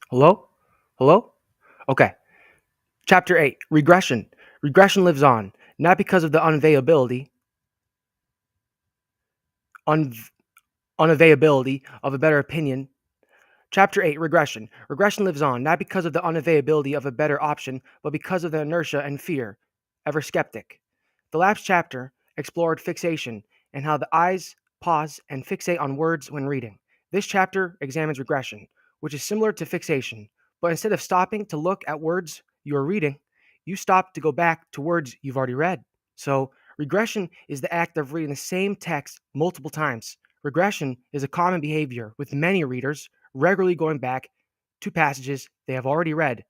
Hello? Hello? Okay. Chapter 8 Regression. Regression lives on, not because of the un- unavailability of a better opinion. Chapter 8 Regression. Regression lives on, not because of the unavailability of a better option, but because of the inertia and fear. Ever skeptic. The last chapter explored fixation and how the eyes pause and fixate on words when reading. This chapter examines regression, which is similar to fixation, but instead of stopping to look at words you are reading, you stop to go back to words you've already read. So, regression is the act of reading the same text multiple times. Regression is a common behavior with many readers regularly going back to passages they have already read.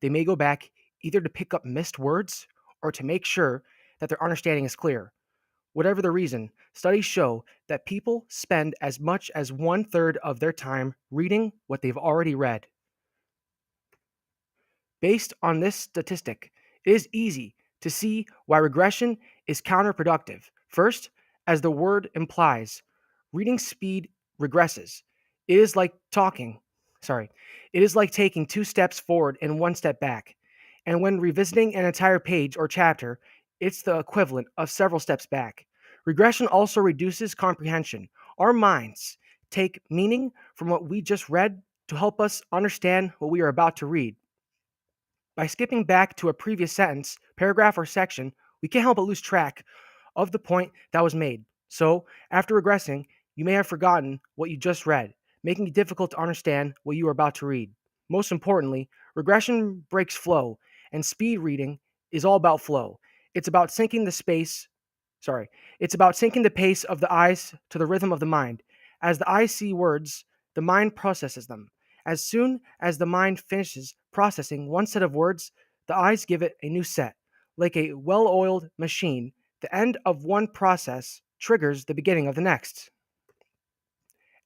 They may go back either to pick up missed words or to make sure that their understanding is clear. Whatever the reason, studies show that people spend as much as one third of their time reading what they've already read. Based on this statistic, it is easy to see why regression is counterproductive. First, as the word implies, reading speed regresses. It is like talking, sorry, it is like taking two steps forward and one step back. And when revisiting an entire page or chapter, it's the equivalent of several steps back. Regression also reduces comprehension. Our minds take meaning from what we just read to help us understand what we are about to read. By skipping back to a previous sentence, paragraph, or section, we can't help but lose track of the point that was made. So, after regressing, you may have forgotten what you just read, making it difficult to understand what you are about to read. Most importantly, regression breaks flow, and speed reading is all about flow. It's about syncing the space, sorry, it's about syncing the pace of the eyes to the rhythm of the mind. As the eyes see words, the mind processes them. As soon as the mind finishes processing one set of words, the eyes give it a new set. Like a well oiled machine, the end of one process triggers the beginning of the next.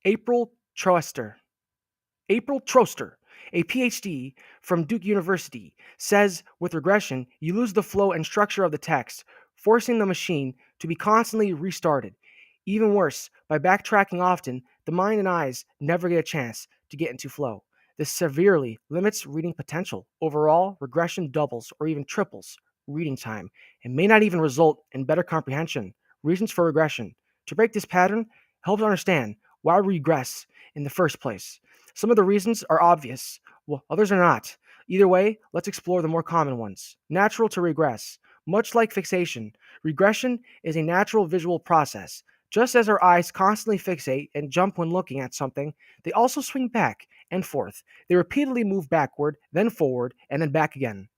April Troster. April Troster, a PhD from Duke University, says with regression, you lose the flow and structure of the text, forcing the machine to be constantly restarted. Even worse, by backtracking often, the mind and eyes never get a chance to get into flow. This severely limits reading potential. Overall, regression doubles or even triples reading time and may not even result in better comprehension. Reasons for regression. To break this pattern helps understand why we regress in the first place. Some of the reasons are obvious, while others are not. Either way, let's explore the more common ones. Natural to regress. Much like fixation, regression is a natural visual process. Just as our eyes constantly fixate and jump when looking at something, they also swing back and forth. They repeatedly move backward, then forward, and then back again.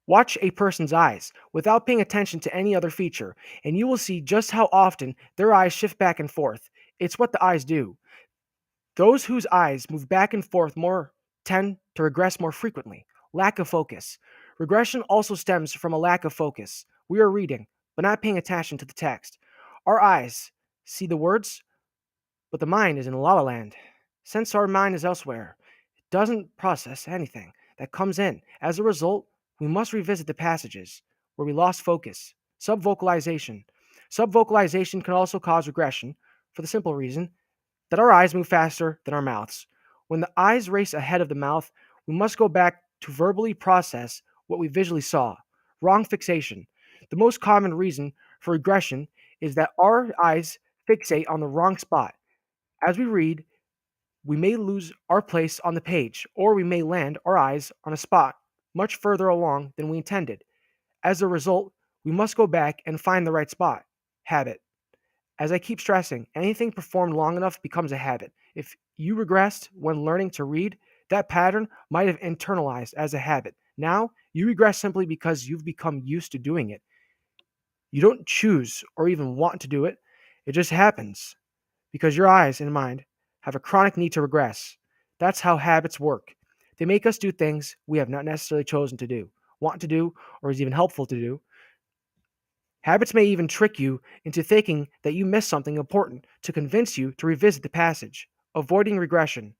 Watch a person's eyes without paying attention to any other feature, and you will see just how often their eyes shift back and forth. It's what the eyes do. Those whose eyes move back and forth more tend to regress more frequently. Lack of focus. Regression also stems from a lack of focus. We are reading, but not paying attention to the text. Our eyes see the words, but the mind is in la la land. Since our mind is elsewhere, it doesn't process anything that comes in. As a result, we must revisit the passages where we lost focus. Subvocalization. Subvocalization can also cause regression for the simple reason that our eyes move faster than our mouths. When the eyes race ahead of the mouth, we must go back to verbally process what we visually saw. Wrong fixation. The most common reason for regression is that our eyes fixate on the wrong spot. As we read, we may lose our place on the page, or we may land our eyes on a spot much further along than we intended. As a result, we must go back and find the right spot. Habit. As I keep stressing, anything performed long enough becomes a habit. If you regressed when learning to read, that pattern might have internalized as a habit. Now, you regress simply because you've become used to doing it. You don't choose or even want to do it, it just happens because your eyes and mind have a chronic need to regress. That's how habits work. They make us do things we have not necessarily chosen to do, want to do, or is even helpful to do. Habits may even trick you into thinking that you missed something important to convince you to revisit the passage. Avoiding regression.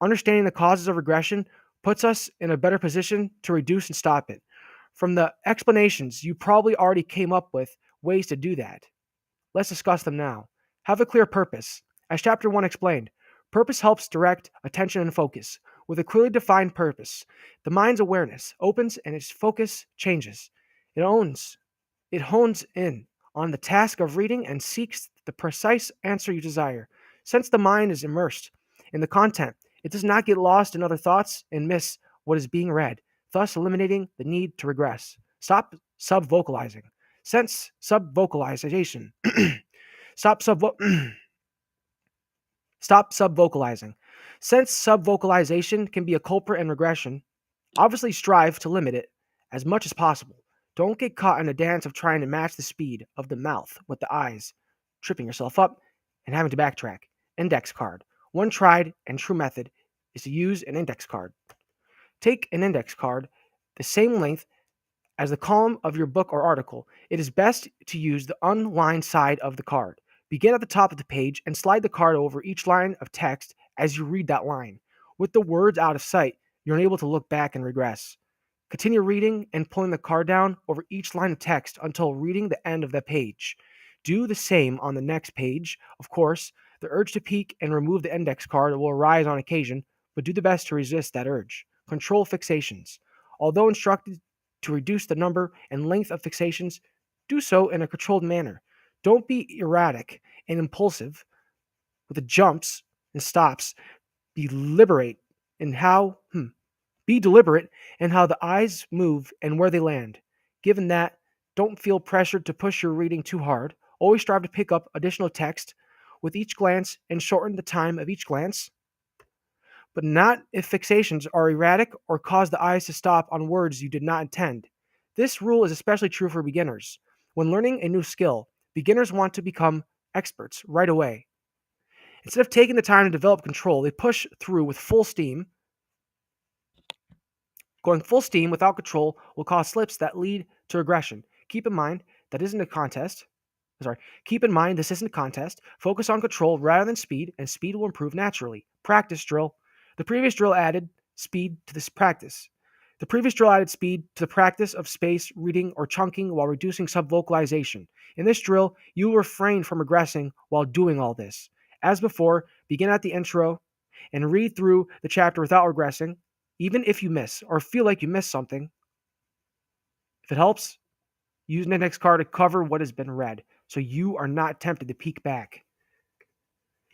Understanding the causes of regression puts us in a better position to reduce and stop it. From the explanations, you probably already came up with ways to do that. Let's discuss them now. Have a clear purpose. As Chapter 1 explained, Purpose helps direct attention and focus. With a clearly defined purpose, the mind's awareness opens and its focus changes. It owns it hones in on the task of reading and seeks the precise answer you desire. Since the mind is immersed in the content, it does not get lost in other thoughts and miss what is being read, thus eliminating the need to regress. Stop sub-vocalizing. Sense sub-vocalization. Stop sub Stop sub-vocalizing. Since sub-vocalization can be a culprit in regression, obviously strive to limit it as much as possible. Don't get caught in a dance of trying to match the speed of the mouth with the eyes, tripping yourself up and having to backtrack. Index card. One tried and true method is to use an index card. Take an index card the same length as the column of your book or article. It is best to use the unlined side of the card. Begin at the top of the page and slide the card over each line of text as you read that line. With the words out of sight, you're unable to look back and regress. Continue reading and pulling the card down over each line of text until reading the end of the page. Do the same on the next page. Of course, the urge to peek and remove the index card will arise on occasion, but do the best to resist that urge. Control fixations. Although instructed to reduce the number and length of fixations, do so in a controlled manner. Don't be erratic and impulsive with the jumps and stops. Be deliberate in how be deliberate in how the eyes move and where they land. Given that, don't feel pressured to push your reading too hard. Always strive to pick up additional text with each glance and shorten the time of each glance, but not if fixations are erratic or cause the eyes to stop on words you did not intend. This rule is especially true for beginners. When learning a new skill, beginners want to become experts right away. Instead of taking the time to develop control, they push through with full steam. Going full steam without control will cause slips that lead to regression. Keep in mind that isn't a contest. Keep in mind this isn't a contest. Focus on control rather than speed, and speed will improve naturally. Practice drill. The previous drill added speed to this practice. The previous drill added speed to the practice of space, reading, or chunking while reducing subvocalization. In this drill, you will refrain from regressing while doing all this. As before, begin at the intro and read through the chapter without regressing, even if you miss or feel like you missed something. If it helps, use an index card to cover what has been read so you are not tempted to peek back.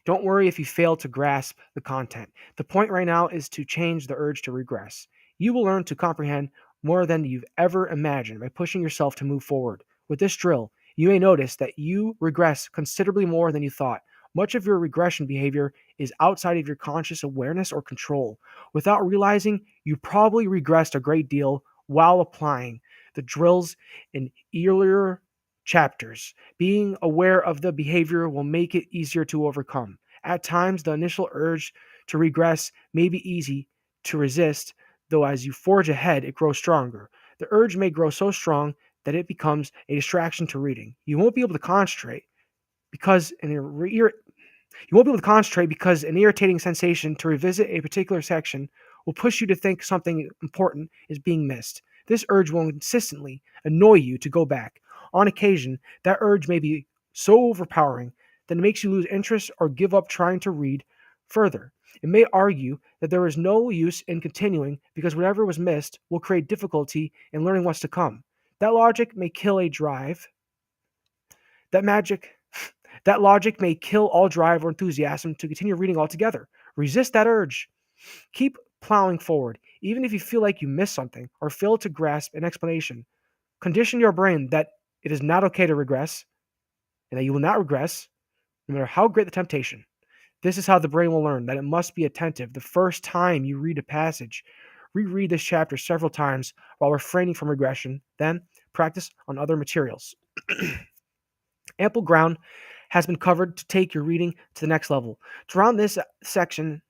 Don't worry if you fail to grasp the content. The point right now is to change the urge to regress. You will learn to comprehend more than you've ever imagined by pushing yourself to move forward. With this drill, you may notice that you regress considerably more than you thought. Much of your regression behavior is outside of your conscious awareness or control. Without realizing, you probably regressed a great deal while applying the drills in earlier chapters. Being aware of the behavior will make it easier to overcome. At times, the initial urge to regress may be easy to resist, though as you forge ahead, it grows stronger. The urge may grow so strong that it becomes a distraction to reading. You won't be able to concentrate because an irritating sensation to revisit a particular section will push you to think something important is being missed. This urge will consistently annoy you to go back. On occasion, that urge may be so overpowering that it makes you lose interest or give up trying to read further. It may argue that there is no use in continuing because whatever was missed will create difficulty in learning what's to come. That logic may kill a drive. That magic That logic may kill all drive or enthusiasm to continue reading altogether. Resist that urge. Keep plowing forward, even if you feel like you missed something or fail to grasp an explanation. Condition your brain that it is not okay to regress and that you will not regress no matter how great the temptation. This is how the brain will learn that it must be attentive the first time you read a passage. Reread this chapter several times while refraining from regression, then practice on other materials. Ample ground has been covered to take your reading to the next level. To round out this section,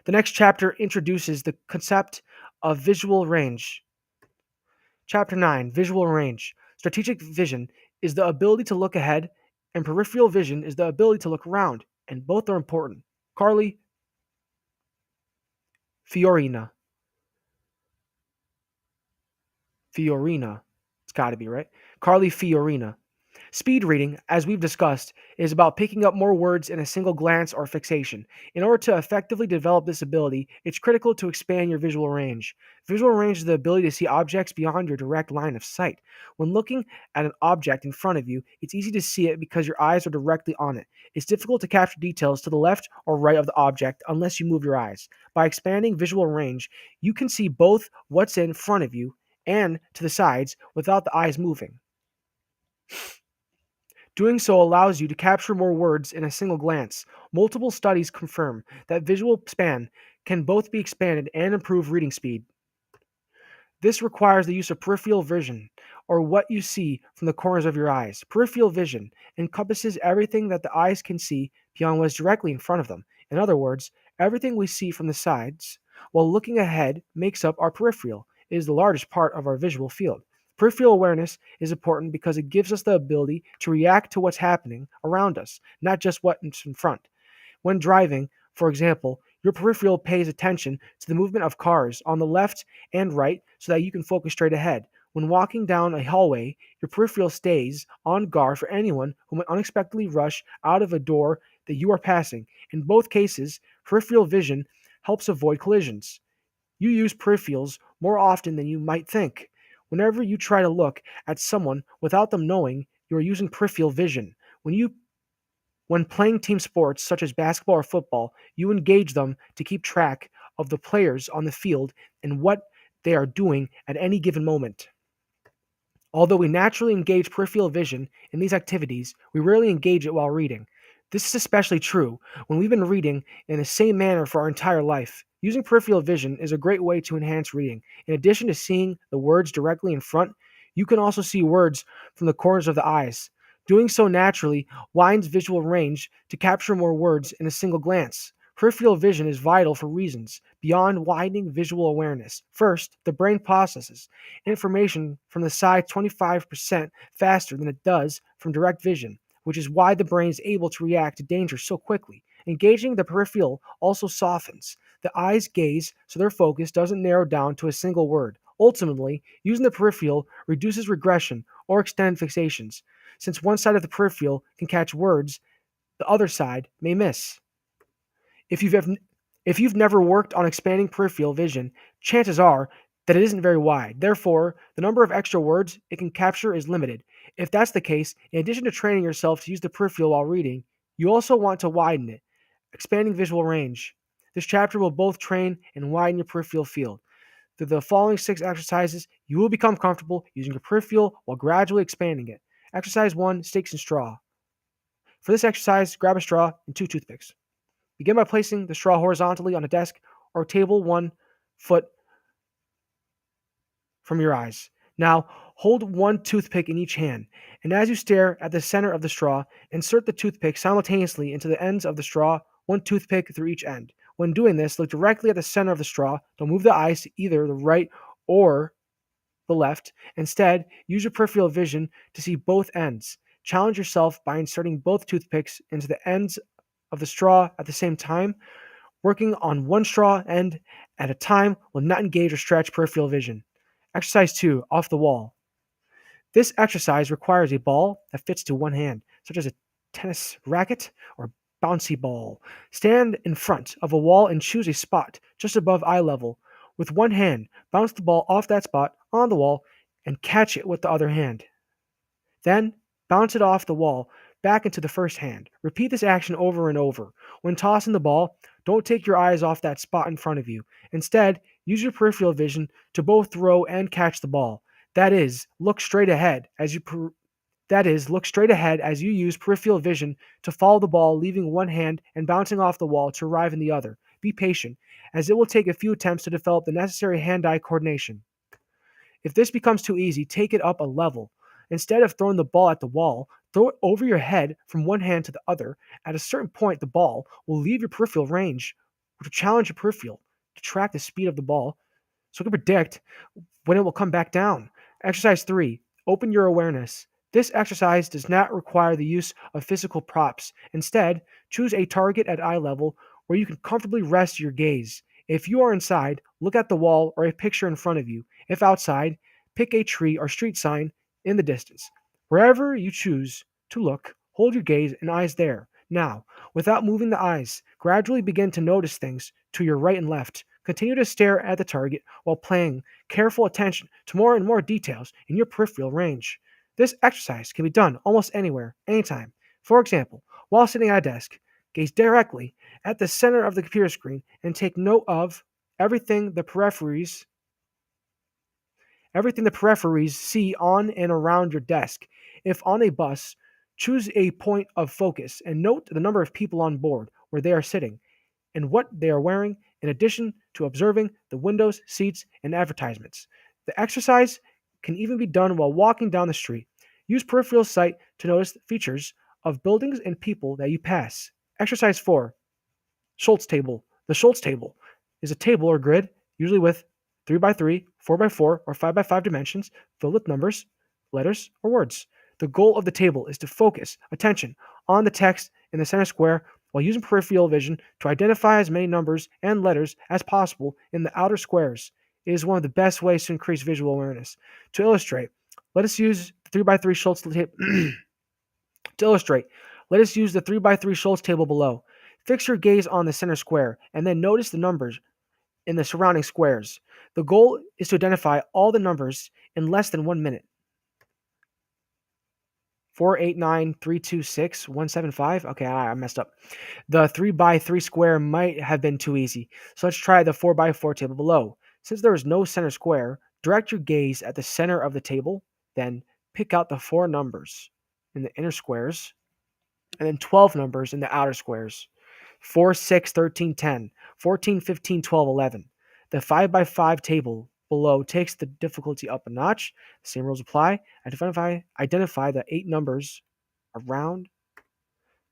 the next chapter introduces the concept of visual range. Chapter 9, Visual Range. Strategic vision is the ability to look ahead, and peripheral vision is the ability to look around, and both are important. Carly Fiorina. Fiorina. It's got to be, right? Carly Fiorina. Speed reading, as we've discussed, is about picking up more words in a single glance or fixation. In order to effectively develop this ability, it's critical to expand your visual range. Visual range is the ability to see objects beyond your direct line of sight. When looking at an object in front of you, it's easy to see it because your eyes are directly on it. It's difficult to capture details to the left or right of the object unless you move your eyes. By expanding visual range, you can see both what's in front of you and to the sides without the eyes moving. Doing so allows you to capture more words in a single glance. Multiple studies confirm that visual span can both be expanded and improve reading speed. This requires the use of peripheral vision, or what you see from the corners of your eyes. Peripheral vision encompasses everything that the eyes can see beyond what is directly in front of them. In other words, everything we see from the sides while looking ahead makes up our peripheral. It is the largest part of our visual field. Peripheral awareness is important because it gives us the ability to react to what's happening around us, not just what's in front. When driving, for example, your peripheral pays attention to the movement of cars on the left and right so that you can focus straight ahead. When walking down a hallway, your peripheral stays on guard for anyone who might unexpectedly rush out of a door that you are passing. In both cases, peripheral vision helps avoid collisions. You use peripherals more often than you might think. Whenever you try to look at someone without them knowing, you are using peripheral vision. When playing team sports such as basketball or football, you engage them to keep track of the players on the field and what they are doing at any given moment. Although we naturally engage peripheral vision in these activities, we rarely engage it while reading. This is especially true when we've been reading in the same manner for our entire life. Using peripheral vision is a great way to enhance reading. In addition to seeing the words directly in front, you can also see words from the corners of the eyes. Doing so naturally widens visual range to capture more words in a single glance. Peripheral vision is vital for reasons beyond widening visual awareness. First, the brain processes information from the side 25% faster than it does from direct vision, which is why the brain is able to react to danger so quickly. Engaging the peripheral also softens the eye's gaze so their focus doesn't narrow down to a single word. Ultimately, using the peripheral reduces regression or extended fixations, since one side of the peripheral can catch words the other side may miss. If you've ev- if you've never worked on expanding peripheral vision, chances are that it isn't very wide. Therefore, the number of extra words it can capture is limited. If that's the case, in addition to training yourself to use the peripheral while reading, you also want to widen it, expanding visual range. This chapter will both train and widen your peripheral field. Through the following 6 exercises, you will become comfortable using your peripheral while gradually expanding it. Exercise 1, Sticks and Straw. For this exercise, grab a straw and 2 toothpicks. Begin by placing the straw horizontally on a desk or table 1 foot from your eyes. Now, hold 1 toothpick in each hand, and as you stare at the center of the straw, insert the toothpick simultaneously into the ends of the straw, 1 toothpick through each end. When doing this, look directly at the center of the straw. Don't move the eyes to either the right or the left. Instead, use your peripheral vision to see both ends. Challenge yourself by inserting both toothpicks into the ends of the straw at the same time. Working on one straw end at a time will not engage or stretch peripheral vision. Exercise 2, Off the Wall. This exercise requires a ball that fits to one hand, such as a tennis racket or bouncy ball. Stand in front of a wall and choose a spot just above eye level. With one hand, bounce the ball off that spot on the wall and catch it with the other hand. Then, bounce it off the wall back into the first hand. Repeat this action over and over. When tossing the ball, don't take your eyes off that spot in front of you. Instead, use your peripheral vision to both throw and catch the ball. That is, look straight ahead as you use peripheral vision to follow the ball, leaving one hand and bouncing off the wall to arrive in the other. Be patient, as it will take a few attempts to develop the necessary hand-eye coordination. If this becomes too easy, take it up a level. Instead of throwing the ball at the wall, throw it over your head from one hand to the other. At a certain point, the ball will leave your peripheral range, which will challenge your peripheral to track the speed of the ball so it can predict when it will come back down. Exercise 3, Open your awareness. This exercise does not require the use of physical props. Instead, choose a target at eye level where you can comfortably rest your gaze. If you are inside, look at the wall or a picture in front of you. If outside, pick a tree or street sign in the distance. Wherever you choose to look, hold your gaze and eyes there. Now, without moving the eyes, gradually begin to notice things to your right and left. Continue to stare at the target while paying careful attention to more and more details in your peripheral range. This exercise can be done almost anywhere, anytime. For example, while sitting at a desk, gaze directly at the center of the computer screen and take note of everything the peripheries everything the peripheries see on and around your desk. If on a bus, choose a point of focus and note the number of people on board where they are sitting and what they are wearing, in addition to observing the windows, seats, and advertisements. The exercise can even be done while walking down the street. Use peripheral sight to notice features of buildings and people that you pass. Exercise 4. Schultz table. The Schultz table is a table or grid, usually with 3 by 3, 4 by 4, or 5 by 5 dimensions, filled with numbers, letters, or words. The goal of the table is to focus attention on the text in the center square while using peripheral vision to identify as many numbers and letters as possible in the outer squares. It is one of the best ways to increase visual awareness. To illustrate, let us use the 3 by 3 Schultz table. To illustrate, let us use the 3 by 3 Schultz table below. Fix your gaze on the center square and then notice the numbers in the surrounding squares. The goal is to identify all the numbers in less than 1 minute. 489326175. Okay, I messed up. The 3 by 3 square might have been too easy, so let's try the 4 by 4 table below. Since there is no center square, direct your gaze at the center of the table, then pick out the 4 numbers in the inner squares, and then 12 numbers in the outer squares. 4, 6, 13, 10, 14, 15, 12, 11. The 5 by 5 table below takes the difficulty up a notch. The same rules apply. Identify the 8 numbers around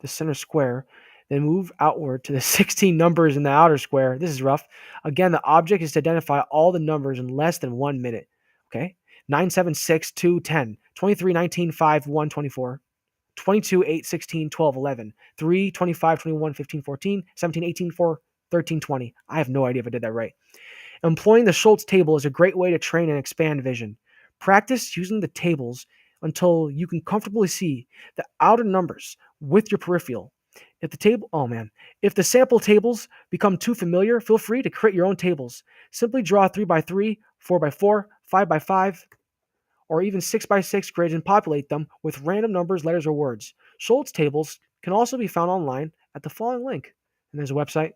the center square, then move outward to the 16 numbers in the outer square. This is rough. Again, the object is to identify all the numbers in less than 1 minute. Okay? 9, 7, 6, 2, 10, 23, 19, 5, 1, 24. 22, 8, 16, 12, 11, 3, 25, 21, 15, 14, 17, 18, 4, 13, 20. I have no idea if I did that right. Employing the Schultz table is a great way to train and expand vision. Practice using the tables until you can comfortably see the outer numbers with your peripheral. If the sample tables become too familiar, feel free to create your own tables. Simply draw 3 by 3, 4 by 4, 5 by 5, or even 6 by 6 grids and populate them with random numbers, letters, or words. Schultz tables can also be found online at the following link. And there's a website.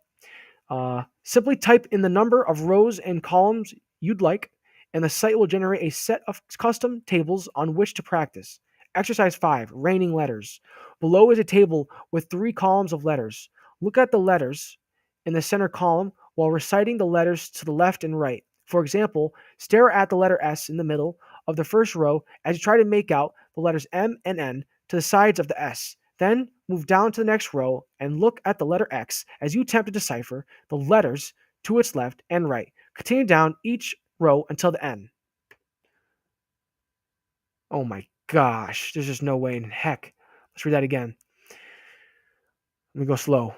Simply type in the number of rows and columns you'd like, and the site will generate a set of custom tables on which to practice. Exercise 5, Raining Letters. Below is a table with 3 columns of letters. Look at the letters in the center column while reciting the letters to the left and right. For example, stare at the letter S in the middle of the first row as you try to make out the letters M and N to the sides of the S. Then move down to the next row and look at the letter X as you attempt to decipher the letters to its left and right. Continue down each row until the N. Oh my gosh, there's just no way in heck. Let's read that again. Let me go slow.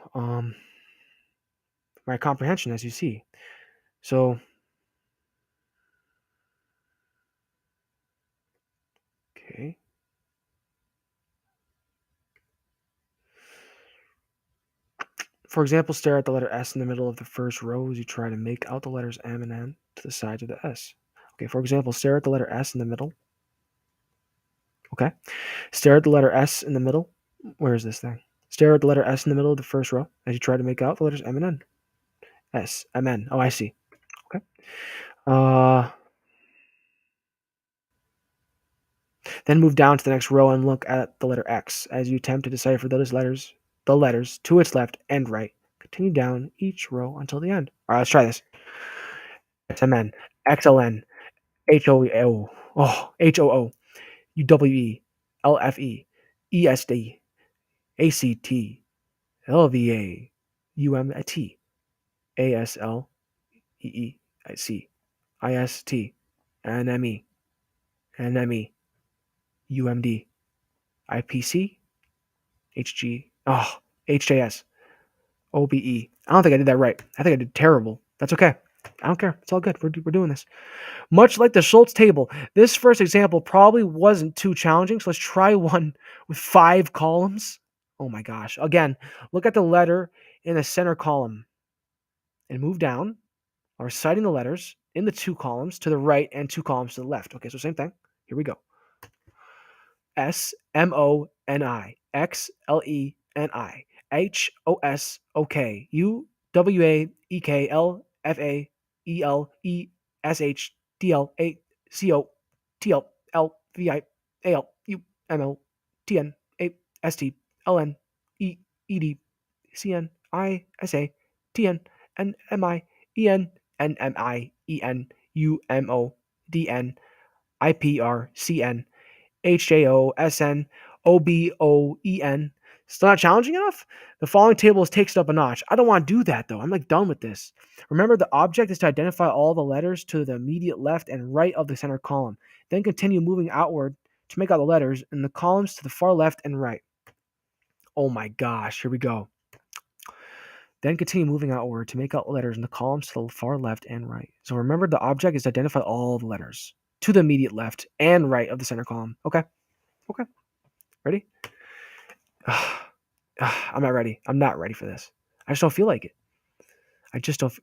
My comprehension, as you see. So, okay. For example, stare at the letter S in the middle of the first row as you try to make out the letters M and N to the sides of the S. Okay, for example, stare at the letter S in the middle. Okay. Stare at the letter S in the middle. Where is this thing? Stare at the letter S in the middle of the first row as you try to make out the letters M and N. S, M, N. Oh, I see. Okay. Then move down to the next row and look at the letter X as you attempt to decipher the letters to its left and right. Continue down each row until the end. All right, let's try this. XMN, XLN, HOO, HOO, UWE, LFE, ESD, ACT, LVA, UMT, ASL, EEIC, IST, NME, NME, UMD, IPC, HG, HJS, OBE. I don't think I did that right. I think I did terrible. That's okay. I don't care. It's all good. We're doing this. Much like the Schultz table, this first example probably wasn't too challenging. So let's try one with 5 columns. Oh my gosh. Again, look at the letter in the center column and move down, reciting the letters in the 2 columns to the right and 2 columns to the left. Okay, so same thing. Here we go. HJOSNOBOEN. Still not challenging enough? The following tables takes it up a notch. I don't want to do that though. I'm like done with this. Remember, the object is to identify all the letters to the immediate left and right of the center column. Then continue moving outward to make out the letters in the columns to the far left and right. Oh my gosh, here we go. Then continue moving outward to make out letters in the columns to the far left and right. So remember, the object is to identify all the letters to the immediate left and right of the center column. Okay. Okay. Ready? I'm not ready. I'm not ready for this. I just don't feel like it. I just don't.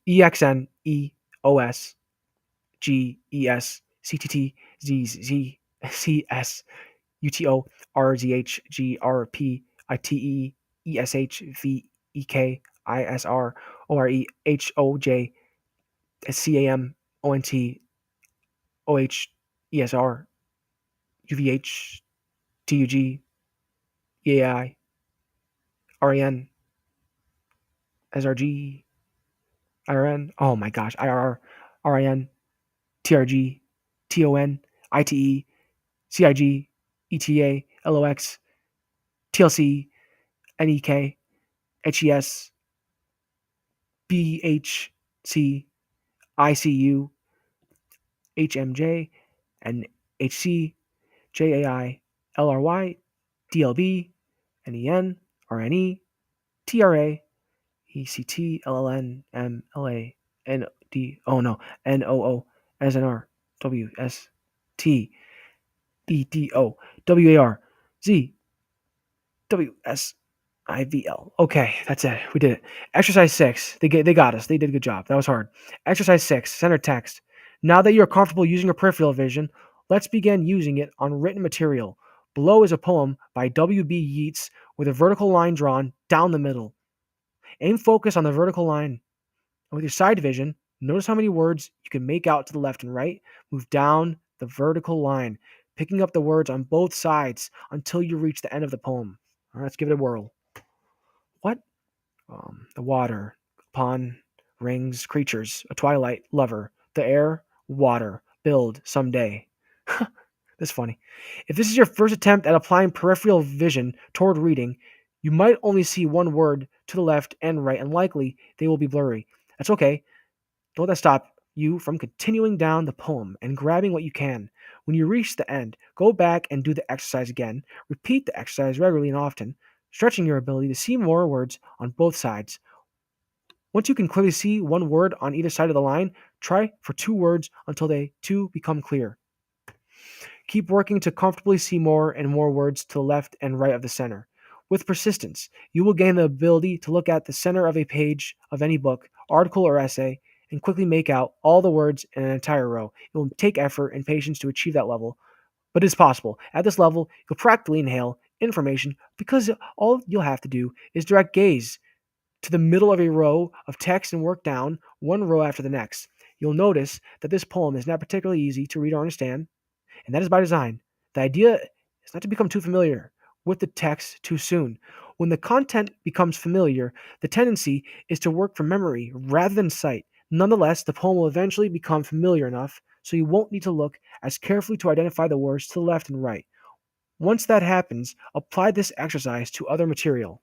Oh my gosh. IRR, RIN, TRG, TON, ITE, CIG, ETA, LOX, TLC, NEK, HES, BHC, ICU, HMJ, and HC, JAI, LRY, DLB, NEN, RNE, TRA, ECT, LLN, MLA, ND, oh no, NOO, SNR, WST, EDO, WAR, Z, WSIVL. Okay, that's it. We did it. Exercise 6. They got us. They did a good job. That was hard. Exercise 6. Center text. Now that you're comfortable using your peripheral vision, let's begin using it on written material. Below is a poem by W.B. Yeats with a vertical line drawn down the middle. Aim focus on the vertical line. And with your side vision, notice how many words you can make out to the left and right. Move down the vertical line, picking up the words on both sides until you reach the end of the poem. All right, let's give it a whirl. What? The water, pond, rings, creatures, a twilight, lover, the air, water, build, someday. That's funny. If this is your first attempt at applying peripheral vision toward reading, you might only see one word to the left and right, and likely they will be blurry. That's okay. Don't let that stop you from continuing down the poem and grabbing what you can. When you reach the end, go back and do the exercise again. Repeat the exercise regularly and often, stretching your ability to see more words on both sides. Once you can clearly see one word on either side of the line, try for 2 words until they too become clear. Keep working to comfortably see more and more words to the left and right of the center. With persistence, you will gain the ability to look at the center of a page of any book, article, or essay and quickly make out all the words in an entire row. It will take effort and patience to achieve that level, but it's possible. At this level, you'll practically inhale information because all you'll have to do is direct gaze to the middle of a row of text and work down one row after the next. You'll notice that this poem is not particularly easy to read or understand, and that is by design. The idea is not to become too familiar with the text too soon. When the content becomes familiar, the tendency is to work from memory rather than sight. Nonetheless, the poem will eventually become familiar enough so you won't need to look as carefully to identify the words to the left and right. Once that happens, apply this exercise to other material.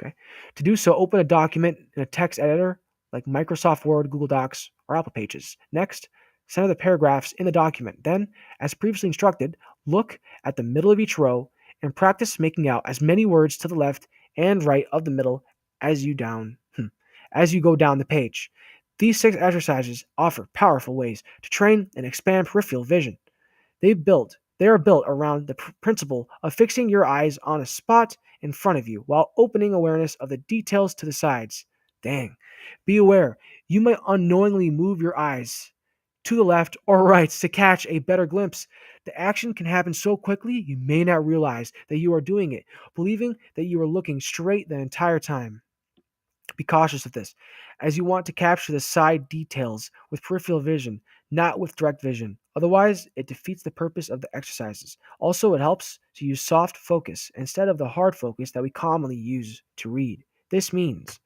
Okay. To do so, open a document in a text editor like Microsoft Word, Google Docs, or Apple Pages. Next, center the paragraphs in the document. Then, as previously instructed, look at the middle of each row and practice making out as many words to the left and right of the middle as you go down the page. These 6 exercises offer powerful ways to train and expand peripheral vision. They are built around the principle of fixing your eyes on a spot in front of you while opening awareness of the details to the sides. Dang. Be aware, you might unknowingly move your eyes to the left or right to catch a better glimpse. The action can happen so quickly you may not realize that you are doing it, believing that you are looking straight the entire time. Be cautious of this, as you want to capture the side details with peripheral vision, not with direct vision. Otherwise, it defeats the purpose of the exercises. Also, it helps to use soft focus instead of the hard focus that we commonly use to read. This means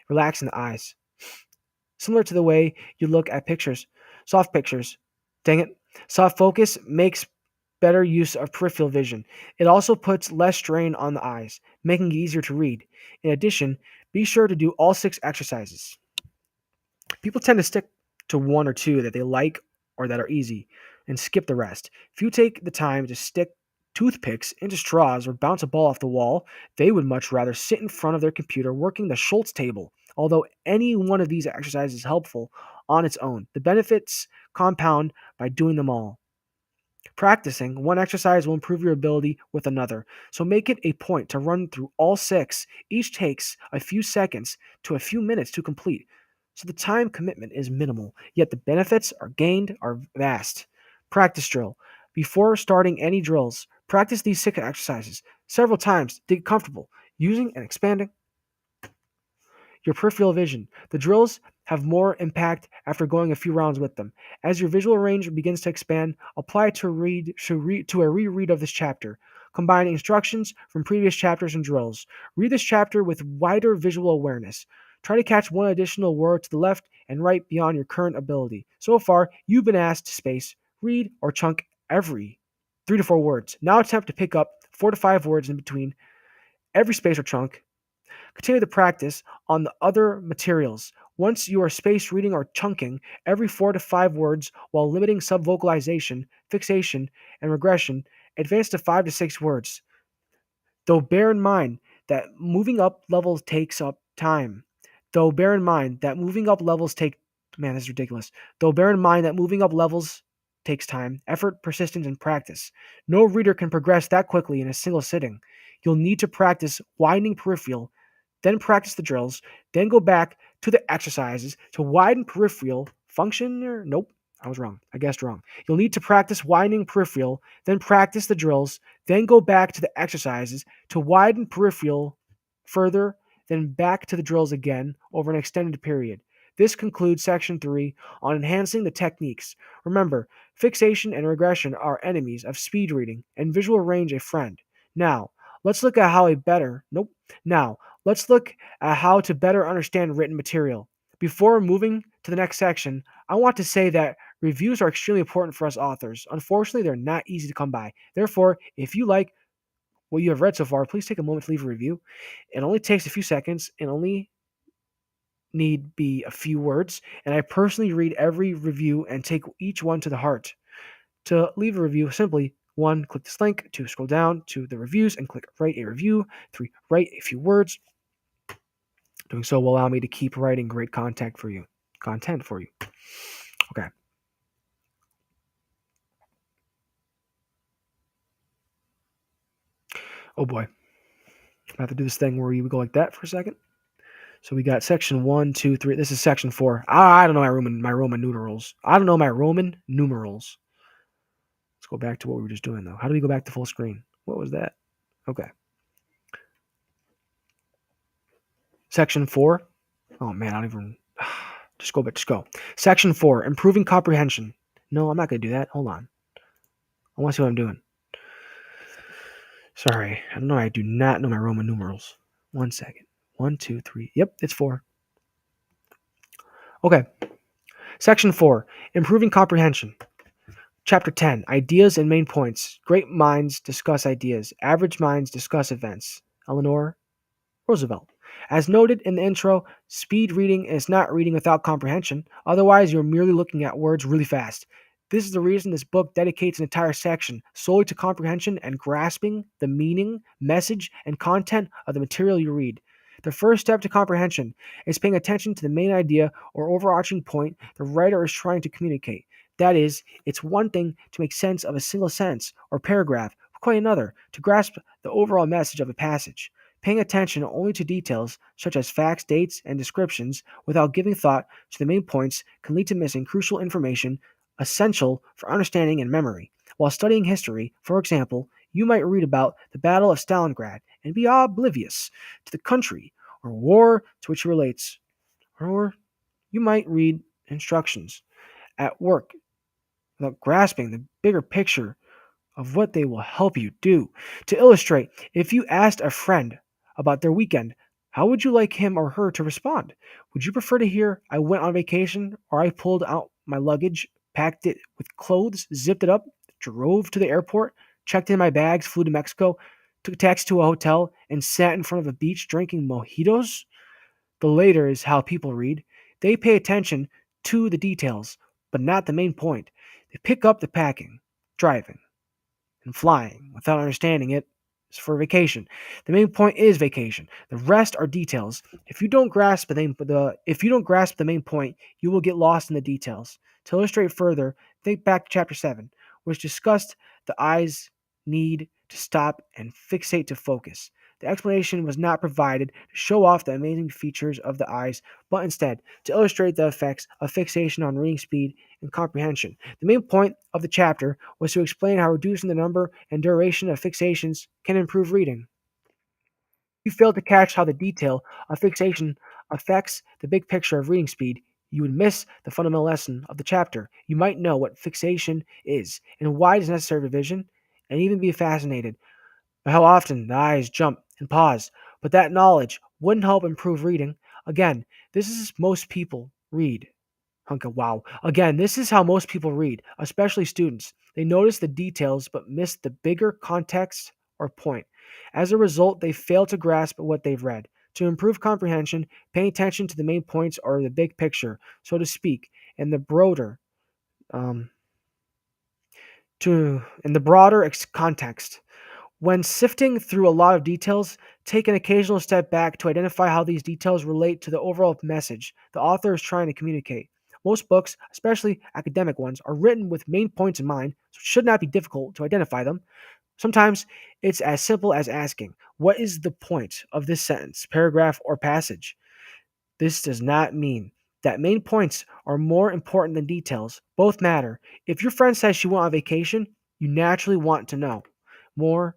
relaxing the eyes, similar to the way you look at pictures, soft pictures. Dang it. Soft focus makes better use of peripheral vision. It also puts less strain on the eyes, making it easier to read. In addition, be sure to do all 6 exercises. People tend to stick to one or two that they like or that are easy and skip the rest. If you take the time to stick toothpicks into straws or bounce a ball off the wall, they would much rather sit in front of their computer working the Schultz table. Although any one of these exercises is helpful on its own, the benefits compound by doing them all. Practicing one exercise will improve your ability with another, so make it a point to run through all 6. Each takes a few seconds to a few minutes to complete, so the time commitment is minimal, yet the benefits are gained are vast. Practice drill. Before starting any drills, practice these 6 exercises several times to get comfortable using and expanding your peripheral vision. The drills have more impact after going a few rounds with them. As your visual range begins to expand, apply it to a reread of this chapter. Combine instructions from previous chapters and drills. Read this chapter with wider visual awareness. Try to catch one additional word to the left and right beyond your current ability. So far, you've been asked to space, read, or chunk every 3 to 4 words. Now attempt to pick up 4 to 5 words in between every space or chunk. Continue the practice on the other materials. Once you are spaced reading or chunking every 4 to 5 words while limiting subvocalization, fixation, and regression, advance to 5 to 6 words. Though bear in mind that moving up levels takes up time. Though bear in mind that moving up levels take man, this is ridiculous. Though bear in mind that moving up levels takes time, effort, persistence, and practice. No reader can progress that quickly in a single sitting. You'll need to practice widening peripheral, then practice the drills, then go back to the exercises to widen peripheral function. Nope, I was wrong. I guessed wrong. You'll need to practice widening peripheral, then practice the drills, then go back to the exercises to widen peripheral further, then back to the drills again over an extended period. This concludes section 3 on enhancing the techniques. Remember, fixation and regression are enemies of speed reading and visual range a friend. Now, let's look at how a better, nope, now, let's look at how to better understand written material. Before moving to the next section, I want to say that reviews are extremely important for us authors. Unfortunately, they're not easy to come by. Therefore, if you like what you have read so far, please take a moment to leave a review. It only takes a few seconds and only need be a few words, and I personally read every review and take each one to the heart. To leave a review, simply 1. Click this link, 2. Scroll down to the reviews and click write a review, 3. Write a few words. Doing so will allow me to keep writing great content for you. Okay. Oh boy. I have to do this thing where you go like that for a second. So we got section 1, 2, 3. This is section 4. I don't know my Roman numerals. I don't know my Roman numerals. Let's go back to what we were just doing though. How do we go back to full screen? What was that? Okay. Section 4. Oh man, I don't even. Just go. Section 4. Improving comprehension. No, I'm not going to do that. Hold on. I want to see what I'm doing. Sorry. I don't know. I do not know my Roman numerals. 1 second. 1, 2, 3. Yep, it's 4. Okay. Section 4. Improving comprehension. Chapter 10. Ideas and main points. Great minds discuss ideas. Average minds discuss events. Eleanor Roosevelt. As noted in the intro, speed reading is not reading without comprehension. Otherwise, you're merely looking at words really fast. This is the reason this book dedicates an entire section solely to comprehension and grasping the meaning, message, and content of the material you read. The first step to comprehension is paying attention to the main idea or overarching point the writer is trying to communicate. That is, it's one thing to make sense of a single sentence or paragraph, but quite another to grasp the overall message of a passage. Paying attention only to details, such as facts, dates, and descriptions, without giving thought to the main points, can lead to missing crucial information essential for understanding and memory. While studying history, for example, you might read about the Battle of Stalingrad and be oblivious to the country or war to which it relates. Or you might read instructions at work without grasping the bigger picture of what they will help you do. To illustrate, if you asked a friend about their weekend, how would you like him or her to respond? Would you prefer to hear, I went on vacation, or I pulled out my luggage, packed it with clothes, zipped it up, drove to the airport, checked in my bags, flew to Mexico, took a taxi to a hotel, and sat in front of a beach drinking mojitos? The later is how people read. They pay attention to the details, but not the main point. They pick up the packing, driving, and flying without understanding it is for vacation. The main point is vacation. The rest are details. If you don't grasp the main point, you will get lost in the details. To illustrate further, think back to chapter 7, which discussed the eye's need to stop and fixate to focus. The explanation was not provided to show off the amazing features of the eyes, but instead to illustrate the effects of fixation on reading speed and comprehension. The main point of the chapter was to explain how reducing the number and duration of fixations can improve reading. If you failed to catch how the detail of fixation affects the big picture of reading speed, you would miss the fundamental lesson of the chapter. You might know what fixation is and why it is necessary revision, and even be fascinated by how often the eyes jump and pause. But that knowledge wouldn't help improve reading. Again, this is most people read. Hunka, wow. Again, this is how most people read, especially students. They notice the details but miss the bigger context or point. As a result, they fail to grasp what they've read. To improve comprehension, pay attention to the main points or the big picture, so to speak, and the broader um, context. When sifting through a lot of details, take an occasional step back to identify how these details relate to the overall message the author is trying to communicate. Most books, especially academic ones, are written with main points in mind, so it should not be difficult to identify them. Sometimes it's as simple as asking, what is the point of this sentence, paragraph, or passage? This does not mean that main points are more important than details. Both matter. If your friend says she went on vacation, you naturally want to know more.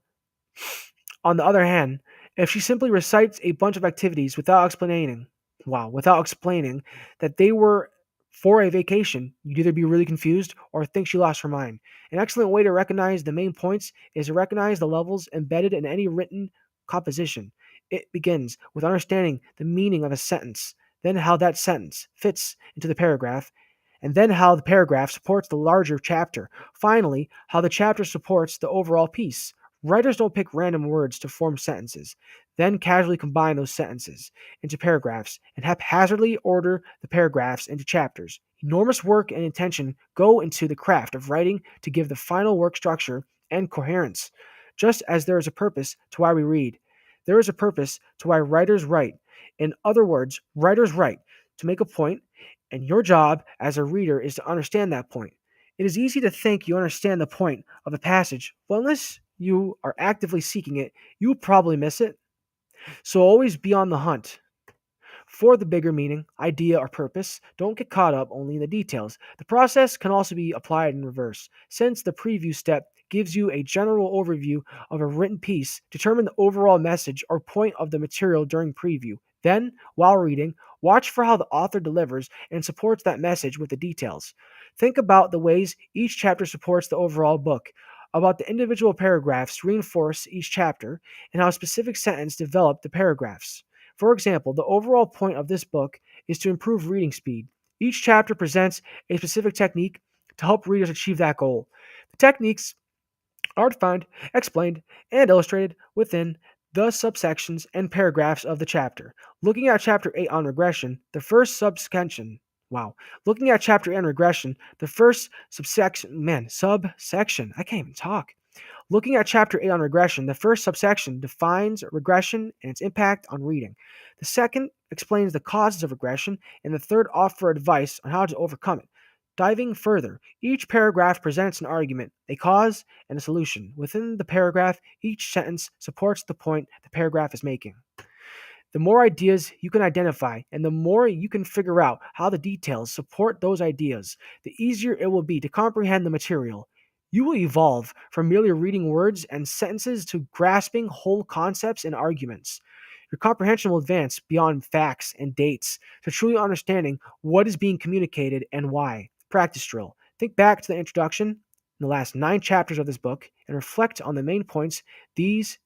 On the other hand, if she simply recites a bunch of activities without explaining that they were for a vacation, you'd either be really confused or think she lost her mind. An excellent way to recognize the main points is to recognize the levels embedded in any written composition. It begins with understanding the meaning of a sentence, then how that sentence fits into the paragraph, and then how the paragraph supports the larger chapter. Finally, how the chapter supports the overall piece. Writers don't pick random words to form sentences, then casually combine those sentences into paragraphs and haphazardly order the paragraphs into chapters. Enormous work and intention go into the craft of writing to give the final work structure and coherence. Just as there is a purpose to why we read, there is a purpose to why writers write. In other words, writers write to make a point, and your job as a reader is to understand that point. It is easy to think you understand the point of a passage, but unless you are actively seeking it, you will probably miss it. So always be on the hunt for the bigger meaning, idea, or purpose. Don't get caught up only in the details. The process can also be applied in reverse. Since the preview step gives you a general overview of a written piece, determine the overall message or point of the material during preview. Then, while reading, watch for how the author delivers and supports that message with the details. Think about the ways each chapter supports the overall book, about the individual paragraphs reinforce each chapter, and how a specific sentence develop the paragraphs. For example, the overall point of this book is to improve reading speed. Each chapter presents a specific technique to help readers achieve that goal. The techniques are defined, explained, and illustrated within the subsections and paragraphs of the chapter. Looking at chapter 8 on regression, the first subsection, wow. Looking at chapter 8 on regression, the first subsection, I can't even talk. Looking at Chapter 8 on regression, the first subsection defines regression and its impact on reading. The second explains the causes of regression, and the third offers advice on how to overcome it. Diving further, each paragraph presents an argument, a cause, and a solution. Within the paragraph, each sentence supports the point the paragraph is making. The more ideas you can identify and the more you can figure out how the details support those ideas, the easier it will be to comprehend the material. You will evolve from merely reading words and sentences to grasping whole concepts and arguments. Your comprehension will advance beyond facts and dates to truly understanding what is being communicated and why. Practice drill. Think back to the introduction in the last 9 chapters of this book and reflect on the main points these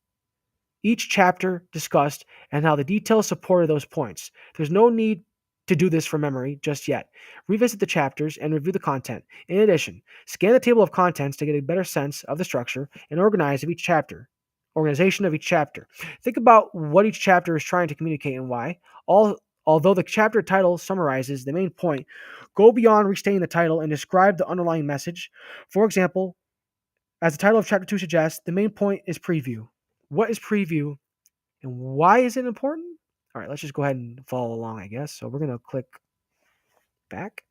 each chapter discussed and how the details supported those points. There's no need to do this from memory just yet. Revisit the chapters and review the content. In addition, scan the table of contents to get a better sense of the structure and organization of each chapter. Think about what each chapter is trying to communicate and why. Although the chapter title summarizes the main point, go beyond restating the title and describe the underlying message. For example, as the title of chapter 2 suggests, the main point is preview. What is preview and why is it important? All right, let's just go ahead and follow along, I guess. So we're going to click back.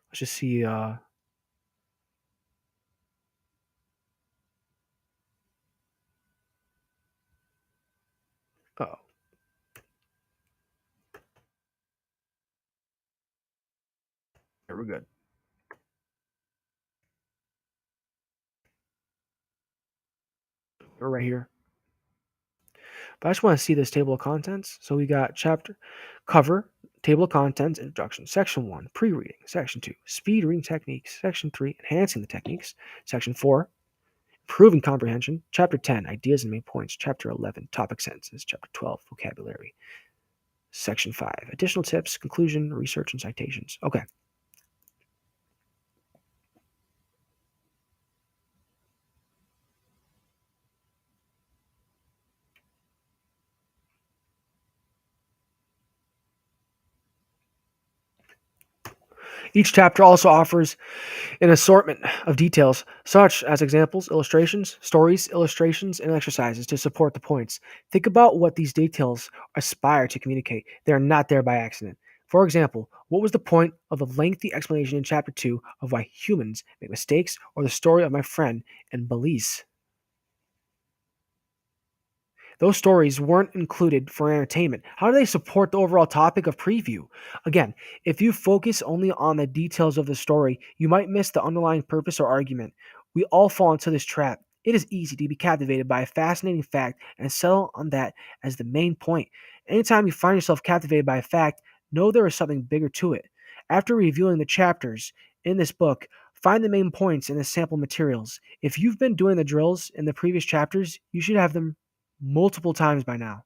Let's just see. Oh, here we're good. We're right here. But I just want to see this table of contents. So we got chapter cover, table of contents, introduction. Section 1, pre-reading. Section 2, speed reading techniques. Section 3, enhancing the techniques. Section 4, improving comprehension. Chapter 10, ideas and main points. Chapter 11, topic sentences. Chapter 12, vocabulary. Section 5, additional tips, conclusion, research, and citations. Okay. Each chapter also offers an assortment of details, such as examples, illustrations, stories, illustrations, and exercises to support the points. Think about what these details aspire to communicate. They are not there by accident. For example, what was the point of the lengthy explanation in Chapter 2 of why humans make mistakes, or the story of my friend and Belize? Those stories weren't included for entertainment. How do they support the overall topic of preview? Again, if you focus only on the details of the story, you might miss the underlying purpose or argument. We all fall into this trap. It is easy to be captivated by a fascinating fact and settle on that as the main point. Anytime you find yourself captivated by a fact, know there is something bigger to it. After reviewing the chapters in this book, find the main points in the sample materials. If you've been doing the drills in the previous chapters, you should have them multiple times by now.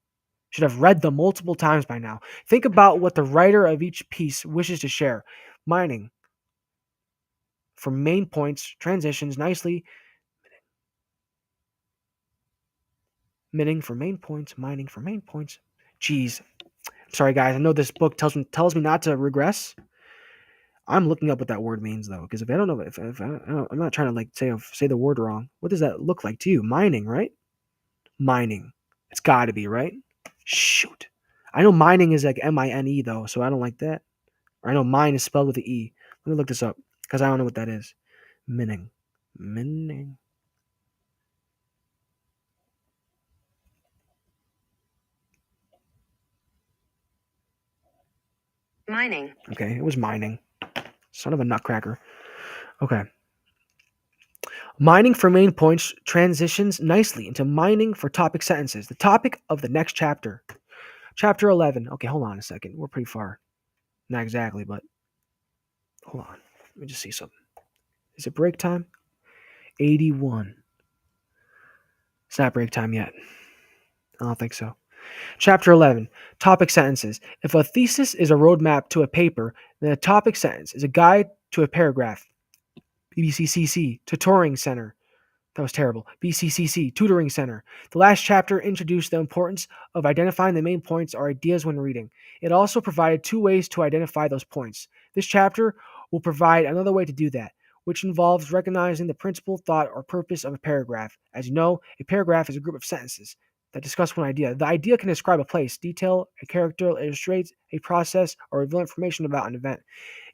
Should have read them multiple times by now. Think about what the writer of each piece wishes to share. Mining for main points, transitions nicely. Mining for main points, mining for main points. Jeez. Sorry, guys. I know this book tells me not to regress. I'm looking up what that word means, though, because if I don't know, if I'm not trying to like say the word wrong. What does that look like to you? Mining, right? Mining. It's got to be, right? Shoot. I know mining is like M-I-N-E, though, so I don't like that. Or I know mine is spelled with an E. Let me look this up, because I don't know what that is. Mining. Mining. Mining. Okay, it was mining. Son of a nutcracker. Okay. Mining for main points transitions nicely into mining for topic sentences, the topic of the next chapter. Chapter 11. Okay, hold on a second. We're pretty far. Not exactly, but hold on. Let me just see something. Is it break time? 81. It's not break time yet. I don't think so. Chapter 11. Topic sentences. If a thesis is a roadmap to a paper, then a topic sentence is a guide to a paragraph. BBCCC, Tutoring Center. That was terrible. BCCC, Tutoring Center. The last chapter introduced the importance of identifying the main points or ideas when reading. It also provided 2 ways to identify those points. This chapter will provide another way to do that, which involves recognizing the principle, thought, or purpose of a paragraph. As you know, a paragraph is a group of sentences that discuss one idea. The idea can describe a place, detail, a character, illustrate a process, or reveal information about an event.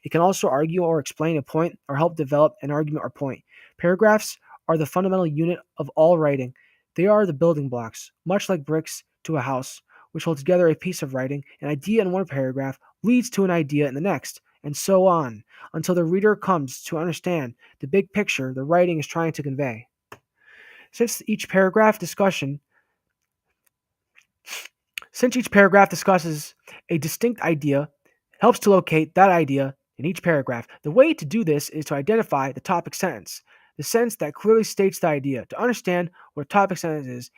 It can also argue or explain a point or help develop an argument or point. Paragraphs are the fundamental unit of all writing. They are the building blocks, much like bricks to a house, which hold together a piece of writing. An idea in one paragraph leads to an idea in the next, and so on, until the reader comes to understand the big picture the writing is trying to convey. Since each paragraph discussion Since each paragraph discusses a distinct idea, helps to locate that idea in each paragraph. The way to do this is to identify the topic sentence, the sentence that clearly states the idea. To understand what a topic sentence is,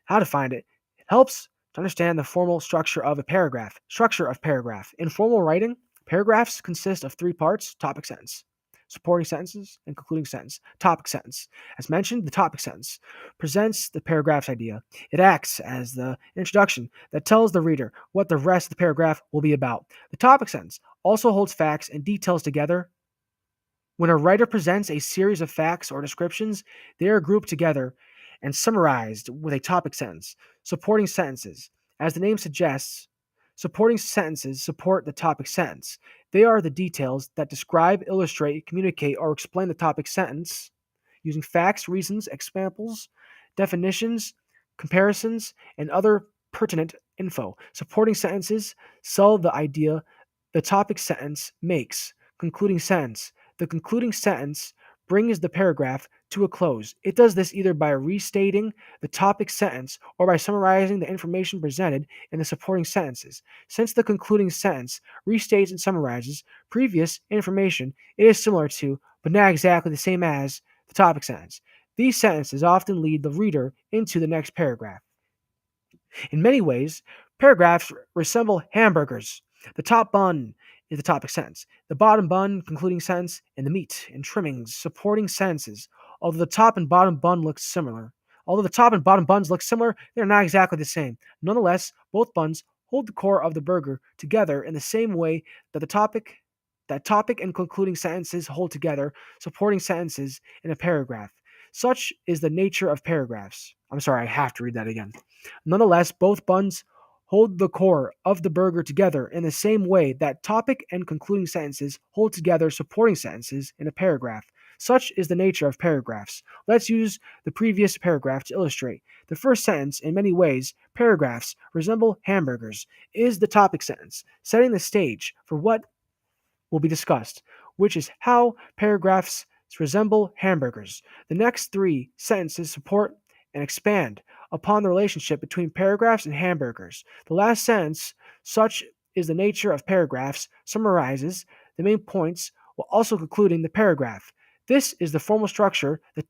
how to find it, it helps to understand the formal structure of a paragraph. Structure of paragraph. In formal writing, paragraphs consist of three parts: topic sentence, supporting sentences, and concluding sentence. Topic sentence. As mentioned, the topic sentence presents the paragraph's idea. It acts as the introduction that tells the reader what the rest of the paragraph will be about. The topic sentence also holds facts and details together. When a writer presents a series of facts or descriptions, they are grouped together and summarized with a topic sentence. Supporting sentences. As the name suggests, supporting sentences support the topic sentence. They are the details that describe, illustrate, communicate, or explain the topic sentence using facts, reasons, examples, definitions, comparisons, and other pertinent info. Supporting sentences sell the idea the topic sentence makes. Concluding sentence. The concluding sentence brings the paragraph to a close. It does this either by restating the topic sentence or by summarizing the information presented in the supporting sentences. Since the concluding sentence restates and summarizes previous information, it is similar to, but not exactly the same as, the topic sentence. These sentences often lead the reader into the next paragraph. In many ways, paragraphs resemble hamburgers. The top bun is the topic sentence, the bottom bun, concluding sentence, and the meat and trimmings, supporting sentences. Although the top and bottom bun look similar, Although the top and bottom buns look similar, they're not exactly the same. Nonetheless, both buns hold the core of the burger together in the same way that topic and concluding sentences hold together supporting sentences in a paragraph. Such is the nature of paragraphs. I'm sorry, I have to read that again. Nonetheless, both buns hold the core of the burger together in the same way that topic and concluding sentences hold together supporting sentences in a paragraph. Such is the nature of paragraphs. Let's use the previous paragraph to illustrate. The first sentence, in many ways, paragraphs resemble hamburgers, is the topic sentence, setting the stage for what will be discussed, which is how paragraphs resemble hamburgers. The next three sentences support and expand upon the relationship between paragraphs and hamburgers. The last sentence, such is the nature of paragraphs, summarizes the main points while also concluding the paragraph. This is the formal structure that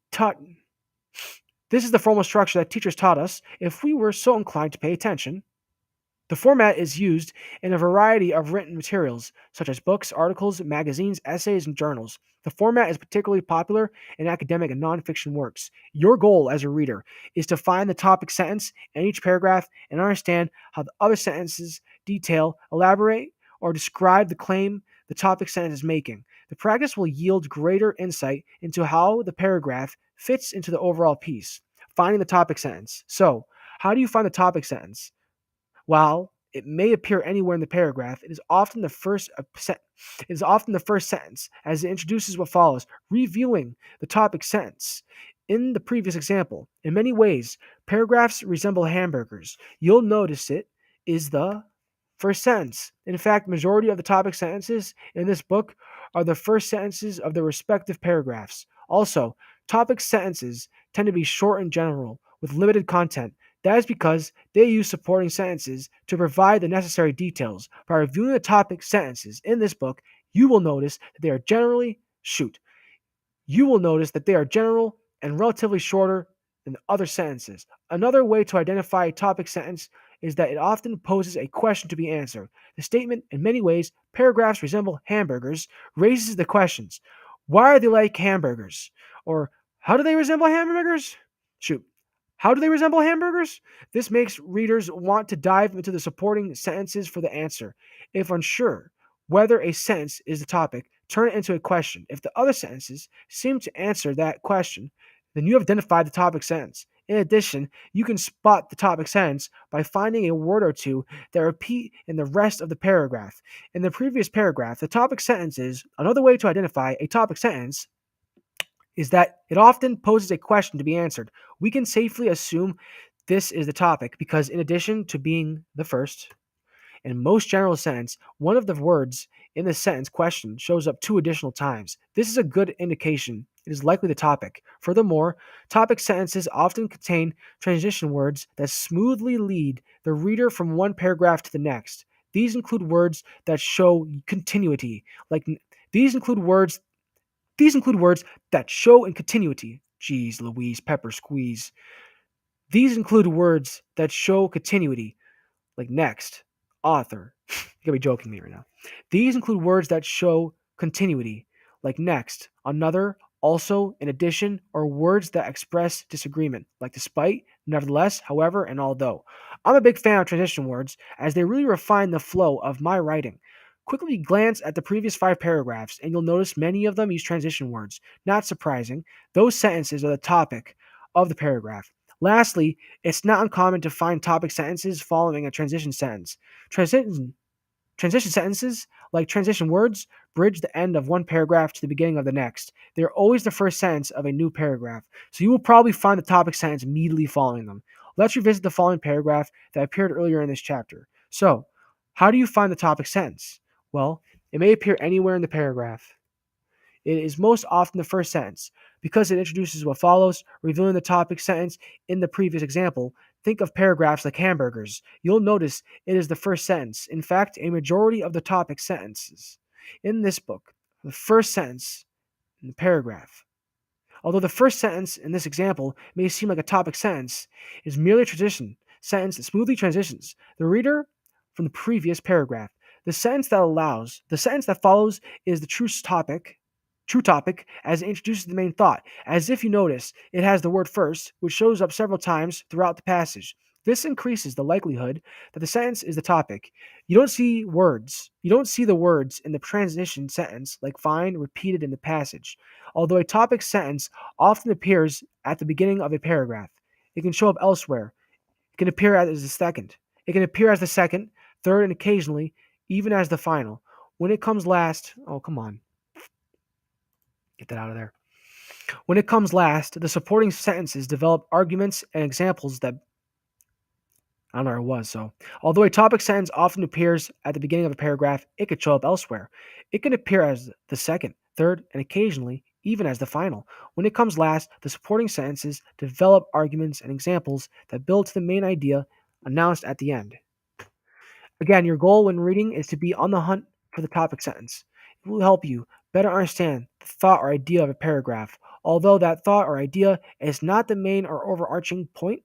teachers taught us if we were so inclined to pay attention. The format is used in a variety of written materials, such as books, articles, magazines, essays, and journals. The format is particularly popular in academic and nonfiction works. Your goal as a reader is to find the topic sentence in each paragraph and understand how the other sentences detail, elaborate, or describe the claim the topic sentence is making. The practice will yield greater insight into how the paragraph fits into the overall piece. Finding the topic sentence. So, how do you find the topic sentence? While it may appear anywhere in the paragraph, it is often the first sentence, as it introduces what follows, reviewing the topic sentence. In the previous example, in many ways, paragraphs resemble hamburgers. You'll notice it is the first sentence. In fact, the majority of the topic sentences in this book are the first sentences of their respective paragraphs. Also, topic sentences tend to be short and general, with limited content. That is because they use supporting sentences to provide the necessary details. By reviewing the topic sentences in this book, you will notice that they are general and relatively shorter than the other sentences. Another way to identify a topic sentence is that it often poses a question to be answered. The statement, in many ways, paragraphs resemble hamburgers, raises the questions. Why are they like hamburgers? Or how do they resemble hamburgers? How do they resemble hamburgers? This makes readers want to dive into the supporting sentences for the answer. If unsure whether a sentence is the topic, turn it into a question. If the other sentences seem to answer that question, then you have identified the topic sentence. In addition, you can spot the topic sentence by finding a word or two that repeat in the rest of the paragraph. In the previous paragraph, the topic sentence is another way to identify a topic sentence is that it often poses a question to be answered. We can safely assume this is the topic because, in addition to being the first, in most general sentence, one of the words in the sentence question shows up two additional times. This is a good indication it is likely the topic. Furthermore, topic sentences often contain transition words that smoothly lead the reader from one paragraph to the next. These include words that show continuity, like these include words these include words that show in continuity. Geez, Louise, pepper squeeze. These include words that show continuity, like next, author. You gotta be joking me right now. These include words that show continuity, like next, another, also, in addition, or words that express disagreement, like despite, nevertheless, however, and although. I'm a big fan of transition words as they really refine the flow of my writing. Quickly glance at the previous 5 paragraphs, and you'll notice many of them use transition words. Not surprising, those sentences are the topic of the paragraph. Lastly, it's not uncommon to find topic sentences following a transition sentence. Transition, transition sentences, like transition words, bridge the end of one paragraph to the beginning of the next. They're always the first sentence of a new paragraph, so you will probably find the topic sentence immediately following them. Let's revisit the following paragraph that appeared earlier in this chapter. So, how do you find the topic sentence? Well, it may appear anywhere in the paragraph. It is most often the first sentence because it introduces what follows, revealing the topic sentence in the previous example. Think of paragraphs like hamburgers. You'll notice it is the first sentence. In fact, a majority of the topic sentences in this book, the first sentence in the paragraph. Although the first sentence in this example may seem like a topic sentence, it is merely a transition sentence that smoothly transitions the reader from the previous paragraph. The sentence that follows is the true topic as it introduces the main thought. As if you notice, it has the word first, which shows up several times throughout the passage. This increases the likelihood that the sentence is the topic. You don't see words. You don't see the words in the transition sentence like find repeated in the passage. Although a topic sentence often appears at the beginning of a paragraph, it can show up elsewhere. It can appear as the second. It can appear as the second, third, and occasionally even as the final. When it comes last, oh come on, get that out of there. When it comes last, the supporting sentences develop arguments and examples that I don't know where it was. So, although a topic sentence often appears at the beginning of a paragraph, it could show up elsewhere. It can appear as the second, third, and occasionally even as the final. When it comes last, the supporting sentences develop arguments and examples that build to the main idea announced at the end. Again, your goal when reading is to be on the hunt for the topic sentence. It will help you better understand the thought or idea of a paragraph. Although that thought or idea is not the main or overarching point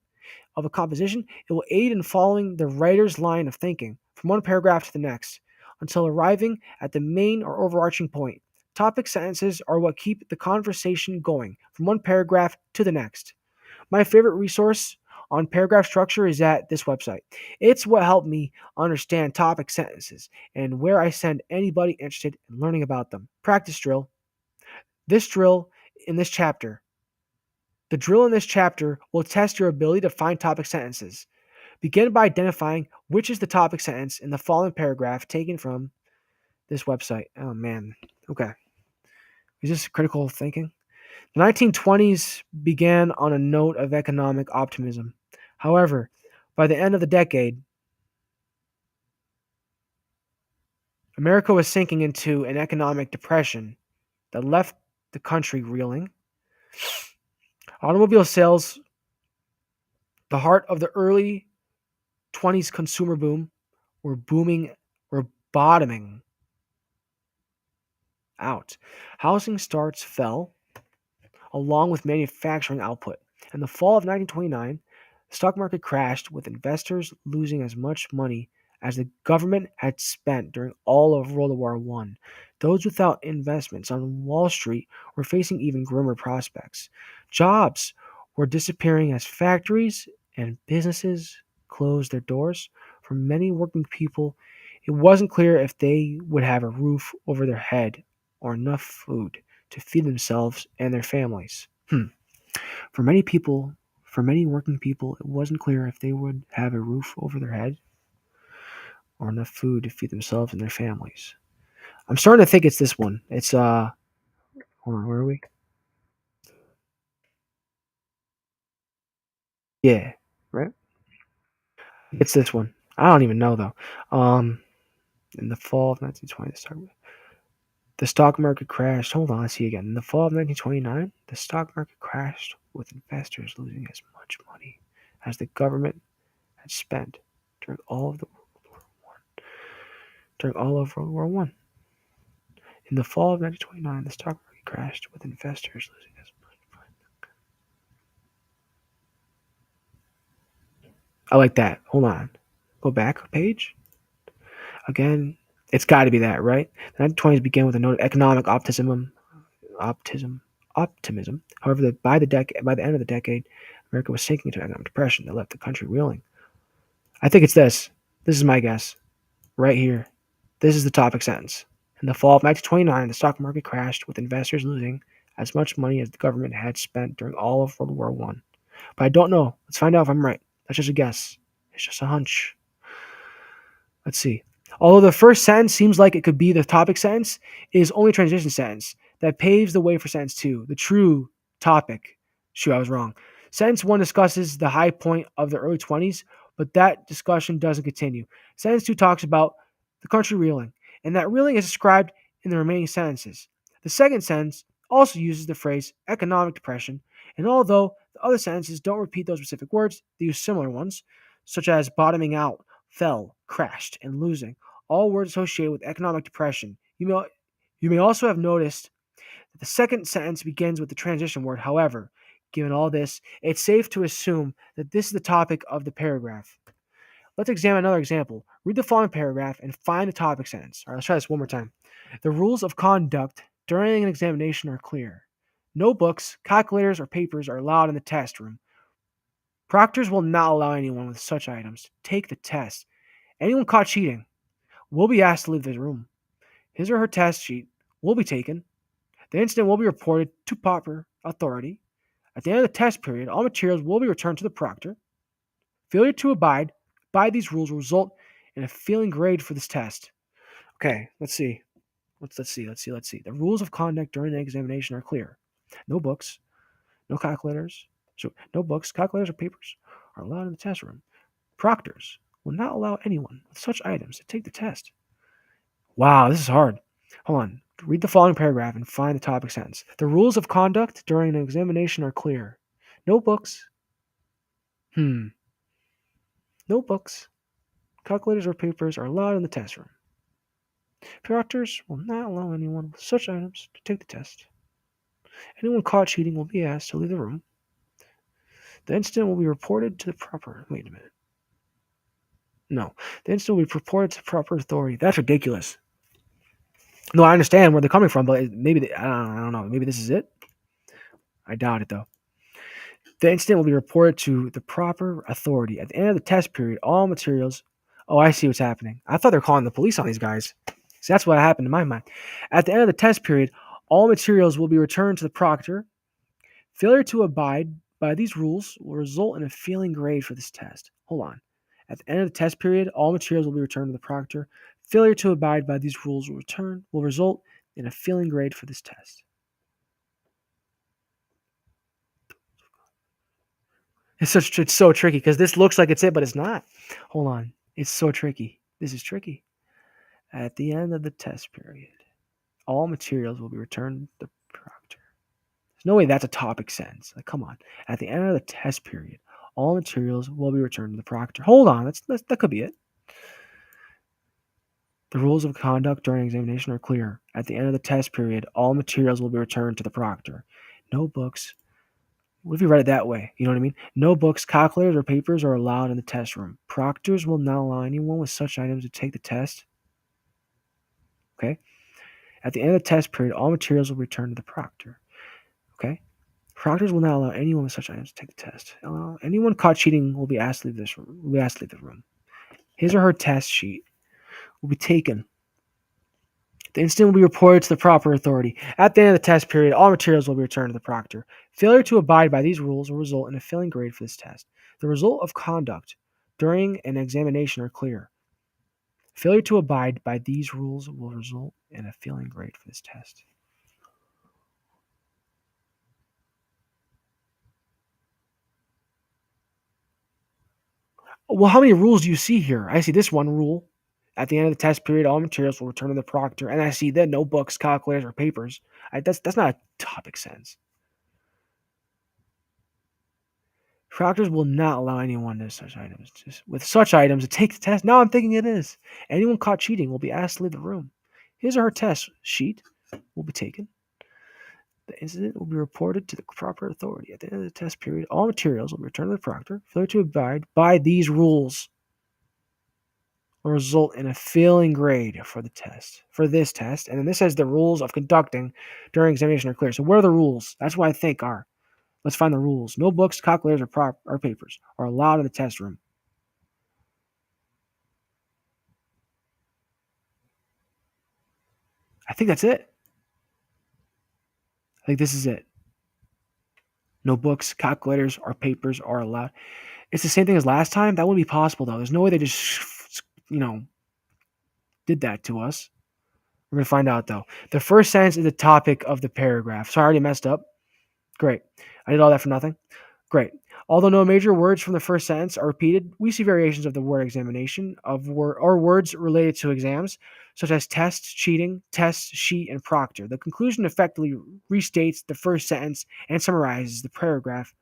of a composition, it will aid in following the writer's line of thinking from one paragraph to the next until arriving at the main or overarching point. Topic sentences are what keep the conversation going from one paragraph to the next. My favorite resource on paragraph structure is at this website. It's what helped me understand topic sentences and where I send anybody interested in learning about them. Practice drill. This drill in this chapter The drill in this chapter will test your ability to find topic sentences. Begin by identifying which is the topic sentence in the following paragraph taken from this website. Oh man. Okay. Is this critical thinking? The 1920s began on a note of economic optimism. However, by the end of the decade, America was sinking into an economic depression that left the country reeling. Automobile sales, the heart of the early 20s consumer boom, were bottoming out. Housing starts fell along with manufacturing output. In the fall of 1929, the stock market crashed with investors losing as much money as the government had spent during all of World War I. Those without investments on Wall Street were facing even grimmer prospects. Jobs were disappearing as factories and businesses closed their doors. For many working people, it wasn't clear if they would have a roof over their head or enough food to feed themselves and their families. For many people, for many working people, it wasn't clear if they would have a roof over their head or enough food to feed themselves and their families. I'm starting to think it's this one. It's hold on, where are we? Yeah, right. It's this one. I don't even know though. In the fall of 1920, the stock market crashed. Hold on, let's see again. In the fall of 1929, the stock market crashed, with investors losing as much money as the government had spent during all of the during all of World War One. In the fall of 1929, the stock market crashed, with investors losing as much. I like that. Hold on. Go back a page. Again, it's got to be that, right? The 1920s began with a note of economic optimism, optimism. However, by the end of the decade, America was sinking into economic depression that left the country reeling. I think it's this. This is my guess. Right here. This is the topic sentence. In the fall of 1929, the stock market crashed, with investors losing as much money as the government had spent during all of World War One. But I don't know. Let's find out if I'm right. That's just a guess. It's just a hunch. Let's see. Although the first sentence seems like it could be the topic sentence, it is only a transition sentence that paves the way for sentence two, the true topic. Shoot, I was wrong. Sentence one discusses the high point of the early 20s, but that discussion doesn't continue. Sentence two talks about the country reeling, and that reeling is described in the remaining sentences. The second sentence also uses the phrase economic depression, and although the other sentences don't repeat those specific words, they use similar ones, such as bottoming out, fell, crashed, and losing, all words associated with economic depression. You may also have noticed that the second sentence begins with the transition word. However, given all this, it's safe to assume that this is the topic of the paragraph. Let's examine another example. Read the following paragraph and find the topic sentence. All right, let's try this one more time. The rules of conduct during an examination are clear. No books, calculators, or papers are allowed in the test room. Proctors will not allow anyone with such items to take the test. Anyone caught cheating will be asked to leave the room. His or her test sheet will be taken. The incident will be reported to proper authority. At the end of the test period, all materials will be returned to the proctor. Failure to abide by these rules will result in a failing grade for this test. Okay, let's see. Let's see. The rules of conduct during the examination are clear. No books, no calculators. So no books, calculators, or papers are allowed in the test room. Proctors will not allow anyone with such items to take the test. Wow, this is hard. Hold on. Read the following paragraph and find the topic sentence. The rules of conduct during an examination are clear. No books. Hmm. No books, calculators, or papers are allowed in the test room. Proctors will not allow anyone with such items to take the test. Anyone caught cheating will be asked to leave the room. The incident will be reported to the proper. Wait a minute. No. The incident will be reported to proper authority. That's ridiculous. No, I understand where they're coming from, but maybe I don't know. Maybe this is it. I doubt it though. The incident will be reported to the proper authority. At the end of the test period, all materials. Oh, I see what's happening. I thought they were calling the police on these guys. So that's what happened in my mind. At the end of the test period, all materials will be returned to the proctor. Failure to abide by these rules will result in a failing grade for this test. Hold on. At the end of the test period, all materials will be returned to the proctor. Failure to abide by these rules will result in a failing grade for this test. It's so tricky because this looks like it's it, but it's not. Hold on. It's so tricky. This is tricky. At the end of the test period, all materials will be returned to the proctor. There's no way that's a topic sentence. Like, come on. At the end of the test period, all materials will be returned to the proctor. Hold on. That could be it. The rules of conduct during examination are clear. At the end of the test period, all materials will be returned to the proctor. No books. What if you read it that way? You know what I mean? No books, calculators, or papers are allowed in the test room. Proctors will not allow anyone with such items to take the test. Okay? At the end of the test period, all materials will be returned to the proctor. Okay? Proctors will not allow anyone with such items to take the test. Anyone caught cheating will be asked to leave this room. Will be asked to leave the room. His or her test sheet will be taken. The incident will be reported to the proper authority. At the end of the test period, all materials will be returned to the proctor. Failure to abide by these rules will result in a failing grade for this test. The result of conduct during an examination are clear. Failure to abide by these rules will result in a failing grade for this test. Well, how many rules do you see here? I see this one rule. At the end of the test period, all materials will return to the proctor, and I see the notebooks, calculators, or papers. That's not a topic sentence. Proctors will not allow anyone to such items. With such items to take the test. Now I'm thinking it is. Anyone caught cheating will be asked to leave the room. His or her test sheet will be taken. The incident will be reported to the proper authority. At the end of the test period, all materials will be returned to the proctor. Failure to abide by these rules will result in a failing grade for this test. And then this says the rules of conducting during examination are clear. So what are the rules? That's what I think are. Let's find the rules. No books, calculators, or papers are allowed in the test room. I think that's it. I think this is it. No books, calculators, or papers are allowed. It's the same thing as last time. That wouldn't be possible, though. There's no way they just, did that to us. We're going to find out, though. The first sentence is the topic of the paragraph. So I already messed up. Great. I did all that for nothing. Great. Although no major words from the first sentence are repeated, we see variations of the word examination or words related to exams, such as test, cheating, test, sheet, and proctor. The conclusion effectively restates the first sentence and summarizes the paragraph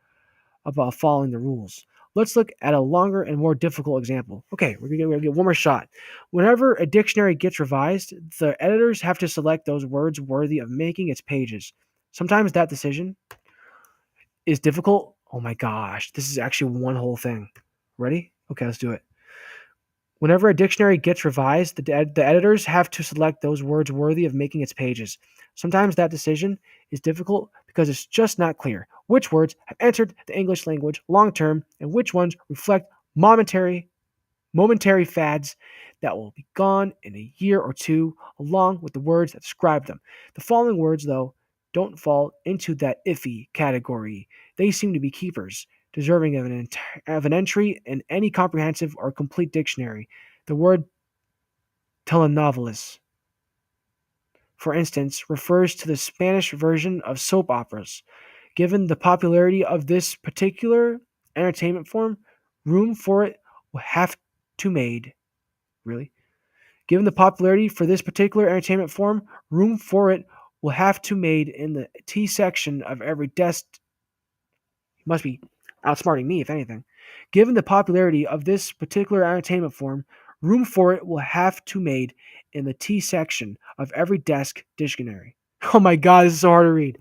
about following the rules. Let's look at a longer and more difficult example. Okay, we're gonna get one more shot. Whenever a dictionary gets revised, the editors have to select those words worthy of making its pages. Sometimes that decision is difficult. Oh my gosh, this is actually one whole thing. Ready? Okay, let's do it. Whenever a dictionary gets revised, the editors have to select those words worthy of making its pages. Sometimes that decision is difficult because it's just not clear which words have entered the English language long term and which ones reflect momentary fads that will be gone in a year or two, along with the words that describe them. The following words, though, don't fall into that iffy category. They seem to be keepers, deserving of an entry in any comprehensive or complete dictionary. The word telenovelas, for instance, refers to the Spanish version of soap operas. Given the popularity of this particular entertainment form, room for it will have to made. Really? Given the popularity for this particular entertainment form, room for it will have to made in the T section of every desk. He must be outsmarting me, if anything. Given the popularity of this particular entertainment form, room for it will have to made in the T section of every desk dictionary. Oh my god, this is so hard to read.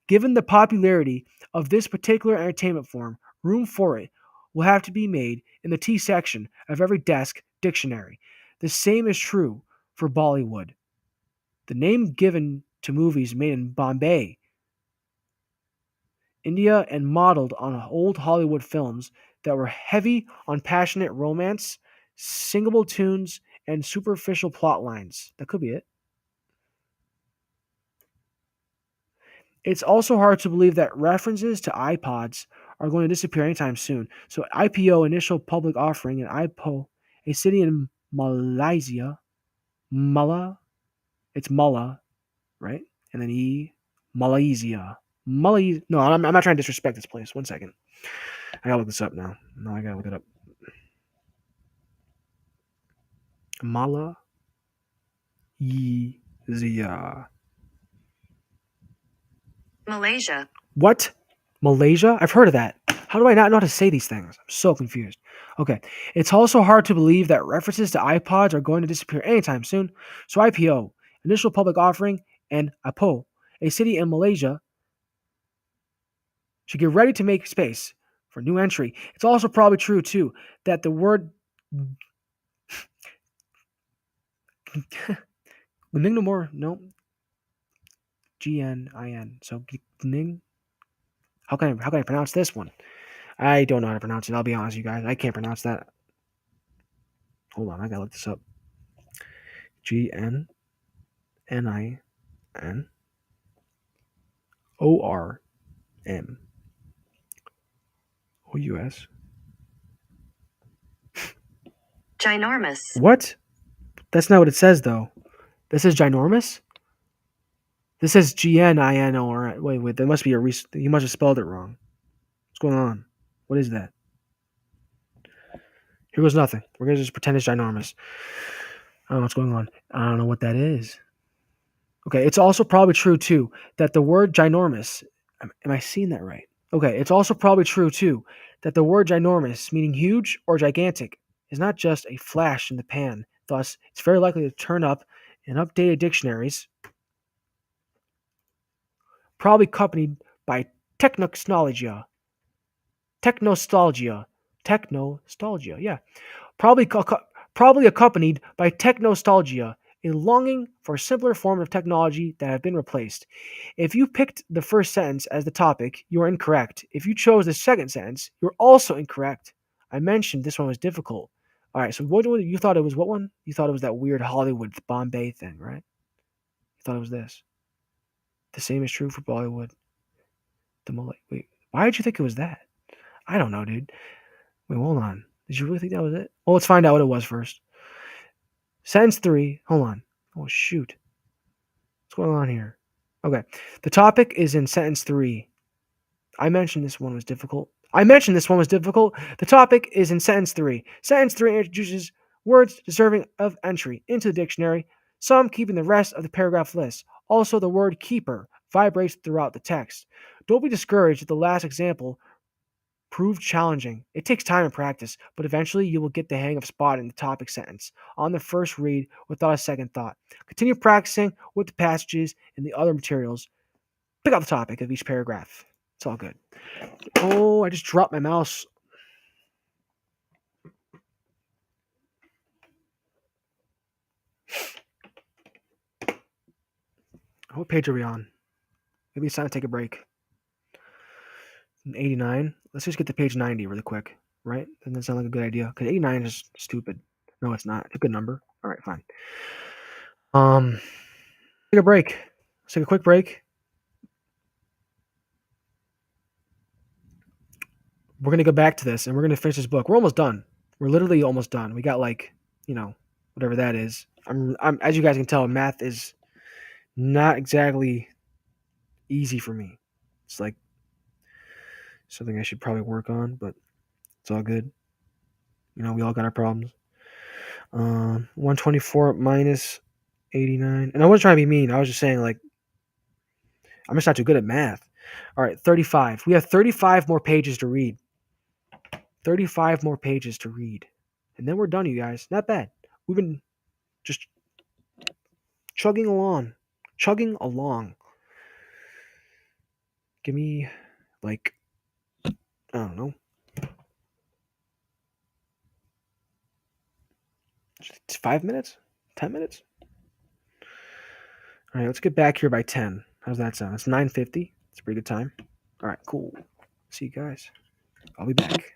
Given the popularity of this particular entertainment form, room for it will have to be made in the T section of every desk dictionary. The same is true for Bollywood, the name given to movies made in Bombay, India, and modeled on old Hollywood films that were heavy on passionate romance, singable tunes, and superficial plot lines. That could be it. It's also hard to believe that references to iPods are going to disappear anytime soon. So IPO, initial public offering, and IPO, a city in Malaysia, Mala, it's Mala, right? And then Malaysia. No, I'm not trying to disrespect this place. One second. I gotta look this up now. No, I gotta look it up. Malaysia. Malaysia. What? Malaysia? I've heard of that. How do I not know how to say these things? I'm so confused. Okay. It's also hard to believe that references to iPods are going to disappear anytime soon. So IPO, initial public offering, and Apo, a city in Malaysia, should get ready to make space for new entry. It's also probably true, too, that the word no more, no, GNIN. So Gning. How can I pronounce this one? I don't know how to pronounce it. I'll be honest, you guys. I can't pronounce that. Hold on, I gotta look this up. GN. Ninormous. Ginormous. What? That's not what it says, though. This is ginormous? This says GNINOR. Wait. There must be a you must have spelled it wrong. What's going on? What is that? Here goes nothing. We're going to just pretend it's ginormous. I don't know what's going on. I don't know what that is. Okay, it's also probably true, too, that the word ginormous, am I seeing that right? Okay, it's also probably true, too, that the word ginormous, meaning huge or gigantic, is not just a flash in the pan. Thus, it's very likely to turn up in updated dictionaries, probably accompanied by technostalgia. Technostalgia. Technostalgia, yeah. Probably, probably accompanied by technostalgia, a longing for a simpler form of technology that have been replaced. If you picked the first sentence as the topic, you are incorrect. If you chose the second sentence, you're also incorrect. I mentioned this one was difficult. All right, so what you thought it was? What one? You thought it was that weird Hollywood Bombay thing, right? You thought it was this. The same is true for Bollywood. Wait, why did you think it was that? I don't know, dude. Wait, hold on. Did you really think that was it? Well, let's find out what it was first. Sentence 3. Hold on. Oh, shoot. What's going on here? Okay. The topic is in sentence 3. I mentioned this one was difficult. The topic is in sentence 3. Sentence 3 introduces words deserving of entry into the dictionary, some keeping the rest of the paragraph list. Also, the word keeper vibrates throughout the text. Don't be discouraged if the last example proved challenging. It takes time and practice, but eventually you will get the hang of spotting the topic sentence on the first read without a second thought. Continue practicing with the passages and the other materials. Pick out the topic of each paragraph. It's all good. Oh, I just dropped my mouse. What page are we on? Maybe it's time to take a break. 89. Let's just get to page 90 really quick, right? Doesn't that sound like a good idea? Because 89 is stupid. No, it's not. It's a good number. All right, fine. Take a break. Let's take a quick break. We're gonna go back to this and we're gonna finish this book. We're almost done. We're literally almost done. We got whatever that is. I'm as you guys can tell, math is not exactly easy for me. It's like something I should probably work on, but it's all good. We all got our problems. 124 minus 89. And I wasn't trying to be mean. I was just saying I'm just not too good at math. All right, 35. We have 35 more pages to read. 35 more pages to read. And then we're done, you guys. Not bad. We've been just chugging along. Give me, I don't know. It's 5 minutes? 10 minutes? All right, let's get back here by 10. How's that sound? It's 9:50. It's a pretty good time. All right, cool. See you guys. I'll be back.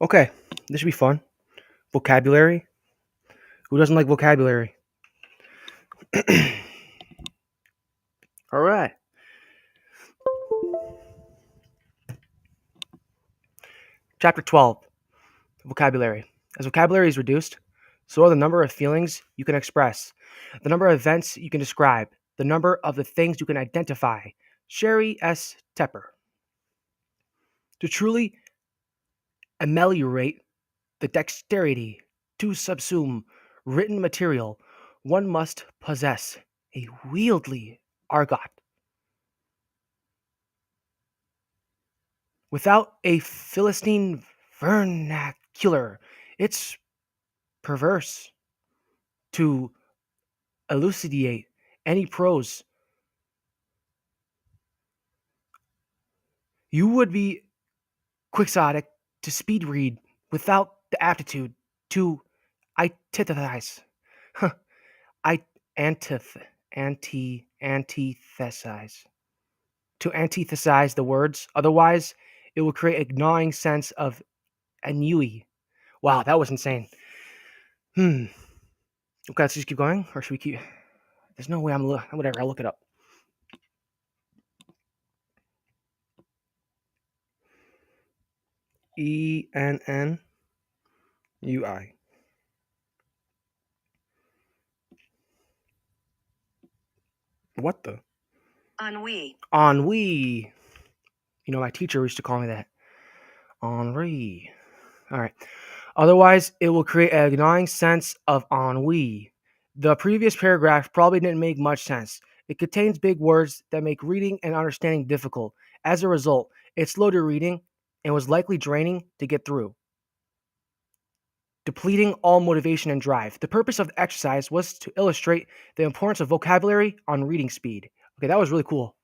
Okay, this should be fun. Vocabulary. Who doesn't like vocabulary? All right. Chapter 12. Vocabulary. As vocabulary is reduced, so are the number of feelings you can express, the number of events you can describe, the number of the things you can identify. Sherry S. Tepper. To truly ameliorate the dexterity to subsume written material, one must possess a wieldy argot. Without a Philistine vernacular, it's perverse to elucidate any prose. You would be quixotic to speed read without the aptitude to antithesize. I antithesize. To antithesize the words. Otherwise, it will create a gnawing sense of ennui. Wow, that was insane. Okay, let's just keep going, or should we keep? There's no way whatever. I'll look it up. ENNUI. What the? Ennui. Ennui. You know, my teacher used to call me that. Henri. All right. Otherwise, it will create a gnawing sense of ennui. The previous paragraph probably didn't make much sense. It contains big words that make reading and understanding difficult. As a result, it's slow to reading and was likely draining to get through, depleting all motivation and drive. The purpose of the exercise was to illustrate the importance of vocabulary on reading speed. Okay, that was really cool.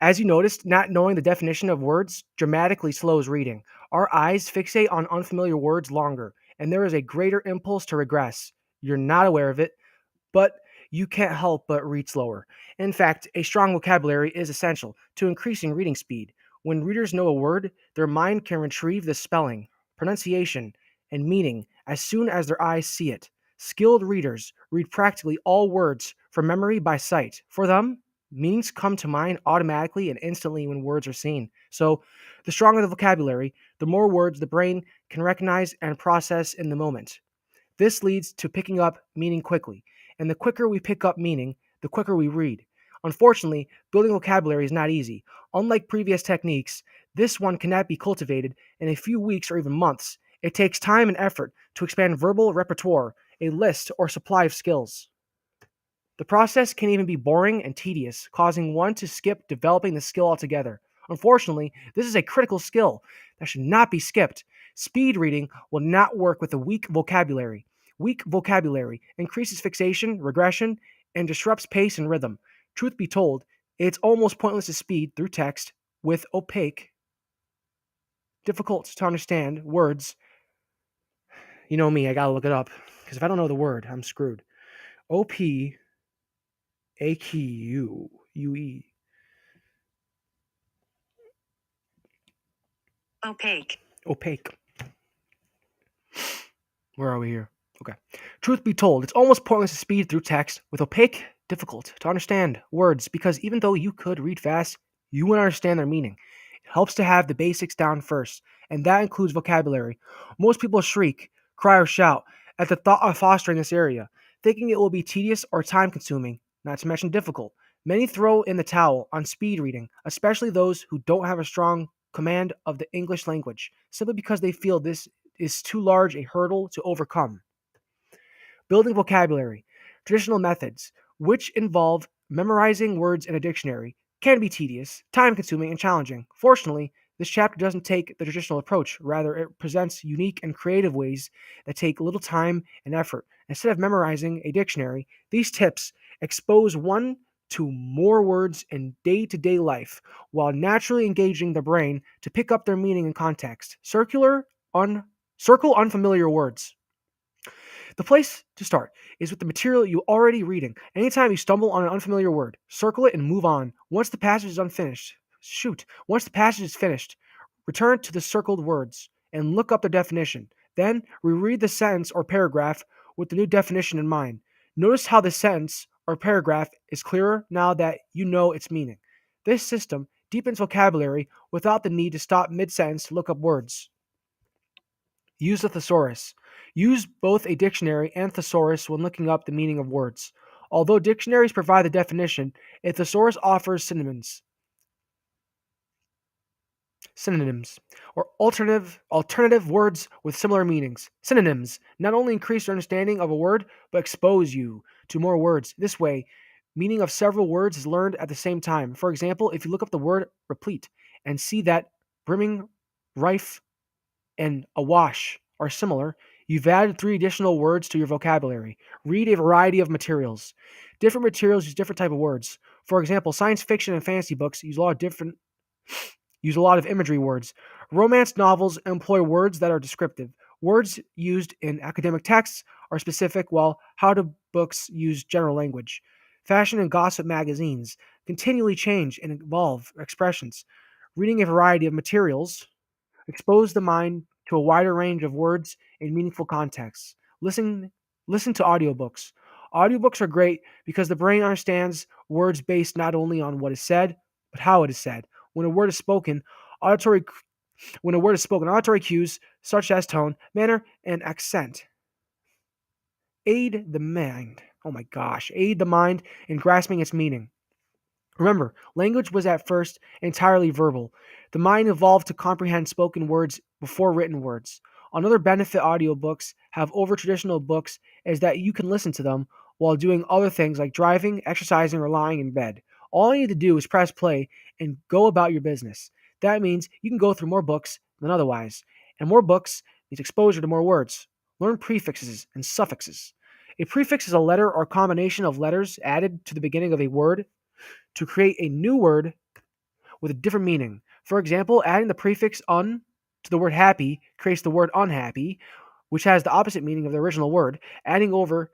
As you noticed, not knowing the definition of words dramatically slows reading. Our eyes fixate on unfamiliar words longer, and there is a greater impulse to regress. You're not aware of it, but you can't help but read slower. In fact, a strong vocabulary is essential to increasing reading speed. When readers know a word, their mind can retrieve the spelling, pronunciation, and meaning as soon as their eyes see it. Skilled readers read practically all words from memory by sight. For them, meanings come to mind automatically and instantly when words are seen. So, the stronger the vocabulary, the more words the brain can recognize and process in the moment. This leads to picking up meaning quickly, and the quicker we pick up meaning, the quicker we read. Unfortunately, building vocabulary is not easy. Unlike previous techniques, this one cannot be cultivated in a few weeks or even months. It takes time and effort to expand verbal repertoire, a list or supply of skills. The process can even be boring and tedious, causing one to skip developing the skill altogether. Unfortunately, this is a critical skill that should not be skipped. Speed reading will not work with a weak vocabulary. Weak vocabulary increases fixation, regression, and disrupts pace and rhythm. Truth be told, it's almost pointless to speed through text with opaque, difficult to understand words. You know me, I gotta look it up, because if I don't know the word, I'm screwed. OP AQUE. Opaque. Opaque. Where are we here? Okay. Truth be told, it's almost pointless to speed through text with opaque, difficult to understand words because even though you could read fast, you wouldn't understand their meaning. It helps to have the basics down first, and that includes vocabulary. Most people shriek, cry, or shout at the thought of fostering this area, thinking it will be tedious or time consuming, not to mention difficult. Many throw in the towel on speed reading, especially those who don't have a strong command of the English language, simply because they feel this is too large a hurdle to overcome. Building vocabulary. Traditional methods, which involve memorizing words in a dictionary, can be tedious, time consuming, and challenging. Fortunately, this chapter doesn't take the traditional approach. Rather, it presents unique and creative ways that take little time and effort. Instead of memorizing a dictionary, these tips expose one to more words in day to day life while naturally engaging the brain to pick up their meaning and context. Circle unfamiliar words. The place to start is with the material you're already reading. Anytime you stumble on an unfamiliar word, circle it and move on. Once the passage is finished, return to the circled words and look up the definition. Then reread the sentence or paragraph with the new definition in mind. Notice how the sentence or paragraph is clearer now that you know its meaning. This system deepens vocabulary without the need to stop mid sentence to look up words. Use a thesaurus. Use both a dictionary and thesaurus when looking up the meaning of words. Although dictionaries provide the definition, a thesaurus offers synonyms, or alternative words with similar meanings. Synonyms not only increase your understanding of a word, but expose you to more words. This way, meaning of several words is learned at the same time. For example, if you look up the word replete and see that brimming, rife, and awash are similar, you've added three additional words to your vocabulary. Read a variety of materials. Different materials use different type of words. For example, science fiction and fantasy books use a lot of imagery words. Romance novels employ words that are descriptive. Words used in academic texts are specific, while how-to books use general language. Fashion and gossip magazines continually change and evolve expressions. Reading a variety of materials expose the mind to a wider range of words in meaningful contexts. Listen to audiobooks. Audiobooks are great because the brain understands words based not only on what is said, but how it is said. When a word is spoken, auditory auditory cues such as tone, manner, and accent aid the mind. Oh my gosh, aid the mind in grasping its meaning. Remember, language was at first entirely verbal. The mind evolved to comprehend spoken words before written words. Another benefit audiobooks have over traditional books is that you can listen to them while doing other things like driving, exercising, or lying in bed. All you need to do is press play and go about your business. That means you can go through more books than otherwise. And more books means exposure to more words. Learn prefixes and suffixes. A prefix is a letter or combination of letters added to the beginning of a word to create a new word with a different meaning. For example, adding the prefix un to the word happy creates the word unhappy, which has the opposite meaning of the original word. Adding over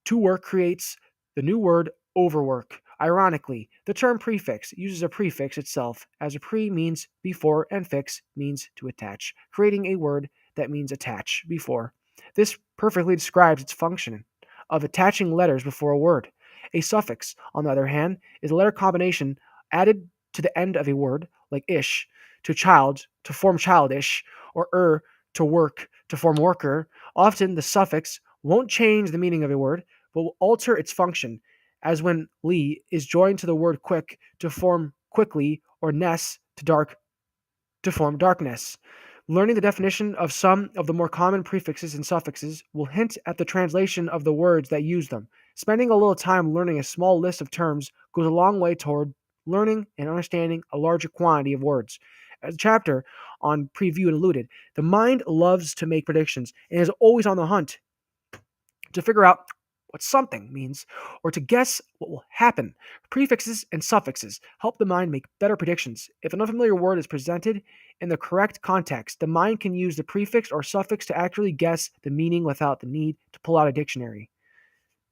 to work creates the new word overwork. Ironically, the term prefix uses a prefix itself, as a pre means before and fix means to attach, creating a word that means attach before. This perfectly describes its function of attaching letters before a word. A suffix, on the other hand, is a letter combination added to the end of a word, like ish, to child, to form childish, or to work, to form worker. Often the suffix won't change the meaning of a word, but will alter its function, as when "ly" is joined to the word quick to form quickly, or "ness" to dark to form darkness. Learning the definition of some of the more common prefixes and suffixes will hint at the translation of the words that use them. Spending a little time learning a small list of terms goes a long way toward learning and understanding a larger quantity of words. As the chapter on preview alluded, the mind loves to make predictions and is always on the hunt to figure out what something means or to guess what will happen. Prefixes and suffixes help the mind make better predictions. If an unfamiliar word is presented in the correct context, the mind can use the prefix or suffix to accurately guess the meaning without the need to pull out a dictionary.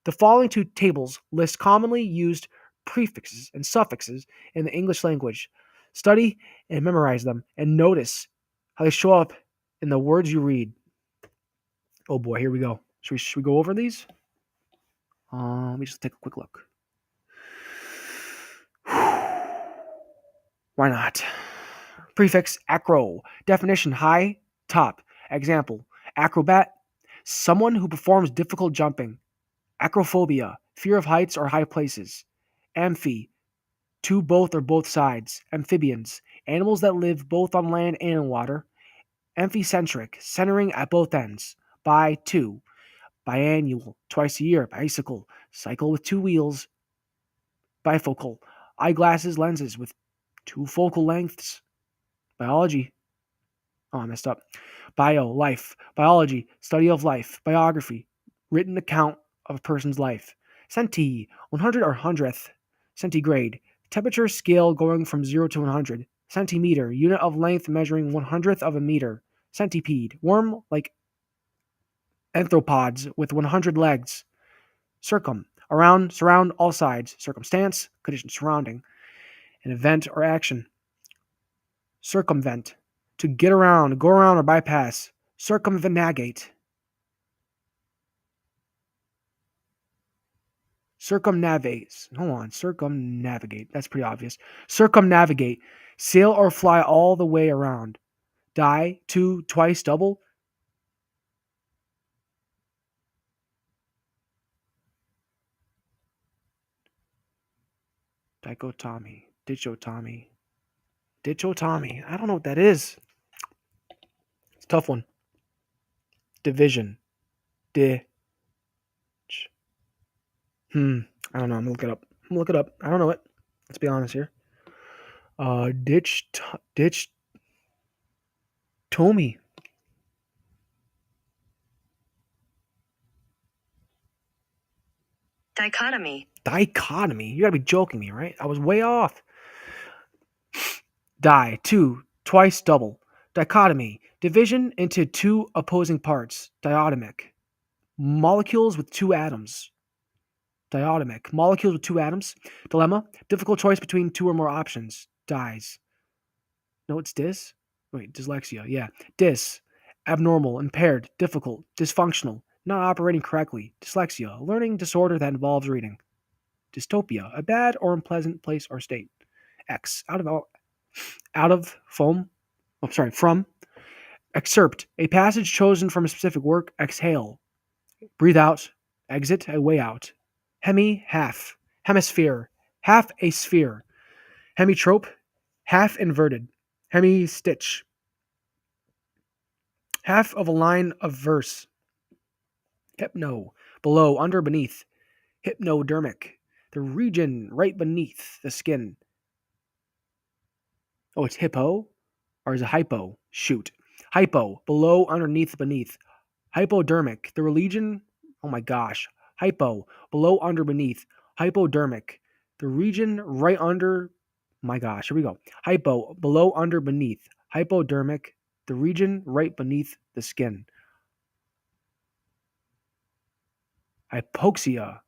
The following two tables list commonly used prefixes and suffixes in the English language. Study and memorize them, and notice how they show up in the words you read. Oh boy, here we go. Should we go over these? Let me just take a quick look. Why not? Prefix acro. Definition high, top. Example acrobat, someone who performs difficult jumping. Acrophobia, fear of heights or high places. Amphi, to both or both sides. Amphibians, animals that live both on land and in water. Amphicentric, centering at both ends. Bi, two. Biannual, twice a year. Bicycle, cycle with two wheels. Bifocal, eyeglasses, lenses with two focal lengths. Biology. Oh, I messed up. Bio, life. Biology, study of life. Biography, written account of a person's life. Centi, 100 or hundredth. Centigrade, temperature scale going from 0 to 100. Centimeter, unit of length measuring 100th of a meter. Centipede, worm like arthropods with 100 legs. Circum, around, surround, all sides. Circumstance, condition surrounding. An event or action. Circumvent, To get around, go around or bypass. Circumnavigate. Circumnavigate. Hold on. Circumnavigate. That's pretty obvious. Circumnavigate. Sail or fly all the way around. Die. 2, twice, double. Dichotomy. Ditchotomy. Ditchotomy. I don't know what that is. It's a tough one. Division. I don't know. I'm gonna look it up. I don't know it. Let's be honest here. Ditch Tommy. Dichotomy. You gotta be joking me, right? I was way off. Die. 2, twice, double. Dichotomy. Division into 2 opposing parts. Diatomic. Molecules with 2 atoms. Diatomic. Molecules with 2 atoms. Dilemma. Difficult choice between 2 or more options. Dies. No, it's dis? Wait, dyslexia. Yeah. Dis. Abnormal, impaired, difficult, dysfunctional, not operating correctly. Dyslexia. A learning disorder that involves reading. Dystopia. A bad or unpleasant place or state. X. From. Excerpt. A passage chosen from a specific work. Exhale. Breathe out. Exit. A way out. Half. Hemisphere. Half a sphere. Hemitrope. Half inverted. Hemistitch. Half of a line of verse. Hypno. Below, under, beneath. Hypnodermic. The region right beneath the skin. Oh, it's hippo? Or is it hypo? Shoot. Hypo. Below, underneath, beneath. Hypodermic. The region. Oh my gosh. Hypo. Below, under, beneath. Hypodermic. The region right under. My gosh. Here we go. Hypo. Below, under, beneath. Hypodermic. The region right beneath the skin. Hypoxia.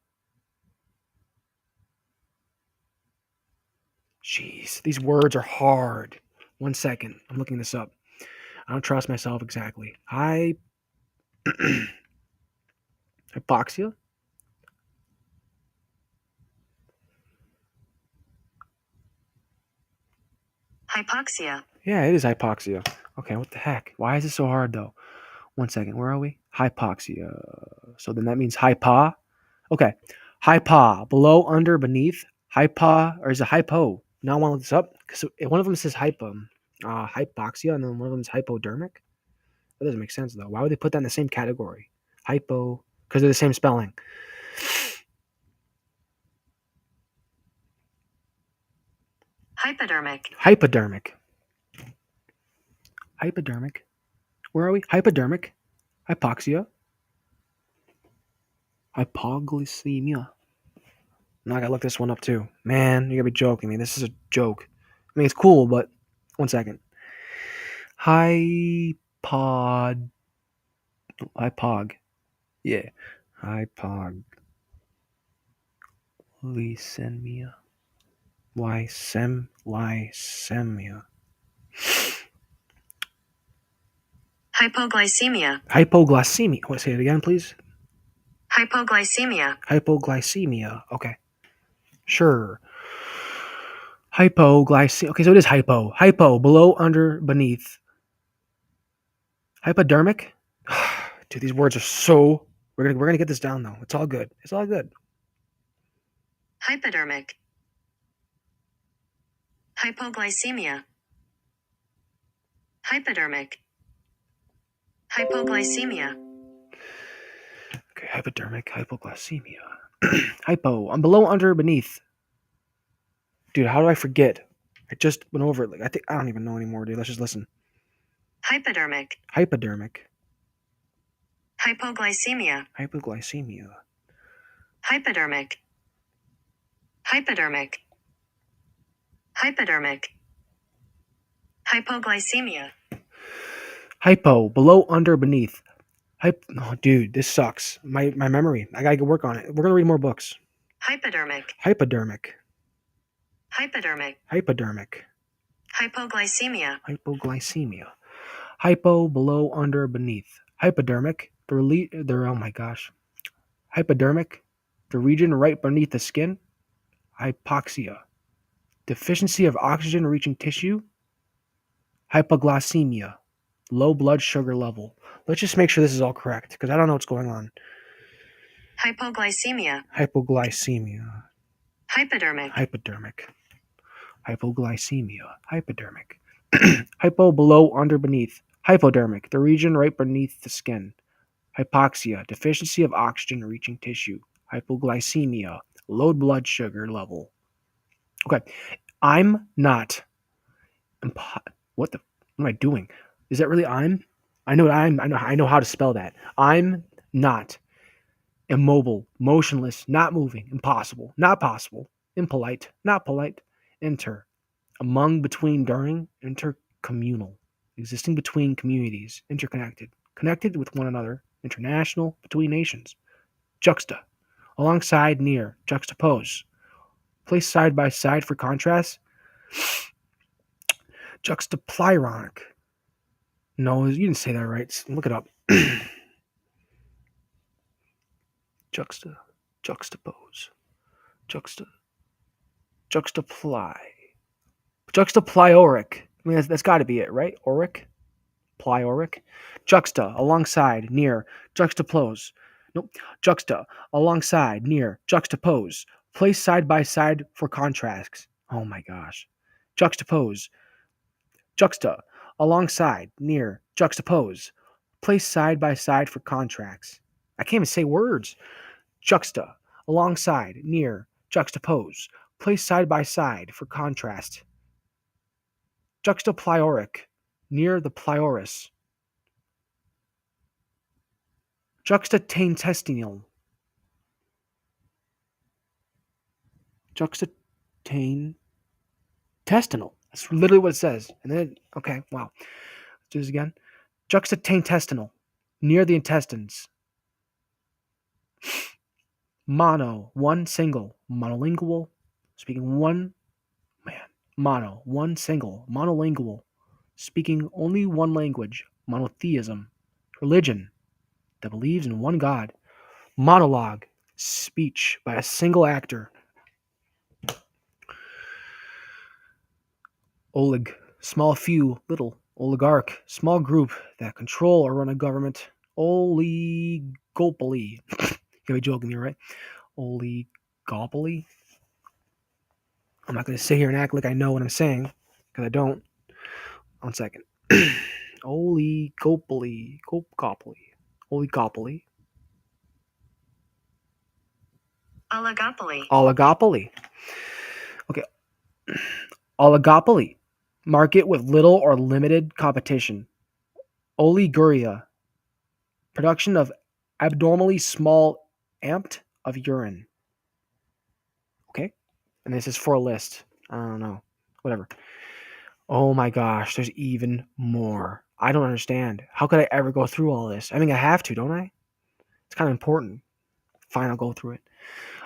Jeez, these words are hard. 1 second. I'm looking this up. I don't trust myself exactly. Hypoxia? Hypoxia. Yeah, it is hypoxia. Okay, what the heck? Why is it so hard though? 1 second. Where are we? Hypoxia. So then that means hypa. Okay. Hypa. Below, under, beneath. Hypa. Or is it hypo? Now I want to look this up. Because one of them says hypoxia, and then one of them is hypodermic. That doesn't make sense though. Why would they put that in the same category? Hypo. Because they're the same spelling. Hypodermic. Where are we? Hypodermic. Hypoxia. Hypoglycemia. Now I gotta look this one up too. Man, you gotta be joking me. This is a joke. I mean, it's cool, but 1 second. Hypog. Yeah. Hypoglycemia. Lysemia. Hypoglycemia. Hypoglycemia. Want to say it again, please? Hypoglycemia. Okay. Sure. Hypoglycemia. Okay, so it is hypo. Hypo. Below, under, beneath. Hypodermic. Dude, these words are so. We're gonna get this down though. It's all good. Hypodermic. Hypoglycemia. Hypodermic. Hypoglycemia. Okay, hypodermic, hypoglycemia. Hypo. I'm below, under, beneath. Dude, how do I forget? I just went over it. I don't even know anymore, dude. Let's just listen. Hypodermic. Hypodermic. Hypoglycemia. Hypoglycemia. Hypodermic. Hypoglycemia. Hypo. Below, under, beneath. Oh, dude, this sucks. My memory. I gotta work on it. We're gonna read more books. Hypodermic. Hypodermic. Hypoglycemia. Hypoglycemia. Hypo, below, under, beneath. Hypodermic, oh my gosh. Hypodermic, the region right beneath the skin. Hypoxia, deficiency of oxygen reaching tissue. Hypoglycemia, low blood sugar level. Let's just make sure this is all correct because I don't know what's going on. Hypoglycemia. Hypoglycemia. Hypodermic. Hypodermic. Hypoglycemia. Hypodermic. Hypo, below, under, beneath. Hypodermic, the region right beneath the skin. Hypoxia, deficiency of oxygen reaching tissue. Hypoglycemia, low blood sugar level. Okay, I'm not. What am I doing? Is that really I'm? I know I know how to spell that. I'm not immobile, motionless, not moving, impossible, not possible, impolite, not polite, inter, among, between, during, intercommunal, existing between communities, interconnected, connected with one another, international, between nations, juxta, alongside, near, juxtapose, placed side by side for contrast, juxtaplyronic. No, you didn't say that right. Look it up. Juxtapose, juxtaply, juxtaplyorric. I mean, that's got to be it, right? Auric, plioric, juxta, alongside, near, juxtapose. Nope, juxta, alongside, near, juxtapose. Place side by side for contrasts. Oh my gosh. Juxtapose, juxta, alongside, near, juxtapose. Place side by side for contrasts. I can't even say words. Juxta, alongside, near, juxtapose. Place side by side for contrast. Juxtaplyorric, near the plioris. Juxtatintestinal. Juxtatintestinal. That's literally what it says. And then, okay, wow. Let's do this again. Juxtatintestinal, near the intestines. Mono, one single. Monolingual, speaking one, man. Mono, one single. Monolingual, speaking only one language. Monotheism. Religion, that believes in one God. Monologue, speech by a single actor. Olig, small few, little. Oligarch, small group that control or run a government. Oligopoly. You're be joking me, right? Oligopoly. I'm not going to sit here and act like I know what I'm saying because I don't. 1 second. Oligopoly. Oligopoly. Oligopoly. Oligopoly. Okay. Oligopoly. Market with little or limited competition. Oliguria. Production of abnormally small amped of urine. Okay. And this is for a list. I don't know. Whatever. Oh my gosh, there's even more. I don't understand. How could I ever go through all this? I mean, I have to, don't I? It's kind of important. Fine, I'll go through it.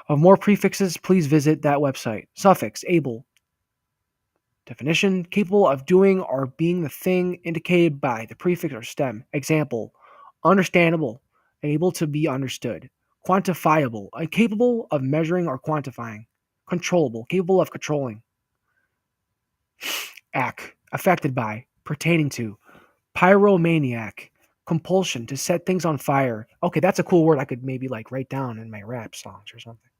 Of more prefixes, please visit that website. Suffix, able. Definition, capable of doing or being the thing indicated by the prefix or stem. Example, understandable, able to be understood. Quantifiable, incapable of measuring or quantifying. Controllable, capable of controlling. Act, affected by, pertaining to. Pyromaniac, compulsion to set things on fire. Okay, that's a cool word I could maybe like write down in my rap songs or something.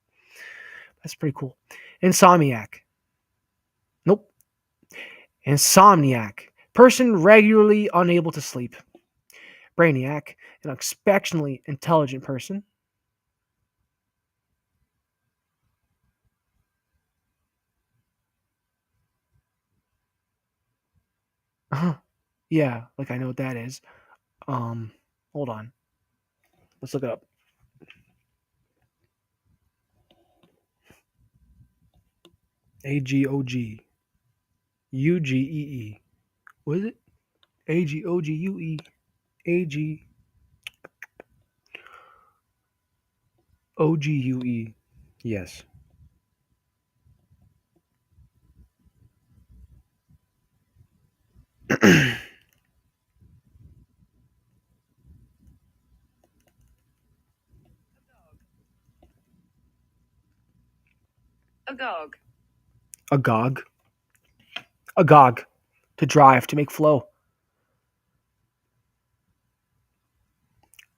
That's pretty cool. Insomniac. Nope. Insomniac, person regularly unable to sleep. Brainiac, an exceptionally intelligent person. Yeah, like I know what that is. Hold on. Let's look it up. AGOGUGEE. What is it? AGOGUE. AGOGUE. Yes. Agog. Agog. Agog. To drive, to make flow.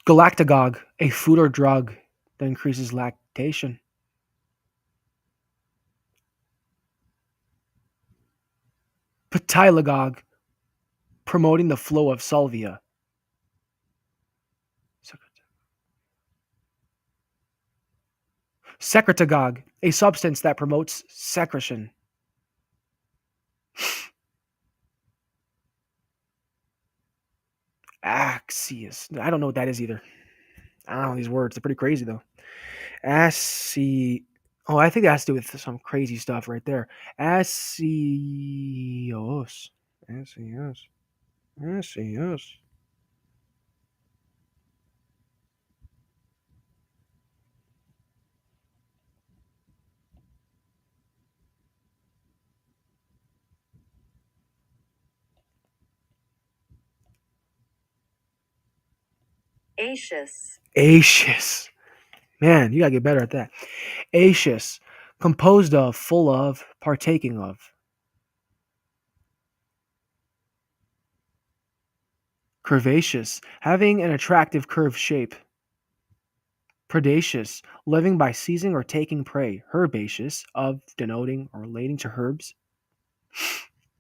Galactagogue. A food or drug that increases lactation. Ptylagogue. Promoting the flow of salvia. Secretagogue. A substance that promotes secretion. Axius. I don't know what that is either. I don't know these words. They're pretty crazy though. Assi. Oh, I think that has to do with some crazy stuff right there. Asios. Asios. Asios. Acious. Acious. Man, you gotta get better at that. Acious. Composed of, full of, partaking of. Curvaceous. Having an attractive curved shape. Predaceous. Living by seizing or taking prey. Herbaceous. Of, denoting, or relating to herbs.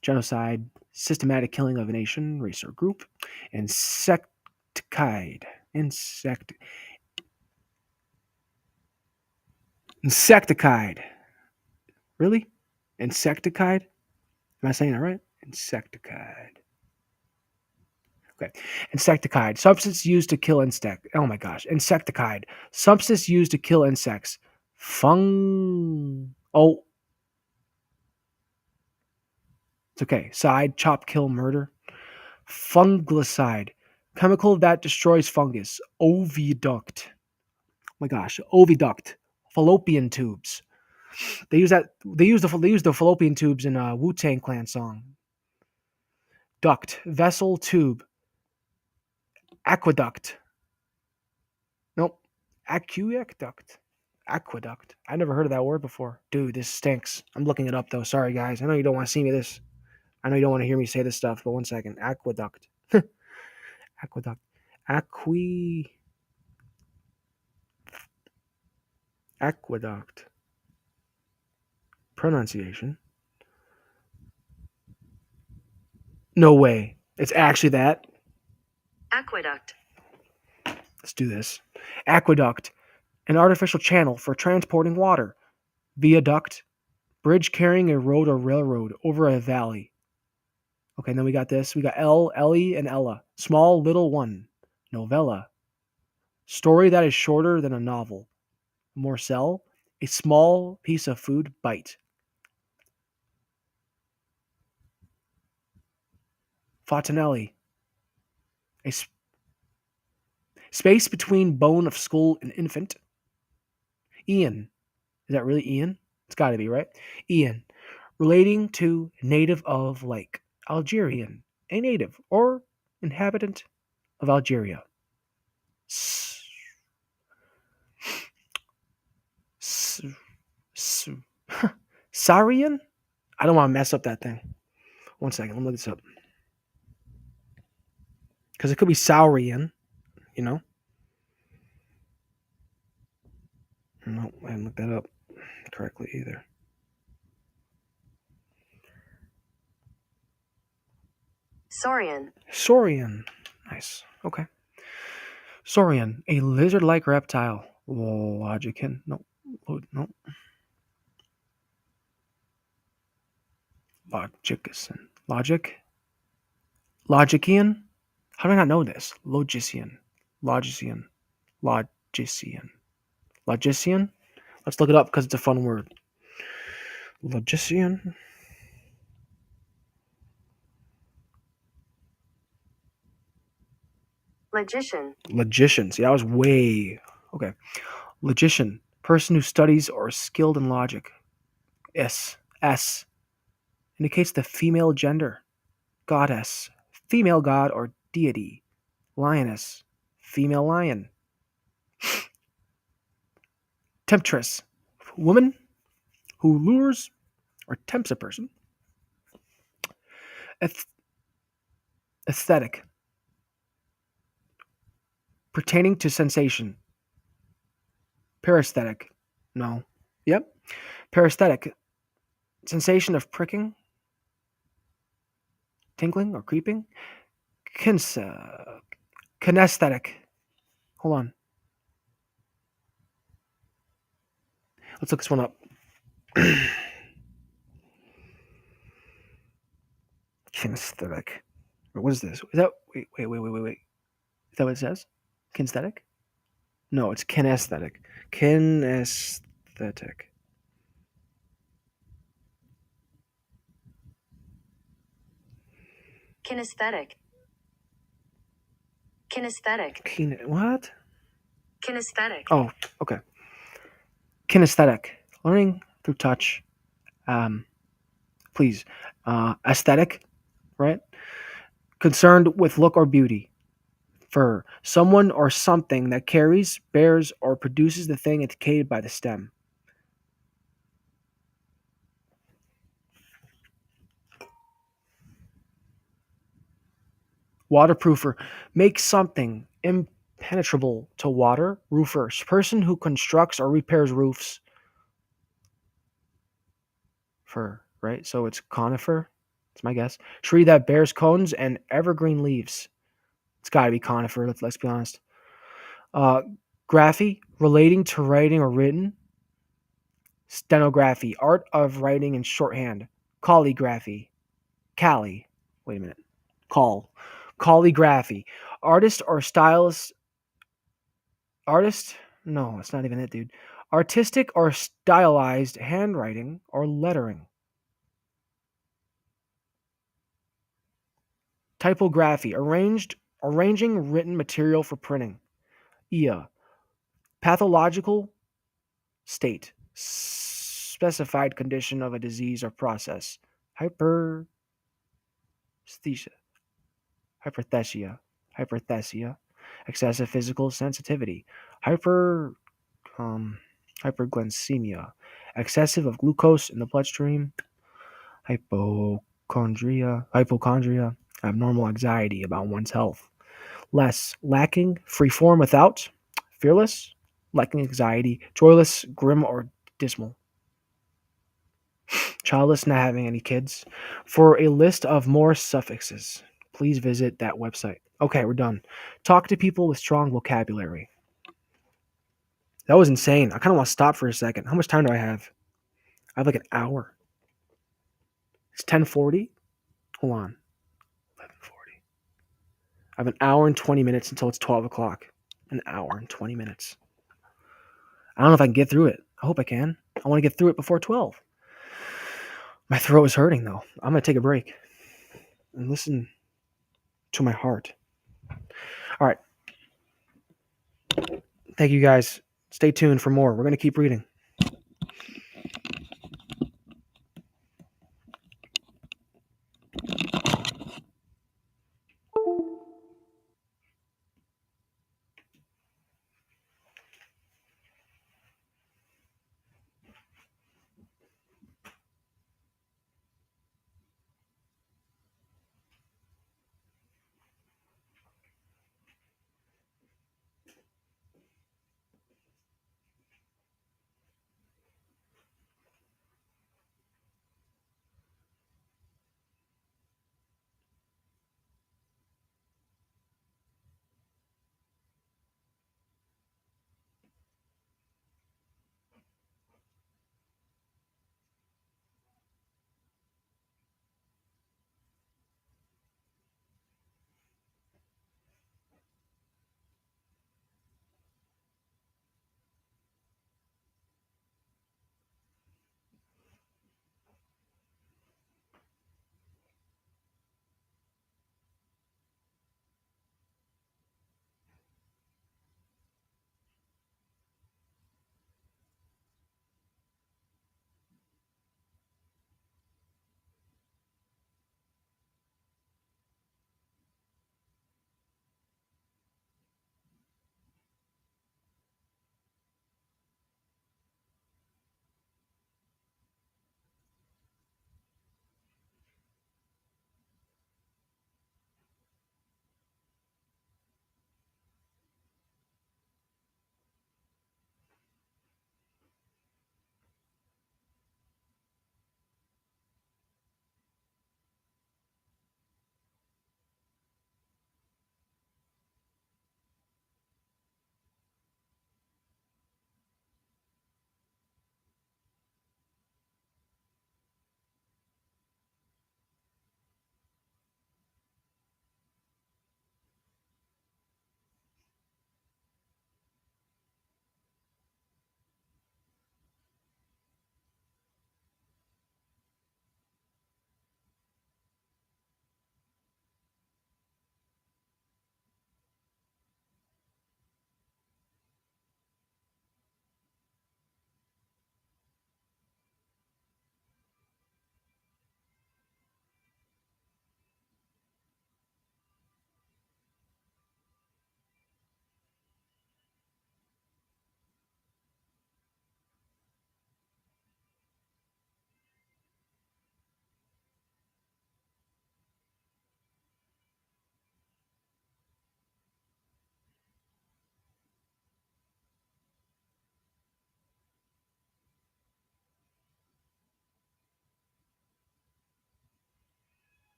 Genocide. Systematic killing of a nation, race, or group. Insecticide. Insecticide. Really? Insecticide? Am I saying that right? Insecticide. Okay. Insecticide. Substance used to kill insect. Oh my gosh. Insecticide. Substance used to kill insects. Oh, it's okay. Side, chop, kill, murder. Fungicide. Chemical that destroys fungus. Oviduct. Oh my gosh. Oviduct. Fallopian tubes. They use that. They use the fallopian tubes in a Wu-Tang Clan song. Duct. Vessel, tube. Aqueduct. Nope. Aqueduct. Aqueduct. I never heard of that word before. Dude, this stinks. I'm looking it up though. Sorry guys. I know you don't want to see me this. I know you don't want to hear me say this stuff, but one second. Aqueduct. Aqueduct. Aqueduct. Pronunciation. No way. It's actually that. Aqueduct. Let's do this. Aqueduct. An artificial channel for transporting water. Viaduct. Bridge carrying a road or railroad over a valley. Okay, and then we got this. We got Ellie, and Ella. Small, little one. Novella. Story that is shorter than a novel. Morsel. A small piece of food bite. Fontanelli. A space between bone of skull and infant. Ian. Is that really Ian? It's got to be, right? Ian. Relating to native of like Algerian. A native or inhabitant of Algeria. Sarian? I don't want to mess up that thing. One second, let me look this up. Because it could be Saurian, you know? No, I didn't look that up correctly either. Saurian. Saurian. Nice. Okay. Saurian, a lizard-like reptile. Logican. No. No. Logician. Logician? How do I not know this? Logician. Logician. Logician. Logician? Let's look it up because it's a fun word. Logician. Logician. Logician. See, I was way okay. Logician, person who studies or is skilled in logic. S indicates the female gender. Goddess, female god or deity. Lioness, female lion. Temptress, woman who lures or tempts a person. Ath- Aesthetic, pertaining to sensation. Paresthetic, no. Yep. Paresthetic, sensation of pricking, tingling, or creeping. Kins- uh, Kinesthetic. Hold on. Let's look this one up. Kinesthetic. What is this? Is that wait. Is that what it says? Kinesthetic? No, it's kinesthetic. Kinesthetic. Kinesthetic. Kinesthetic. What? Kinesthetic. Oh, okay. Kinesthetic. Learning through touch. Um, please. Aesthetic, right? Concerned with look or beauty. For someone or something that carries, bears, or produces the thing indicated by the stem. Waterproofer. Make something impenetrable to water. Roofer. Person who constructs or repairs roofs. Fir, right? So it's conifer. That's my guess. Tree that bears cones and evergreen leaves. It's got to be conifer. Let's be honest. Uh, Graphy, relating to writing or written. Stenography, art of writing in shorthand. Calligraphy. Cali. Wait a minute. Call. Calligraphy. Artist or stylist. Artist? No, it's not even it, dude. Artistic or stylized handwriting or lettering. Typography. Arranging written material for printing. IA. Pathological state. Specified condition of a disease or process. Hyperesthesia. Hyperthesia. Hyperthesia. Excessive physical sensitivity. Hyper hyperglycemia. Excessive of glucose in the bloodstream. Hypochondria. Abnormal anxiety about one's health. Lacking, free form without, fearless, lacking anxiety, joyless, grim, or dismal. Childless, not having any kids. For a list of more suffixes, please visit that website. Okay, we're done. Talk to people with strong vocabulary. That was insane. I kind of want to stop for a second. How much time do I have? I have like an hour. It's 10:40. Hold on. 11:40. I have an hour and 20 minutes until it's 12 o'clock. An hour and 20 minutes. I don't know if I can get through it. I hope I can. I want to get through it before 12. My throat is hurting though. I'm going to take a break and listen to my heart. All right. Thank you guys. Stay tuned for more. We're going to keep reading.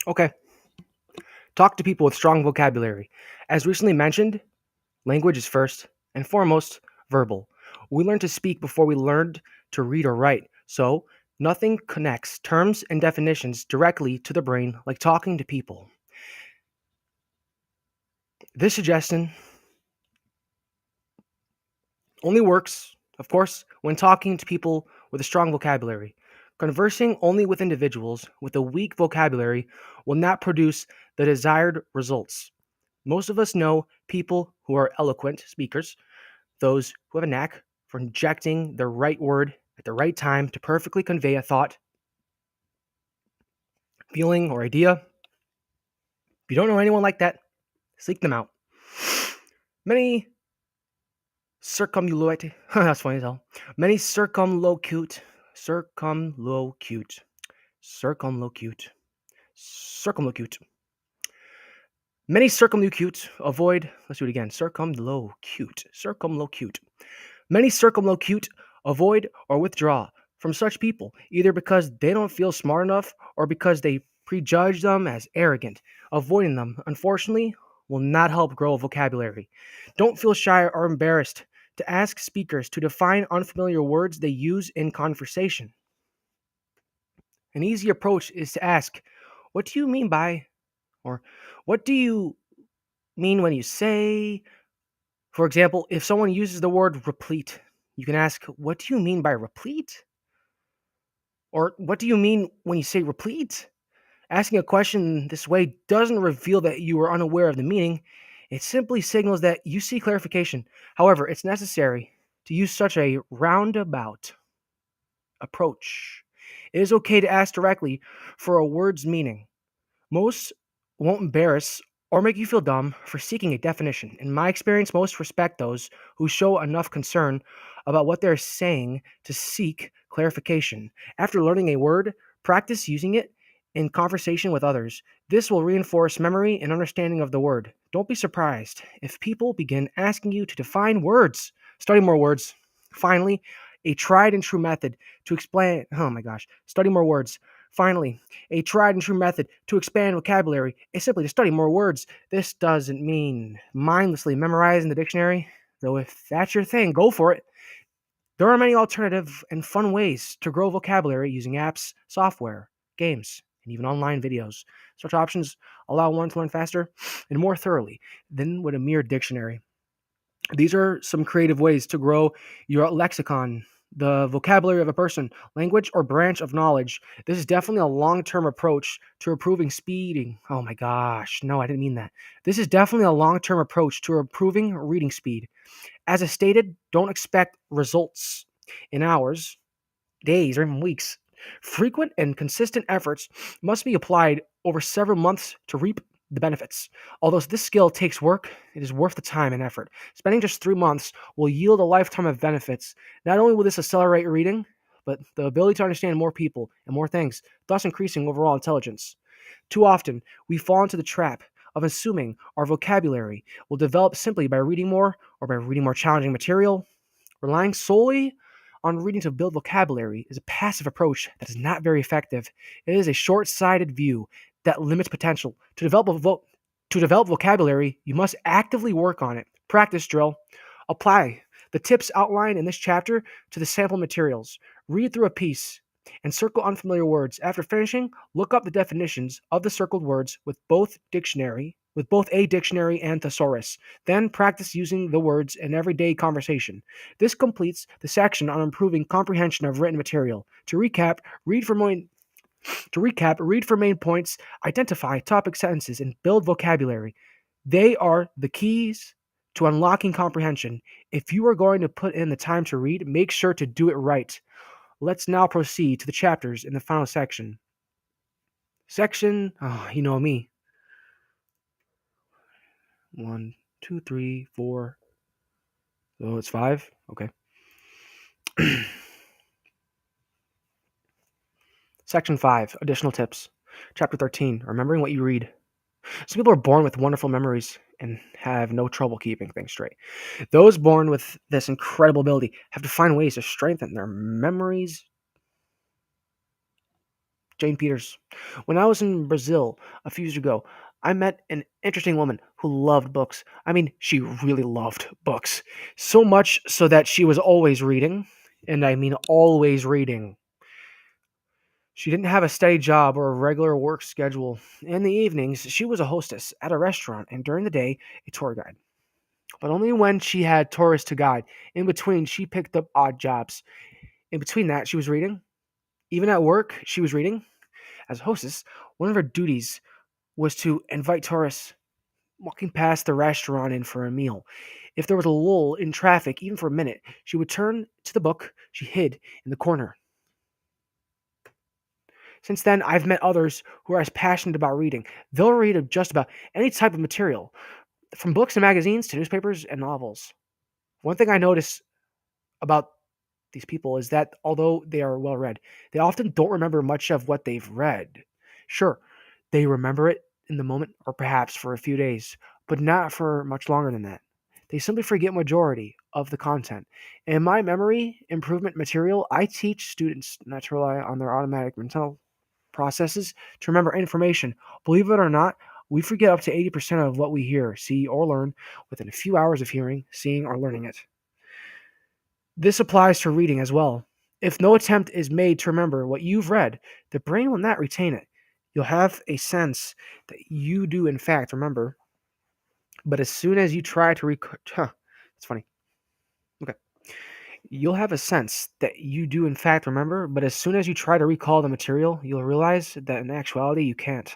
Okay. Talk to people with strong vocabulary. As recently mentioned, language is first and foremost verbal. We learn to speak before we learned to read or write. So, nothing connects terms and definitions directly to the brain like talking to people. This suggestion only works, of course, when talking to people with a strong vocabulary. Conversing only with individuals with a weak vocabulary will not produce the desired results. Most of us know people who are eloquent speakers, those who have a knack for injecting the right word at the right time to perfectly convey a thought, feeling, or idea. If you don't know anyone like that, seek them out. Many circumlocute, that's funny as hell. Many circumlocute. Many circumlocute avoid, let's do it again, circumlocute. Many circumlocute avoid or withdraw from such people, either because they don't feel smart enough or because they prejudge them as arrogant. Avoiding them, unfortunately, will not help grow vocabulary. Don't feel shy or embarrassed to ask speakers to define unfamiliar words they use in conversation. An easy approach is to ask, "What do you mean by?" or "What do you mean when you say?" For example, if someone uses the word replete, you can ask, "What do you mean by replete?" Or "What do you mean when you say replete?" Asking a question this way doesn't reveal that you are unaware of the meaning. It simply signals that you seek clarification. However, it's necessary to use such a roundabout approach. It is okay to ask directly for a word's meaning. Most won't embarrass or make you feel dumb for seeking a definition. In my experience, most respect those who show enough concern about what they're saying to seek clarification. After learning a word, practice using it in conversation with others. This will reinforce memory and understanding of the word. Don't be surprised if people begin asking you to define words. Study more words. Finally, a tried and true method to explain. Oh my gosh. Study more words. Finally, a tried and true method to expand vocabulary is simply to study more words. This doesn't mean mindlessly memorizing the dictionary, though if that's your thing, go for it. There are many alternative and fun ways to grow vocabulary using apps, software, games, and even online videos. Such options allow one to learn faster and more thoroughly than with a mere dictionary. These are some creative ways to grow your lexicon, the vocabulary of a person, language, or branch of knowledge. This is definitely a long term approach to improving speeding. Oh my gosh, no, I didn't mean that. This is definitely a long term approach to improving reading speed. As I stated, don't expect results in hours, days, or even weeks. Frequent and consistent efforts must be applied over several months to reap the benefits. Although this skill takes work, it is worth the time and effort. Spending just 3 months will yield a lifetime of benefits. Not only will this accelerate your reading, but the ability to understand more people and more things, thus increasing overall intelligence. Too often, we fall into the trap of assuming our vocabulary will develop simply by reading more or by reading more challenging material. Relying solely on reading to build vocabulary is a passive approach that is not very effective. It is a short-sighted view that limits potential. To develop vocabulary, you must actively work on it. Practice drill. Apply the tips outlined in this chapter to the sample materials. Read through a piece and circle unfamiliar words. After finishing, look up the definitions of the circled words with both a dictionary and thesaurus. Then practice using the words in everyday conversation. This completes the section on improving comprehension of written material. Read for main points, identify topic sentences, and build vocabulary. They are the keys to unlocking comprehension. If you are going to put in the time to read, make sure to do it right. Let's now proceed to the chapters in the final section. You know me. 1, 2, 3, 4. Oh, it's 5? Okay. Section 5, additional tips. Chapter 13, remembering what you read. Some people are born with wonderful memories and have no trouble keeping things straight. Those born with this incredible ability have to find ways to strengthen their memories. Jane Peters. When I was in Brazil a few years ago, I met an interesting woman who loved books. I mean, she really loved books. So much so that she was always reading. And I mean, always reading. She didn't have a steady job or a regular work schedule. In the evenings, she was a hostess at a restaurant, and during the day, a tour guide. But only when she had tourists to guide. In between, she picked up odd jobs. In between that, she was reading. Even at work, she was reading. As a hostess, one of her duties was to invite tourists walking past the restaurant in for a meal. If there was a lull in traffic, even for a minute, she would turn to the book she hid in the corner. Since then, I've met others who are as passionate about reading. They'll read just about any type of material, from books and magazines to newspapers and novels. One thing I notice about these people is that although they are well read, they often don't remember much of what they've read. Sure, they remember it in the moment or perhaps for a few days, but not for much longer than that. They simply forget majority of the content. In my memory improvement material, I teach students not to rely on their automatic mental processes to remember information. Believe it or not, we forget up to 80% of what we hear, see, or learn within a few hours of hearing, seeing, or learning it. This applies to reading as well. If no attempt is made to remember what you've read, the brain will not retain it. You'll have a sense that you do, in fact, remember, but as soon as you try to it's funny. Okay. You'll have a sense that you do, in fact, remember, but as soon as you try to recall the material, you'll realize that in actuality you can't.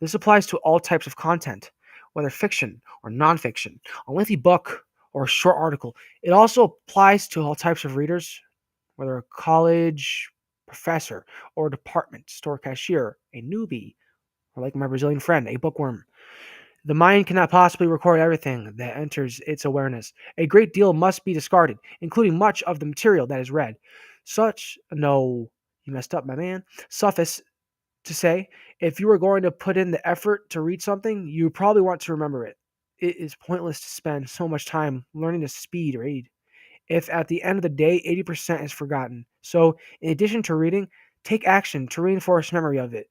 This applies to all types of content, whether fiction or nonfiction, a lengthy book or a short article. It also applies to all types of readers, whether a college professor or a department store cashier, a newbie, or like my Brazilian friend, a bookworm. The mind cannot possibly record everything that enters its awareness. A great deal must be discarded, including much of the material that is read. No, you messed up, my man. Suffice to say, if you are going to put in the effort to read something, you probably want to remember it. It is pointless to spend so much time learning to speed read if at the end of the day 80% is forgotten. So, in addition to reading, take action to reinforce memory of it.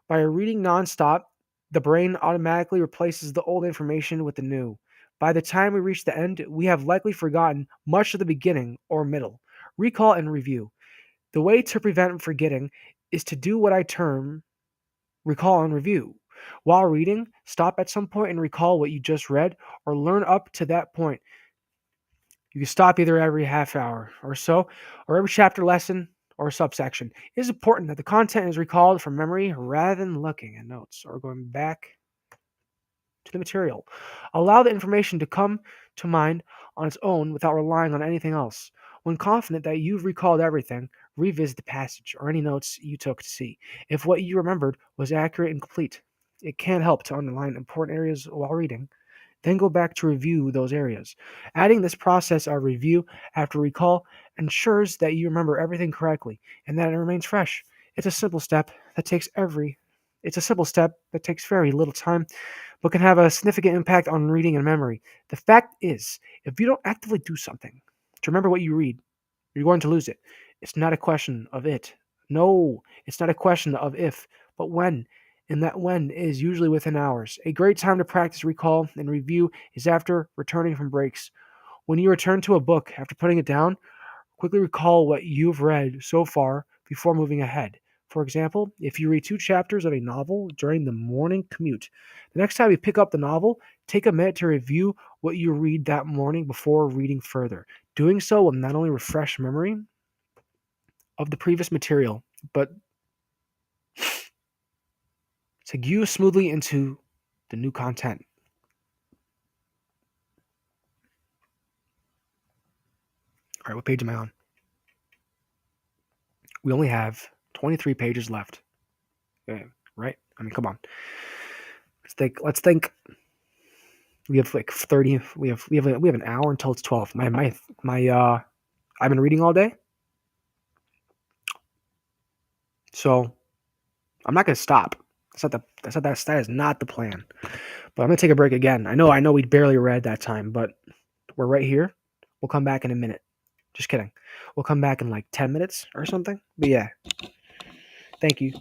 By reading nonstop, the brain automatically replaces the old information with the new. By the time we reach the end, we have likely forgotten much of the beginning or middle. Recall and review. The way to prevent forgetting is to do what I term recall and review. While reading, stop at some point and recall what you just read or learn up to that point. You can stop either every half hour or so, or every chapter lesson or subsection. It is important that the content is recalled from memory rather than looking at notes or going back to the material. Allow the information to come to mind on its own without relying on anything else. When confident that you've recalled everything, revisit the passage or any notes you took to see if what you remembered was accurate and complete. It can help to underline important areas while reading, then go back to review those areas. Adding this process of review after recall ensures that you remember everything correctly and that it remains fresh. It's a simple step that takes very little time but can have a significant impact on reading and memory. The fact is, if you don't actively do something to remember what you read, you're going to lose it. It's not a question of it. No, it's not a question of if, but when. And that when is usually within hours. A great time to practice recall and review is after returning from breaks. When you return to a book after putting it down, quickly recall what you've read so far before moving ahead. For example, if you read 2 chapters of a novel during the morning commute, the next time you pick up the novel, take a minute to review what you read that morning before reading further. Doing so will not only refresh memory of the previous material, but take you smoothly into the new content. All right, what page am I on? We only have 23 pages left. Okay, right? I mean, come on. Let's think. We have like 30. We have an hour until it's 12. I've been reading all day, so I'm not gonna stop. That is not the plan. But I'm gonna take a break again. I know we barely read that time, but we're right here. We'll come back in a minute. Just kidding. We'll come back in like 10 minutes or something. But yeah, Thank you.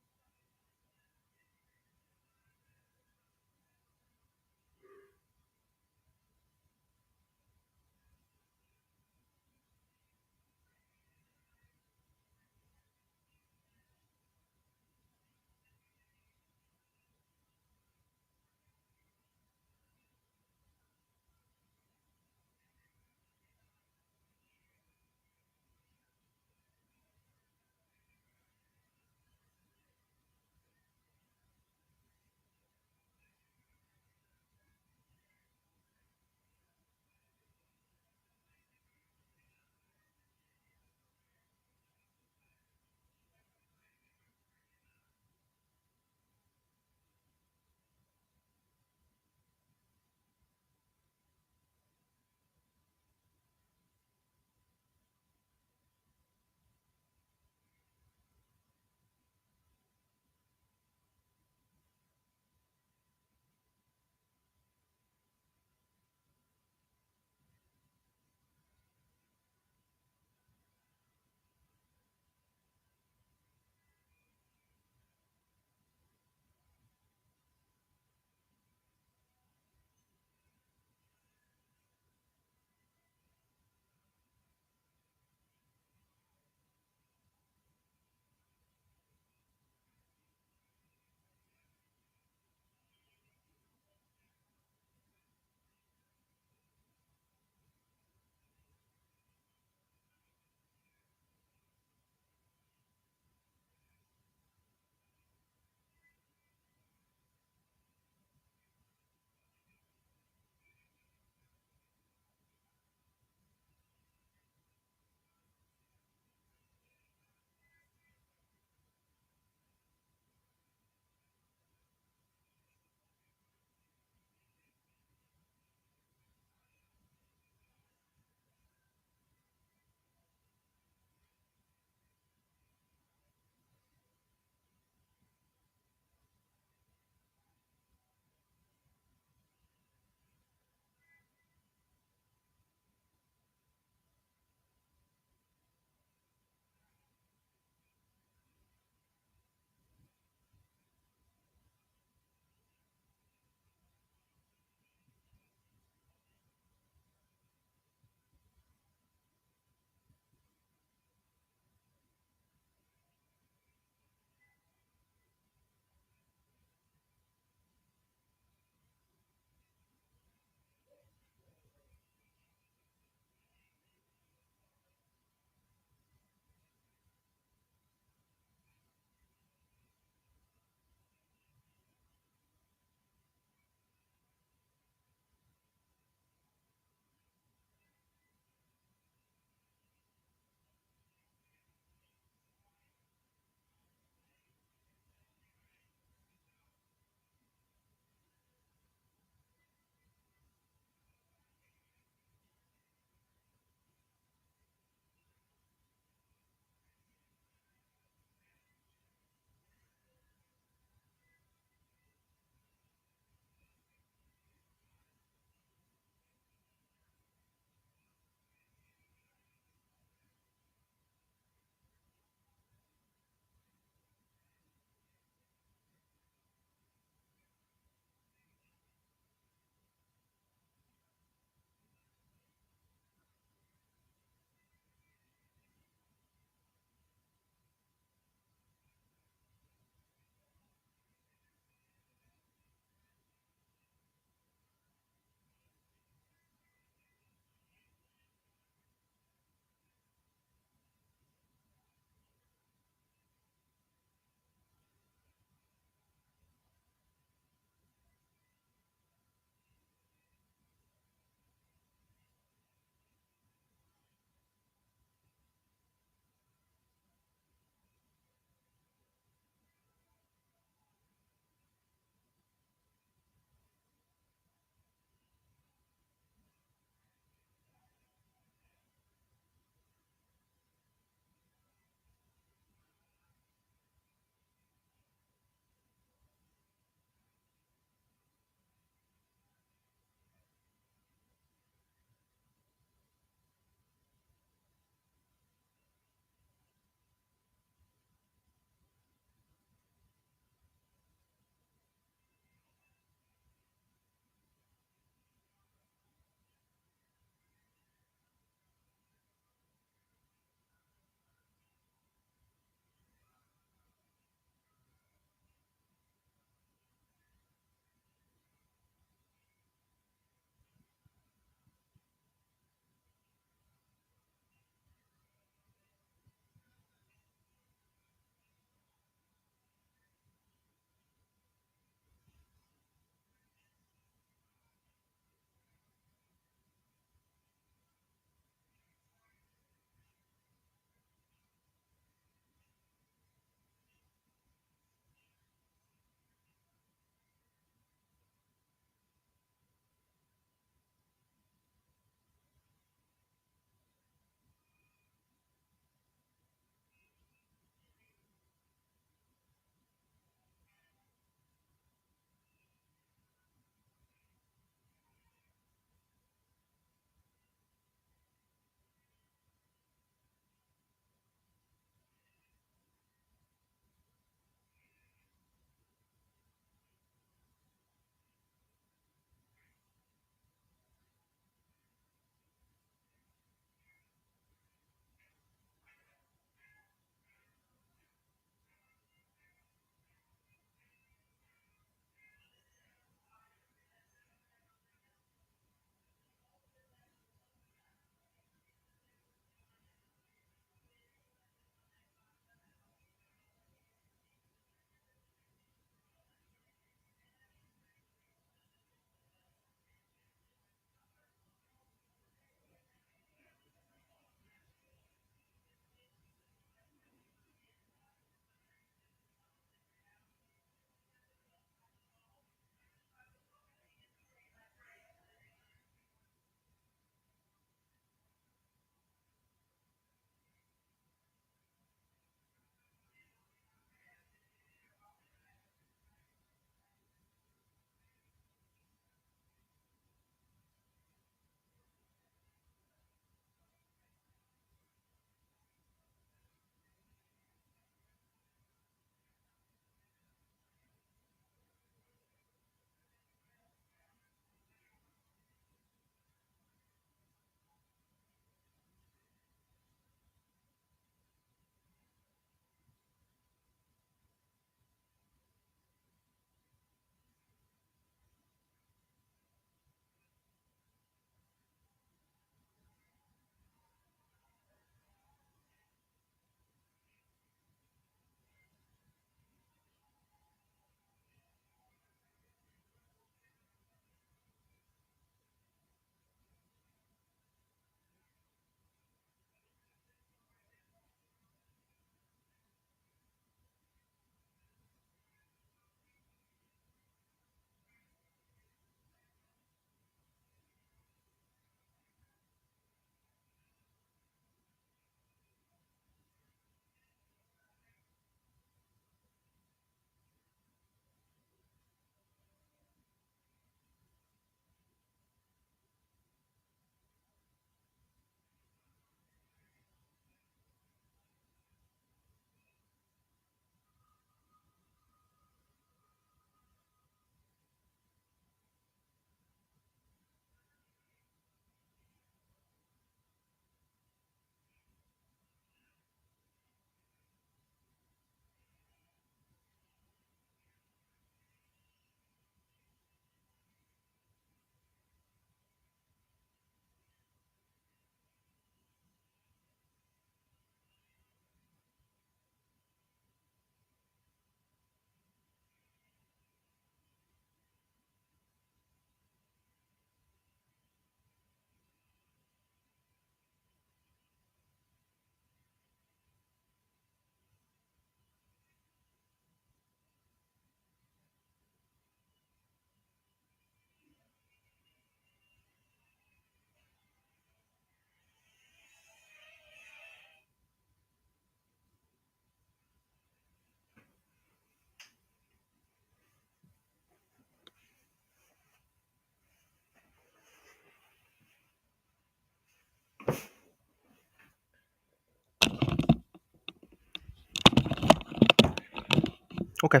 Okay.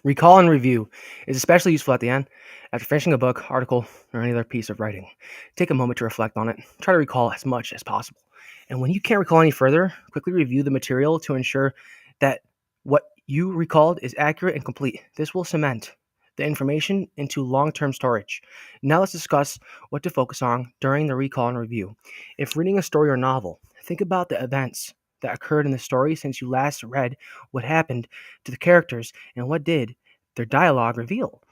Recall and review is especially useful at the end. After finishing a book, article, or any other piece of writing, take a moment to reflect on it. Try to recall as much as possible. And when you can't recall any further, quickly review the material to ensure that what you recalled is accurate and complete. This will cement the information into long term storage. Now let's discuss what to focus on during the recall and review. If reading a story or novel, think about the events that occurred in the story since you last read, what happened to the characters, and what did their dialogue reveal.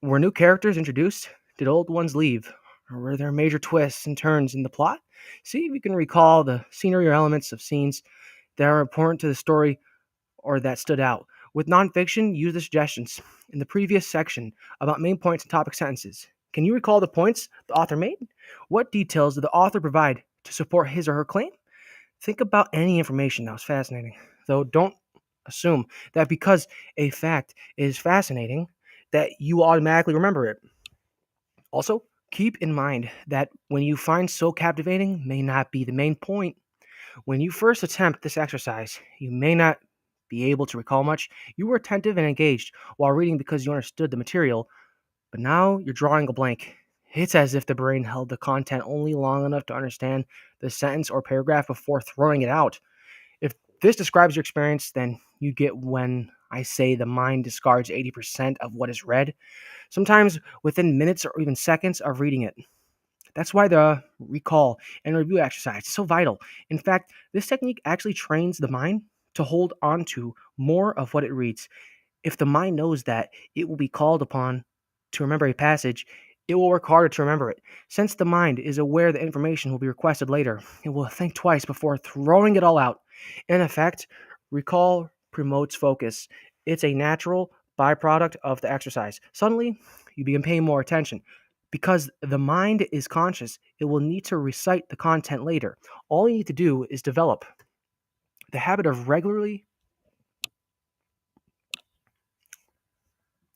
Were new characters introduced? Did old ones leave? Or were there major twists and turns in the plot? See if you can recall the scenery or elements of scenes that are important to the story or that stood out. With nonfiction, use the suggestions in the previous section about main points and topic sentences. Can you recall the points the author made? What details did the author provide to support his or her claim? Think about any information that was fascinating, though don't assume that because a fact is fascinating, that you automatically remember it. Also, keep in mind that when you find so captivating may not be the main point. When you first attempt this exercise, you may not be able to recall much. You were attentive and engaged while reading because you understood the material, but now you're drawing a blank. It's as if the brain held the content only long enough to understand the sentence or paragraph before throwing it out. If this describes your experience, then you get when I say the mind discards 80% of what is read, sometimes within minutes or even seconds of reading it. That's why the recall and review exercise is so vital. In fact, this technique actually trains the mind to hold on to more of what it reads. If the mind knows that it will be called upon to remember a passage, it will work harder to remember it. Since the mind is aware that information will be requested later, it will think twice before throwing it all out. In effect, recall promotes focus. It's a natural byproduct of the exercise. Suddenly, you begin paying more attention. Because the mind is conscious, it will need to recite the content later. All you need to do is develop the habit of regularly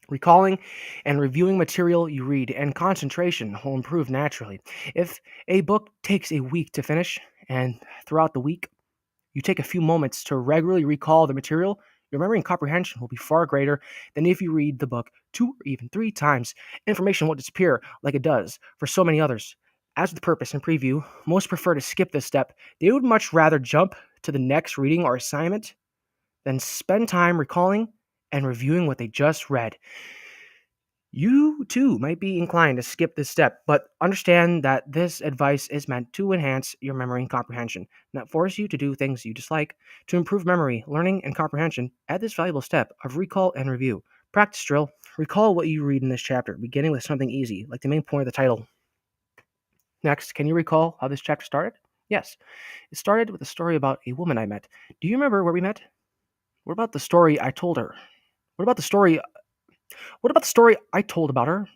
recalling and reviewing material you read, and concentration will improve naturally. If a book takes a week to finish, and throughout the week you take a few moments to regularly recall the material, your memory and comprehension will be far greater than if you read the book 2 or even 3 times. Information won't disappear like it does for so many others. As with purpose and preview, most prefer to skip this step. They would much rather jump to the next reading or assignment than spend time recalling and reviewing what they just read. You too might be inclined to skip this step, but understand that this advice is meant to enhance your memory and comprehension, not force you to do things you dislike. To improve memory, learning, and comprehension, add this valuable step of recall and review. Practice drill. Recall what you read in this chapter, beginning with something easy, like the main point of the title. Next, can you recall how this chapter started? Yes, it started with a story about a woman I met. Do you remember where we met? What about the story I told her? What about the story? What about the story I told about her?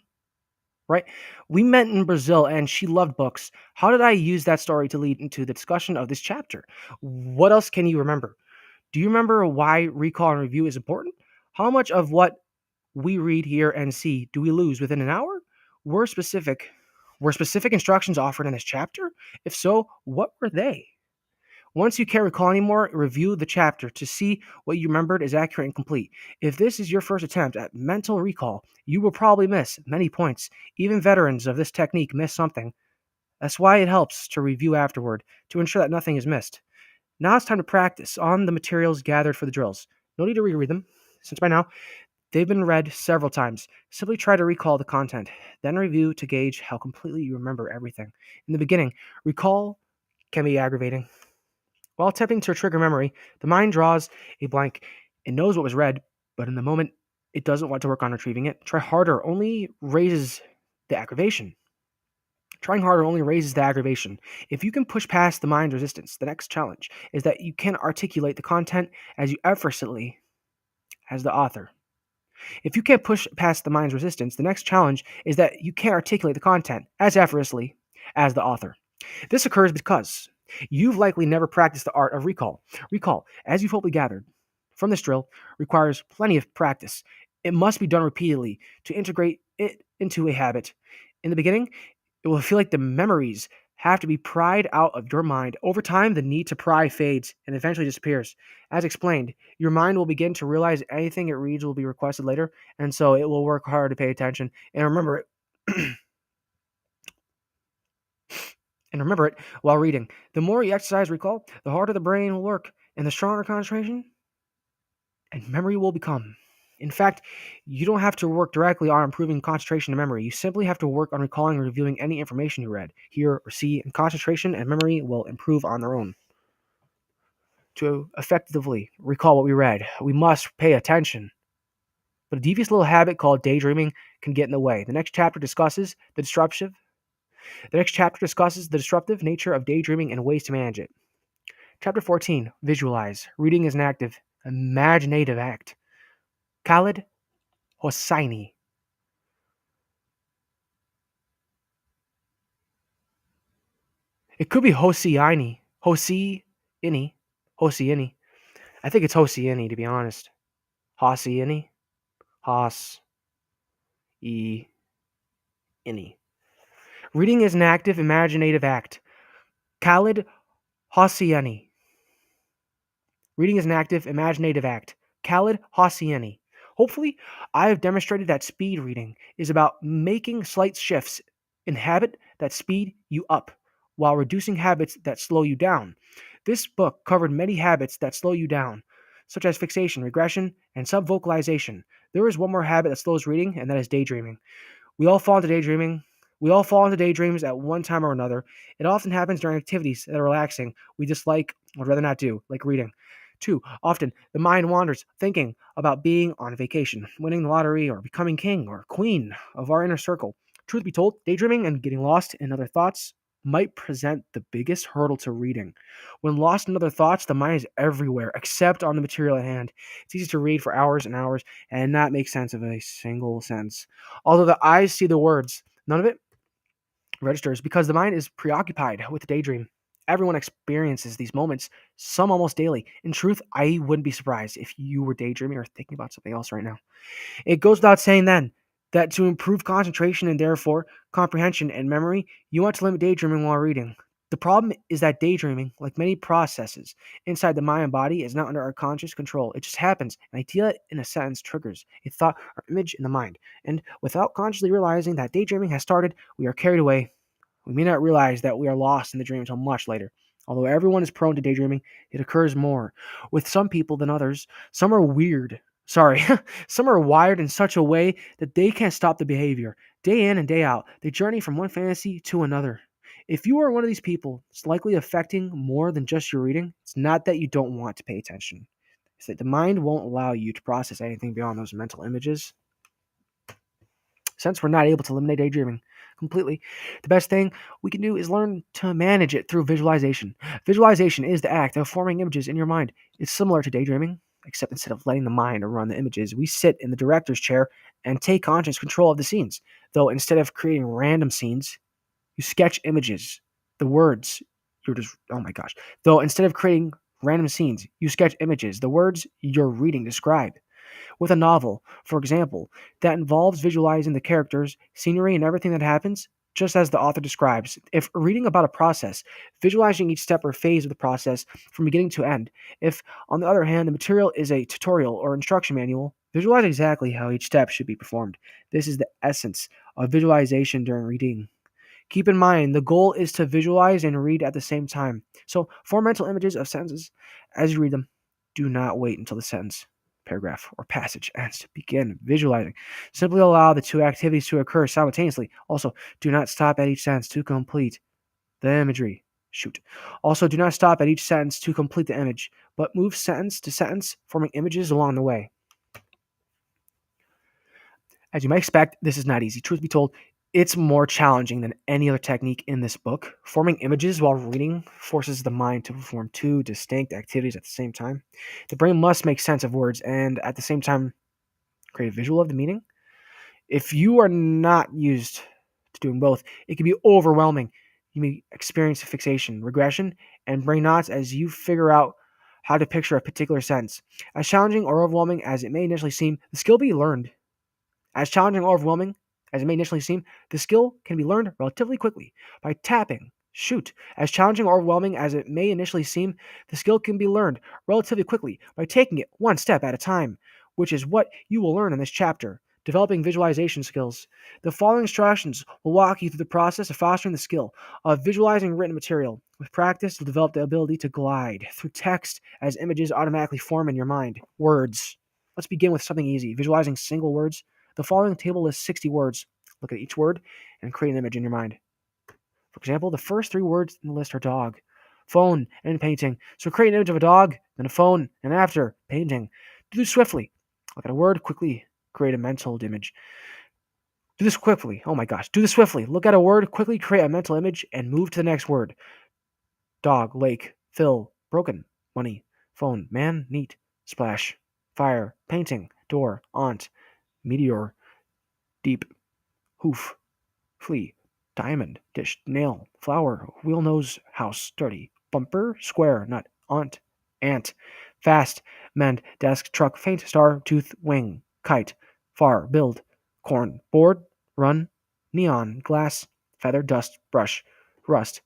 Right? We met in Brazil and she loved books. How did I use that story to lead into the discussion of this chapter? What else can you remember? Do you remember why recall and review is important? How much of what we read, hear, and see do we lose within an hour? Were specific were specific instructions offered in this chapter? If so, what were they? Once you can't recall anymore, review the chapter to see what you remembered is accurate and complete. If this is your first attempt at mental recall, you will probably miss many points. Even veterans of this technique miss something. That's why it helps to review afterward to ensure that nothing is missed. Now it's time to practice on the materials gathered for the drills. No need to reread them, since by now they've been read several times. Simply try to recall the content, then review to gauge how completely you remember everything. In the beginning, recall can be aggravating. While attempting to trigger memory, the mind draws a blank. It knows what was read, but in the moment, it doesn't want to work on retrieving it. Try harder only raises the aggravation. Trying harder only raises the aggravation. If you can push past the mind's resistance, the next challenge is that you can articulate the content as you effortlessly as the author. If you can't push past the mind's resistance, the next challenge is that you can't articulate the content as effortlessly as the author. This occurs because you've likely never practiced the art of recall. Recall, as you've hopefully gathered from this drill, requires plenty of practice. It must be done repeatedly to integrate it into a habit. In the beginning, It will feel like the memories have to be pried out of your mind. Over time, the need to pry fades and eventually disappears. As explained, your mind will begin to realize anything it reads will be requested later, and so it will work hard to pay attention and remember it. and remember it while reading. The more you exercise recall, the harder the brain will work, and the stronger concentration and memory will become. In fact, you don't have to work directly on improving concentration and memory. You simply have to work on recalling and reviewing any information you read, hear, or see, and concentration and memory will improve on their own. To effectively recall what we read, we must pay attention. But a devious little habit called daydreaming can get in the way. The next chapter discusses the disruptive nature of daydreaming and ways to manage it. Chapter 14, Visualize. Reading is an active, imaginative act. Khalid Hosseini. It could be Hosseini. Hosseini. I think it's Hosseini, to be honest. Hosseini. Hos. E. Ini. Reading is an active, imaginative act. Khalid Hosseini. Reading is an active, imaginative act. Khalid Hosseini. Hopefully, I have demonstrated that speed reading is about making slight shifts in habit that speed you up while reducing habits that slow you down. This book covered many habits that slow you down, such as fixation, regression, and subvocalization. There is one more habit that slows reading, and that is daydreaming. We all fall into daydreaming. We all fall into daydreams at one time or another. It often happens during activities that are relaxing, we dislike, or would rather not do, like reading. 2. Often, the mind wanders, thinking about being on vacation, winning the lottery, or becoming king or queen of our inner circle. Truth be told, daydreaming and getting lost in other thoughts might present the biggest hurdle to reading. When lost in other thoughts, the mind is everywhere except on the material at hand. It's easy to read for hours and hours and not make sense of a single sentence. Although the eyes see the words, none of it registers because the mind is preoccupied with the daydream. Everyone experiences these moments, some almost daily. In truth, I wouldn't be surprised if you were daydreaming or thinking about something else right now. It goes without saying then that to improve concentration and therefore comprehension and memory, you want to limit daydreaming while reading. The problem is that daydreaming, like many processes inside the mind and body, is not under our conscious control. It just happens. An idea in a sentence triggers a thought or image in the mind. And without consciously realizing that daydreaming has started, we are carried away. We may not realize that we are lost in the dream until much later. Although everyone is prone to daydreaming, it occurs more with some people than others. Some are weird. Sorry, some are wired in such a way that they can't stop the behavior. Day in and day out, they journey from one fantasy to another. If you are one of these people, it's likely affecting more than just your reading. It's not that you don't want to pay attention. It's that the mind won't allow you to process anything beyond those mental images. Since we're not able to eliminate daydreaming completely, the best thing we can do is learn to manage it through visualization. Visualization is the act of forming images in your mind. It's similar to daydreaming, except instead of letting the mind run the images, we sit in the director's chair and take conscious control of the scenes. Though instead of creating random scenes, you sketch images. The words, you're just, oh my gosh. Though instead of creating random scenes, you sketch images. The words you're reading describe. With a novel, for example, that involves visualizing the characters, scenery, and everything that happens, just as the author describes. If reading about a process, visualizing each step or phase of the process from beginning to end. If, on the other hand, the material is a tutorial or instruction manual, visualize exactly how each step should be performed. This is the essence of visualization during reading. Keep in mind, the goal is to visualize and read at the same time. So, form mental images of sentences as you read them. Do not wait until the sentence, paragraph, or passage ends to begin visualizing. Simply allow the two activities to occur simultaneously. Also, do not stop at each sentence to complete the imagery. Also, do not stop at each sentence to complete the image, but move sentence to sentence, forming images along the way. As you might expect, this is not easy. Truth be told, it's more challenging than any other technique in this book. Forming images while reading forces the mind to perform two distinct activities at the same time. The brain must make sense of words and at the same time create a visual of the meaning. If you are not used to doing both, it can be overwhelming. You may experience fixation, regression, and brain knots as you figure out how to picture a particular sentence. As challenging or overwhelming as it may initially seem, the skill be learned. As challenging or overwhelming as it may initially seem, the skill can be learned relatively quickly by tapping. Shoot, as challenging or overwhelming as it may initially seem, the skill can be learned relatively quickly by taking it one step at a time, which is what you will learn in this chapter. Developing visualization skills. The following instructions will walk you through the process of fostering the skill of visualizing written material. With practice, you'll develop the ability to glide through text as images automatically form in your mind. Words. Let's begin with something easy, visualizing single words. The following table lists 60 words. Look at each word and create an image in your mind. For example, the first 3 words in the list are dog, phone, and painting. So create an image of a dog, then a phone, and after, painting. Do this swiftly. Look at a word, quickly create a mental image. Do this quickly. Oh my gosh. Do this swiftly. Look at a word, quickly create a mental image, and move to the next word. Dog, lake, fill, broken, money, phone, man, neat, splash, fire, painting, door, aunt, meteor, deep, hoof, flea, diamond, dish, nail, flower, wheel nose, house, dirty, bumper, square, nut, aunt, ant, fast, mend, desk, truck, faint, star, tooth, wing, kite, far, build, corn, board, run, neon, glass, feather, dust, brush, rust,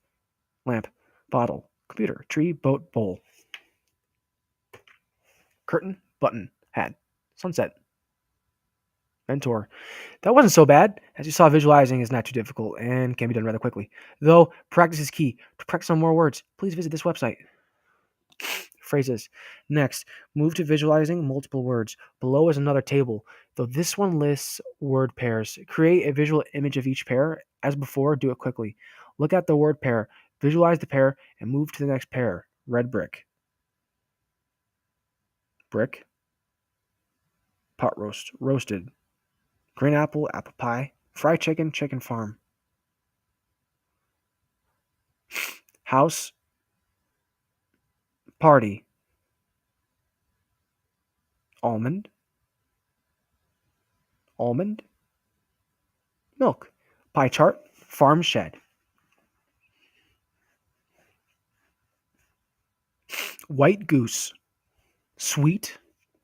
lamp, bottle, computer, tree, boat, bowl, curtain, button, hat, sunset, mentor. That wasn't so bad. As you saw, visualizing is not too difficult and can be done rather quickly. Though practice is key. To practice on more words, please visit this website. Phrases. Next, move to visualizing multiple words. Below is another table, though this one lists word pairs. Create a visual image of each pair. As before, do it quickly. Look at the word pair, visualize the pair, and move to the next pair. Red brick. Brick. Pot roast. Roasted. Green apple. Apple pie. Fried chicken. Chicken farm. House. Party. Almond. Almond. Milk. Pie chart. Farm shed. White goose. Sweet.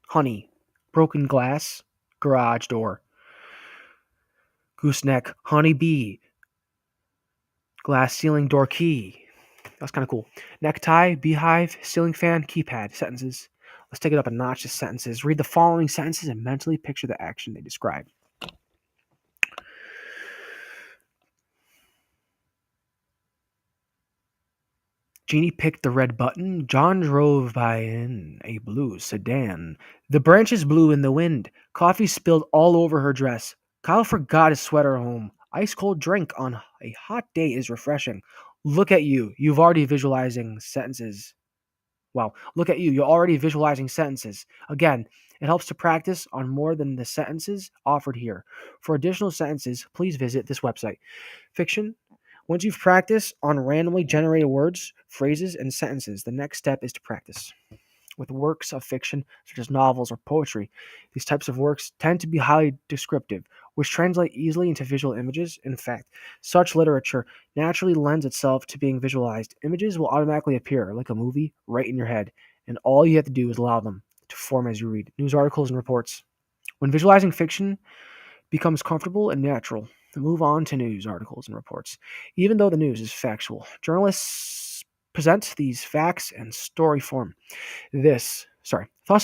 Honey. Broken glass. Garage door. Gooseneck. Honey bee. Glass ceiling door key. That's kind of cool. Necktie. Beehive. Ceiling fan. Keypad. Sentences. Let's take it up a notch to sentences. Read the following sentences and mentally picture the action they describe. Jeannie picked the red button. John drove by in a blue sedan. The branches blew in the wind. Coffee spilled all over her dress. Kyle forgot his sweater home. Ice cold drink on a hot day is refreshing. Look at you. You've already visualizing sentences. Wow. Look at you. You're already visualizing sentences. Again, it helps to practice on more than the sentences offered here. For additional sentences, please visit this website. Fiction. Once you've practiced on randomly generated words, phrases, and sentences, the next step is to practice. With works of fiction, such as novels or poetry, these types of works tend to be highly descriptive, which translate easily into visual images. In fact, such literature naturally lends itself to being visualized. Images will automatically appear, like a movie, right in your head, and all you have to do is allow them to form as you read. News articles and reports. When visualizing fiction becomes comfortable and natural, move on to news articles and reports. Even though the news is factual, journalists present these facts in story form. Thus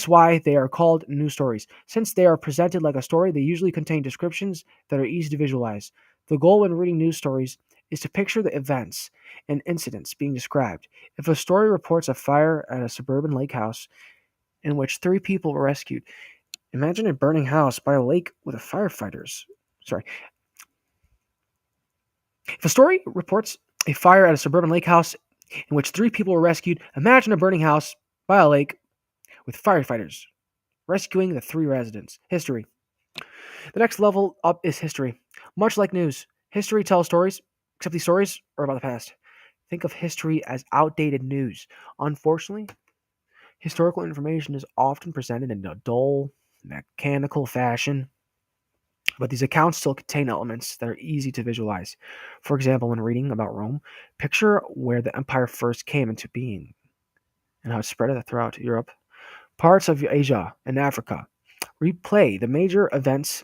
why they are called news stories. Since they are presented like a story, they usually contain descriptions that are easy to visualize. The goal when reading news stories is to picture the events and incidents being described. If a story reports a fire at a suburban lake house in which 3 people were rescued, imagine a burning house by a lake with firefighters. If a story reports a fire at a suburban lake house in which 3 people were rescued, imagine a burning house by a lake with firefighters rescuing the 3 residents. History. The next level up is history. Much like news, history tells stories, except these stories are about the past. Think of history as outdated news. Unfortunately, historical information is often presented in a dull, mechanical fashion, but these accounts still contain elements that are easy to visualize. For example, when reading about Rome, picture where the empire first came into being and how it spread throughout Europe, parts of Asia and Africa. Replay the major events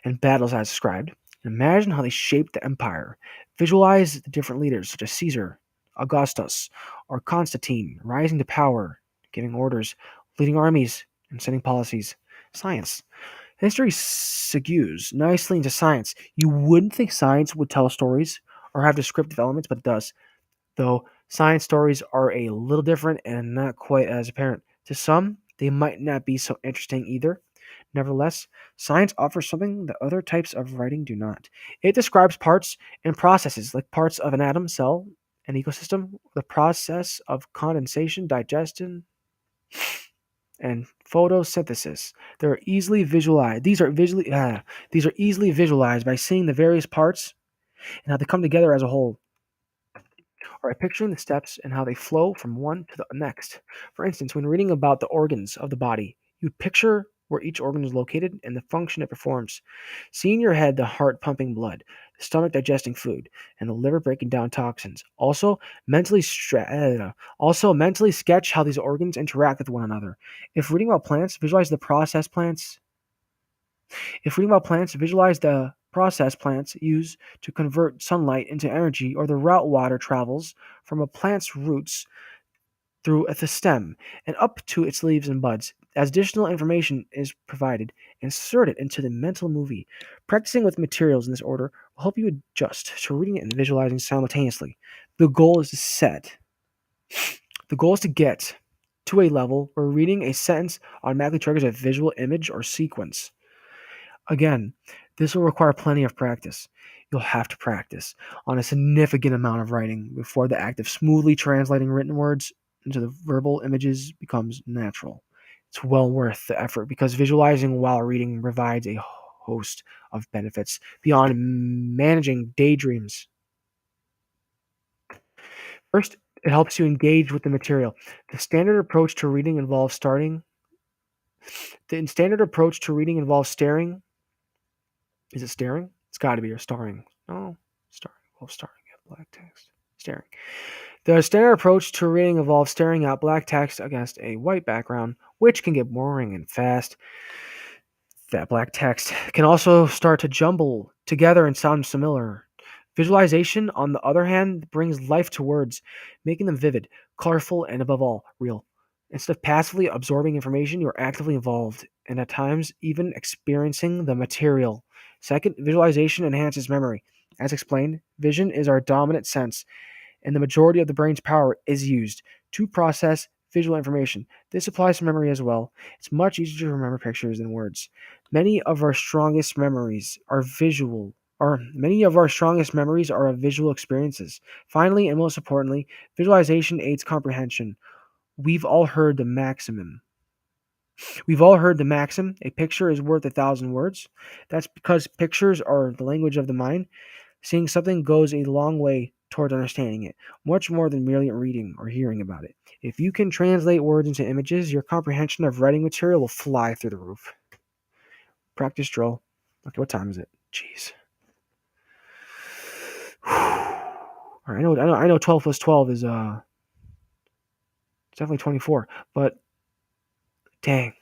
and battles as described. Imagine how they shaped the empire. Visualize the different leaders, such as Caesar, Augustus, or Constantine, rising to power, giving orders, leading armies, and setting policies. Science. History segues nicely into science. You wouldn't think science would tell stories or have descriptive elements, but it does. Though science stories are a little different and not quite as apparent. To some, they might not be so interesting either. Nevertheless, science offers something that other types of writing do not. It describes parts and processes, like parts of an atom, cell, an ecosystem, the process of condensation, digestion, and photosynthesis. They're easily visualized. These are easily visualized by seeing the various parts and how they come together as a whole, or by picturing the steps and how they flow from one to the next. For instance, when reading about the organs of the body, you picture where each organ is located and the function it performs. See in your head the heart pumping blood, the stomach digesting food, and the liver breaking down toxins. Also mentally sketch how these organs interact with one another. If reading about plants, visualize the process plants if reading about plants, visualize the process plants use to convert sunlight into energy, or the route water travels from a plant's roots through the stem and up to its leaves and buds. As additional information is provided, insert it into the mental movie. Practicing with materials in this order will help you adjust to reading it and visualizing simultaneously. The goal is to set. The goal is to get to a level where reading a sentence automatically triggers a visual image or sequence. Again, this will require plenty of practice. You'll have to practice on a significant amount of writing before the act of smoothly translating written words into the verbal images becomes natural. It's well worth the effort because visualizing while reading provides a host of benefits beyond managing daydreams. First, it helps you engage with the material. The standard approach to reading involves starting. The standard approach to reading involves staring. Is it staring? It's got to be or starring. No, starring. Well, starring at black text. Staring. The standard approach to reading involves staring at black text against a white background, which can get boring and fast. That black text can also start to jumble together and sound similar. Visualization, on the other hand, brings life to words, making them vivid, colorful, and above all, real. Instead of passively absorbing information, you're actively involved, and at times even experiencing the material. Second, visualization enhances memory. As explained, vision is our dominant sense, and the majority of the brain's power is used to process visual information. This applies to memory as well. It's much easier to remember pictures than words. Many of our strongest memories are visual, or many of our strongest memories are of visual experiences. Finally, and most importantly, visualization aids comprehension. We've all heard the maximum. We've all heard the maxim, a picture is worth 1,000 words. That's because pictures are the language of the mind. Seeing something goes a long way towards understanding it, much more than merely reading or hearing about it. If you can translate words into images, your comprehension of writing material will fly through the roof. Practice drill. Okay, what time is it? Jeez. All right, I know. 12 plus 12 is it's definitely 24, but dang,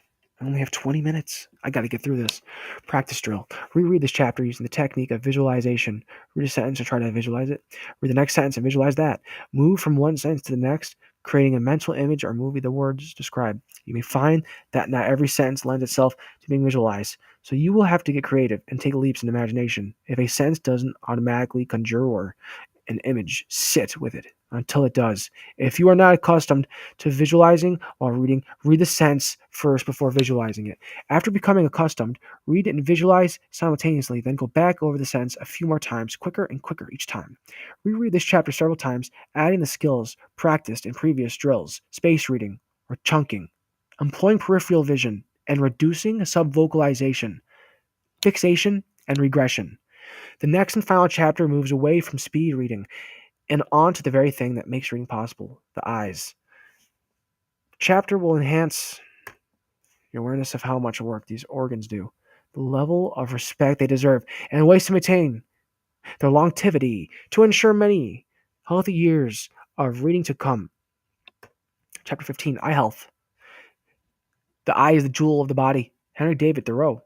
I only have 20 minutes. I got to get through this. Practice drill. Reread this chapter using the technique of visualization. Read a sentence and try to visualize it. Read the next sentence and visualize that. Move from one sentence to the next, creating a mental image or movie the words describe. You may find that not every sentence lends itself to being visualized, so you will have to get creative and take leaps in imagination. If a sentence doesn't automatically conjure an image, sit with it until it does. If you are not accustomed to visualizing while reading, read the sentence first before visualizing it. After becoming accustomed, read and visualize simultaneously, then go back over the sentence a few more times, quicker and quicker each time. Reread this chapter several times, adding the skills practiced in previous drills, space reading, or chunking, employing peripheral vision, and reducing subvocalization, fixation, and regression. The next and final chapter moves away from speed reading and on to the very thing that makes reading possible, the eyes. Chapter will enhance your awareness of how much work these organs do, the level of respect they deserve, and ways to maintain their longevity to ensure many healthy years of reading to come. Chapter 15, Eye Health. The eye is the jewel of the body. Henry David Thoreau.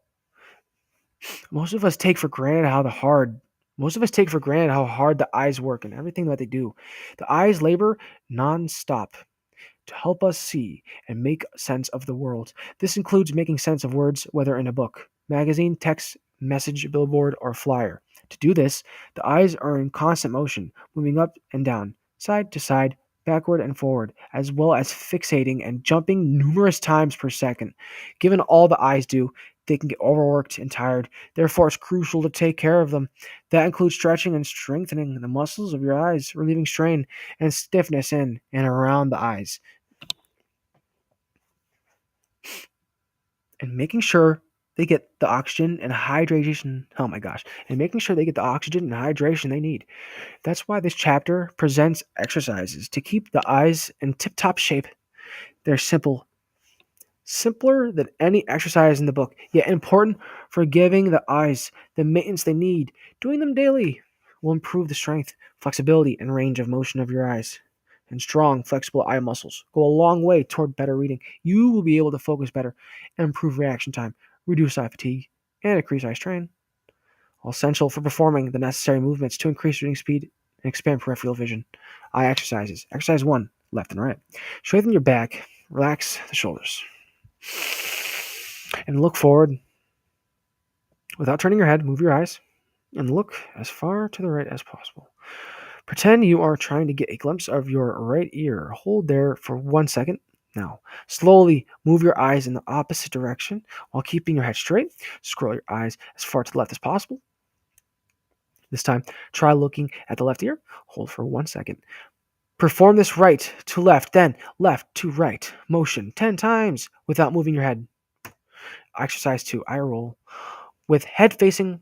Most of us take for granted how the hard most of us take for granted how hard the eyes work and everything that they do. The eyes labor nonstop to help us see and make sense of the world. This includes making sense of words, whether in a book, magazine, text, message, billboard, or flyer. To do this, the eyes are in constant motion, moving up and down, side to side, backward and forward, as well as fixating and jumping numerous times per second. Given all the eyes do, they can get overworked and tired. Therefore, it's crucial to take care of them. That includes stretching and strengthening the muscles of your eyes, relieving strain and stiffness in and around the eyes, and making sure they get the oxygen and hydration. Oh my gosh. And making sure they get the oxygen and hydration they need. That's why this chapter presents exercises to keep the eyes in tip top shape. They're simple, simpler than any exercise in the book, yet important for giving the eyes the maintenance they need. Doing them daily will improve the strength, flexibility, and range of motion of your eyes. And strong, flexible eye muscles go a long way toward better reading. You will be able to focus better and improve reaction time, reduce eye fatigue, and increase eye strain. All essential for performing the necessary movements to increase reading speed and expand peripheral vision. Eye exercises. Exercise 1, left and right. Straighten your back, relax the shoulders, and look forward. Without turning your head, move your eyes and look as far to the right as possible. Pretend you are trying to get a glimpse of your right ear. Hold there for 1 second. Now, slowly move your eyes in the opposite direction while keeping your head straight. Scroll your eyes as far to the left as possible. This time, try looking at the left ear. Hold for 1 second. Perform this right to left, then left to right motion 10 times without moving your head. Exercise 2, eye roll. With head facing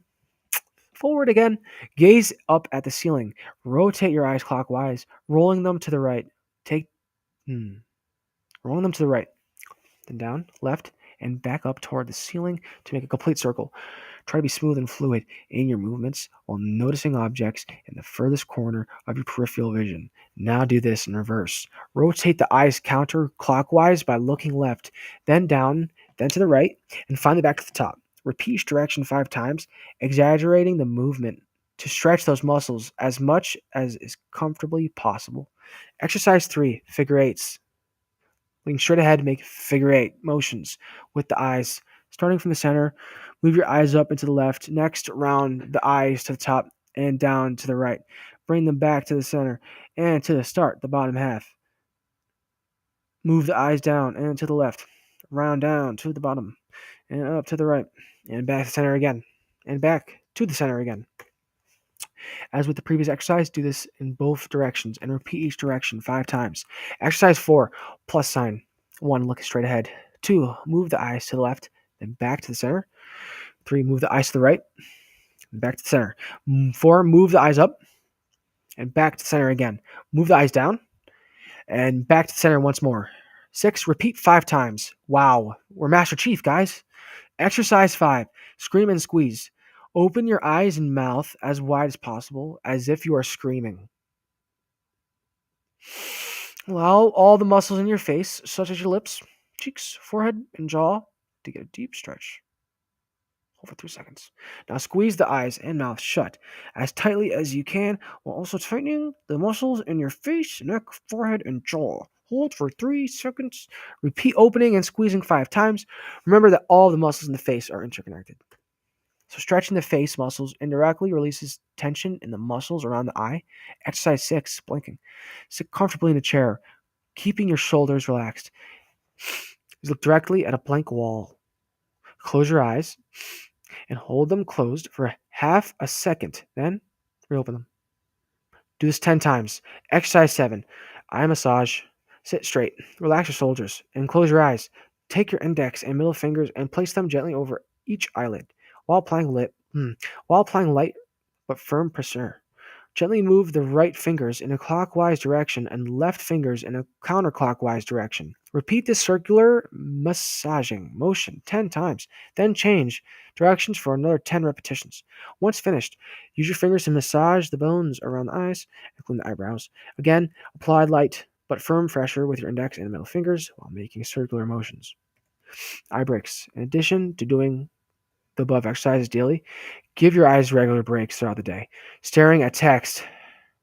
forward again, gaze up at the ceiling. Rotate your eyes clockwise, rolling them to the right. Take, rolling them to the right, then down, left, and back up toward the ceiling to make a complete circle. Try to be smooth and fluid in your movements while noticing objects in the furthest corner of your peripheral vision. Now do this in reverse. Rotate the eyes counterclockwise by looking left, then down, then to the right, and finally back to the top. Repeat each direction 5 times, exaggerating the movement to stretch those muscles as much as is comfortably possible. Exercise 3, figure eights. Looking straight ahead, make figure 8 motions with the eyes. Starting from the center, move your eyes up and to the left. Next, round the eyes to the top and down to the right. Bring them back to the center and to the start, the bottom half. Move the eyes down and to the left. Round down to the bottom and up to the right. And back to the center again. And back to the center again. As with the previous exercise, do this in both directions and repeat each direction 5 times. Exercise 4, plus sign. 1, look straight ahead. 2, move the eyes to the left, then back to the center. 3, move the eyes to the right, and back to the center. 4, move the eyes up, and back to the center again. Move the eyes down, and back to the center once more. 6, repeat 5 times. Wow, we're Master Chief, guys. Exercise 5, scream and squeeze. Open your eyes and mouth as wide as possible, as if you are screaming. Allow all the muscles in your face, such as your lips, cheeks, forehead, and jaw, to get a deep stretch. Hold for 3 seconds. Now squeeze the eyes and mouth shut as tightly as you can, while also tightening the muscles in your face, neck, forehead, and jaw. Hold for 3 seconds. Repeat opening and squeezing 5 times. Remember that all the muscles in the face are interconnected. So stretching the face muscles indirectly releases tension in the muscles around the eye. Exercise 6, blinking. Sit comfortably in a chair, keeping your shoulders relaxed. Just look directly at a blank wall. Close your eyes and hold them closed for half a second. Then reopen them. Do this 10 times. Exercise 7, eye massage. Sit straight, relax your shoulders, and close your eyes. Take your index and middle fingers and place them gently over each eyelid while applying light but firm pressure. Gently move the right fingers in a clockwise direction and left fingers in a counterclockwise direction. Repeat this circular massaging motion 10 times, then change directions for another 10 repetitions. Once finished, use your fingers to massage the bones around the eyes, including the eyebrows. Again, apply light but firm pressure with your index and middle fingers while making circular motions. Eye breaks. In addition to doing the above exercises daily, give your eyes regular breaks throughout the day. Staring at text,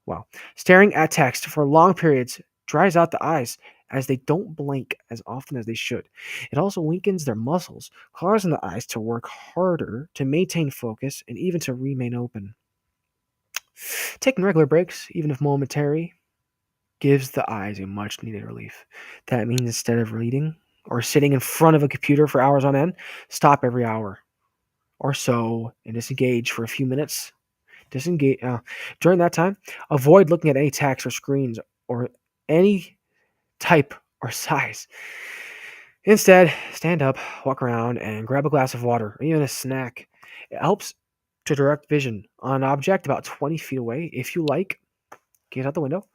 well, staring at text for long periods dries out the eyes as they don't blink as often as they should. It also weakens their muscles, causing the eyes to work harder to maintain focus and even to remain open. Taking regular breaks, even if momentary, gives the eyes a much needed relief. That means instead of reading or sitting in front of a computer for hours on end, stop every hour or so and disengage for a few minutes. Disengage during that time. Avoid looking at any text or screens or any type or size. Instead, stand up, walk around, and grab a glass of water or even a snack. It helps to direct vision on an object about 20 feet away. If you like, get out the window.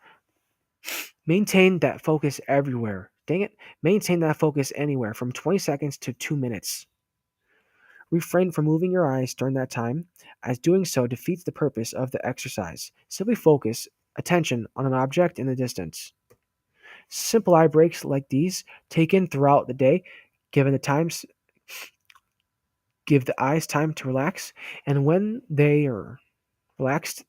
Maintain that focus everywhere. Dang it. Maintain that focus anywhere from 20 seconds to 2 minutes. Refrain from moving your eyes during that time, as doing so defeats the purpose of the exercise. Simply focus attention on an object in the distance. Simple eye breaks like these, taken throughout the day, given the times, give the eyes time to relax, and when they are relaxed,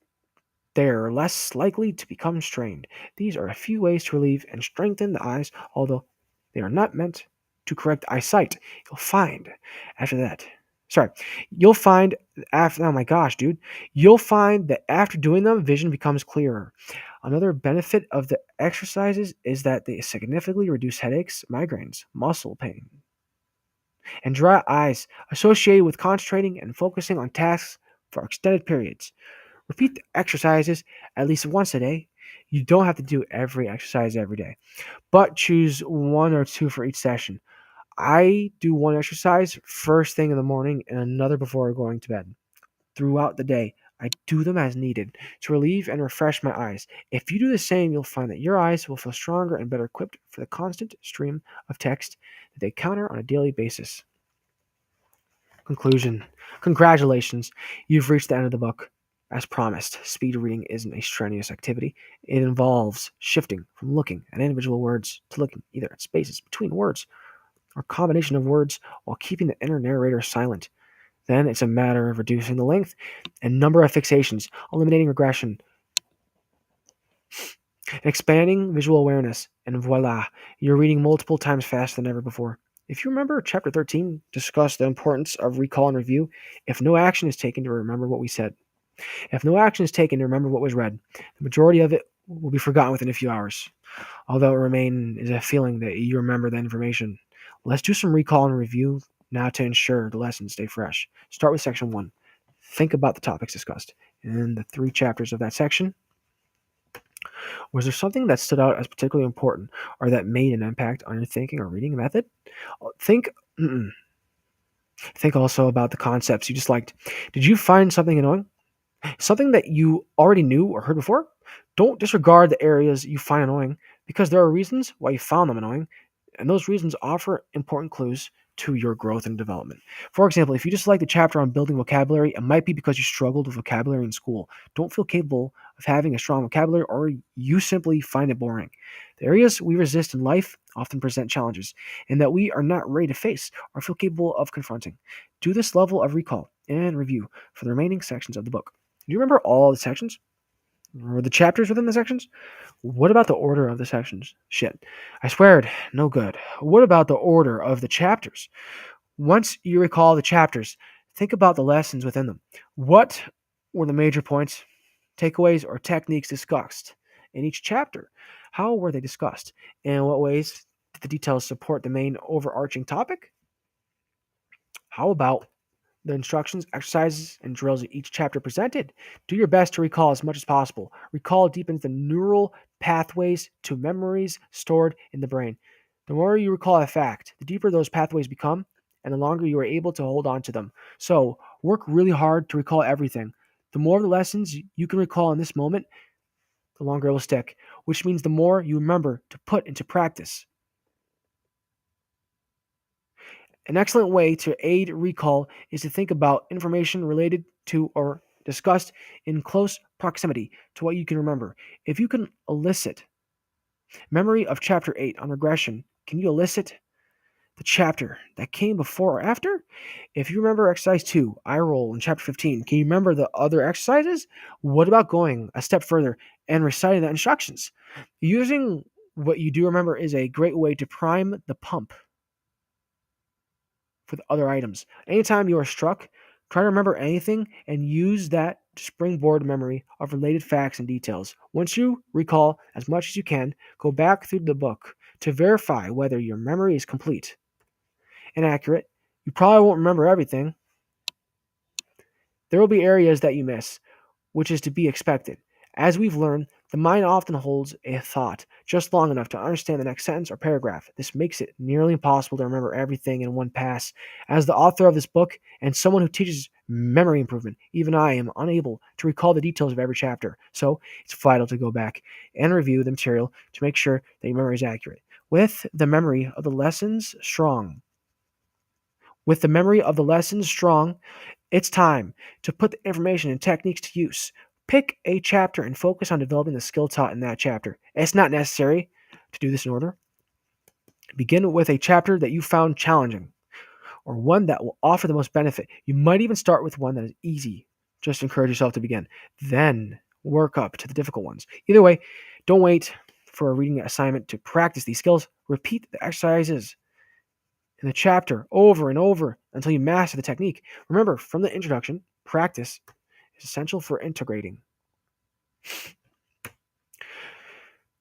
they are less likely to become strained. These are a few ways to relieve and strengthen the eyes, although they are not meant to correct eyesight. You'll find after that. Sorry, you'll find after. Oh my gosh, dude! You'll find that after doing them, vision becomes clearer. Another benefit of the exercises is that they significantly reduce headaches, migraines, muscle pain, and dry eyes associated with concentrating and focusing on tasks for extended periods. Repeat the exercises at least once a day. You don't have to do every exercise every day, but choose one or two for each session. I do one exercise first thing in the morning and another before going to bed. Throughout the day, I do them as needed to relieve and refresh my eyes. If you do the same, you'll find that your eyes will feel stronger and better equipped for the constant stream of text that they counter on a daily basis. Conclusion. Congratulations, you've reached the end of the book. As promised, speed reading isn't a strenuous activity. It involves shifting from looking at individual words to looking either at spaces between words or combination of words while keeping the inner narrator silent. Then it's a matter of reducing the length and number of fixations, eliminating regression, and expanding visual awareness, and voila, you're reading multiple times faster than ever before. If you remember, Chapter 13 discussed the importance of recall and review. If no action is taken to remember what we said, if no action is taken to remember what was read, the majority of it will be forgotten within a few hours, although it remain is a feeling that you remember the information. Let's do some recall and review now to ensure the lessons stay fresh. Start with Section 1. Think about the topics discussed. In the 3 chapters of that section, was there something that stood out as particularly important or that made an impact on your thinking or reading method? Think think also about the concepts you disliked. Did you find something annoying? Something that you already knew or heard before? Don't disregard the areas you find annoying because there are reasons why you found them annoying, and those reasons offer important clues to your growth and development. For example, if you dislike the chapter on building vocabulary, it might be because you struggled with vocabulary in school, don't feel capable of having a strong vocabulary, or you simply find it boring. The areas we resist in life often present challenges, and that we are not ready to face or feel capable of confronting. Do this level of recall and review for the remaining sections of the book. Do you remember all the sections? Or the chapters within the sections? What about the order of the sections? Shit. I swear it, no good. What about the order of the chapters? Once you recall the chapters, think about the lessons within them. What were the major points, takeaways, or techniques discussed in each chapter? How were they discussed? And in what ways did the details support the main overarching topic? How about the instructions, exercises, and drills that each chapter presented? Do your best to recall as much as possible. Recall deepens the neural pathways to memories stored in the brain. The more you recall a fact, the deeper those pathways become, and the longer you are able to hold on to them. So, work really hard to recall everything. The more of the lessons you can recall in this moment, the longer it will stick, which means the more you remember to put into practice. An excellent way to aid recall is to think about information related to or discussed in close proximity to what you can remember. If you can elicit memory of Chapter 8 on regression, can you elicit the chapter that came before or after? If you remember exercise 2, eye roll in chapter 15, can you remember the other exercises? What about going a step further and reciting the instructions? Using what you do remember is a great way to prime the pump for the other items. Anytime you are struck, try to remember anything and use that to springboard memory of related facts and details. Once you recall as much as you can, go back through the book to verify whether your memory is complete and accurate. You probably won't remember everything. There will be areas that you miss, which is to be expected. As we've learned, the mind often holds a thought just long enough to understand the next sentence or paragraph. This makes it nearly impossible to remember everything in one pass. As the author of this book and someone who teaches memory improvement, even I am unable to recall the details of every chapter. So it's vital to go back and review the material to make sure that your memory is accurate. With the memory of the lessons strong, with the memory of the lessons strong, it's time to put the information and techniques to use. Pick a chapter and focus on developing the skill taught in that chapter. It's not necessary to do this in order. Begin with a chapter that you found challenging or one that will offer the most benefit. You might even start with one that is easy. Just encourage yourself to begin. Then work up to the difficult ones. Either way, don't wait for a reading assignment to practice these skills. Repeat the exercises in the chapter over and over until you master the technique. Remember, from the introduction, practice is essential for integrating.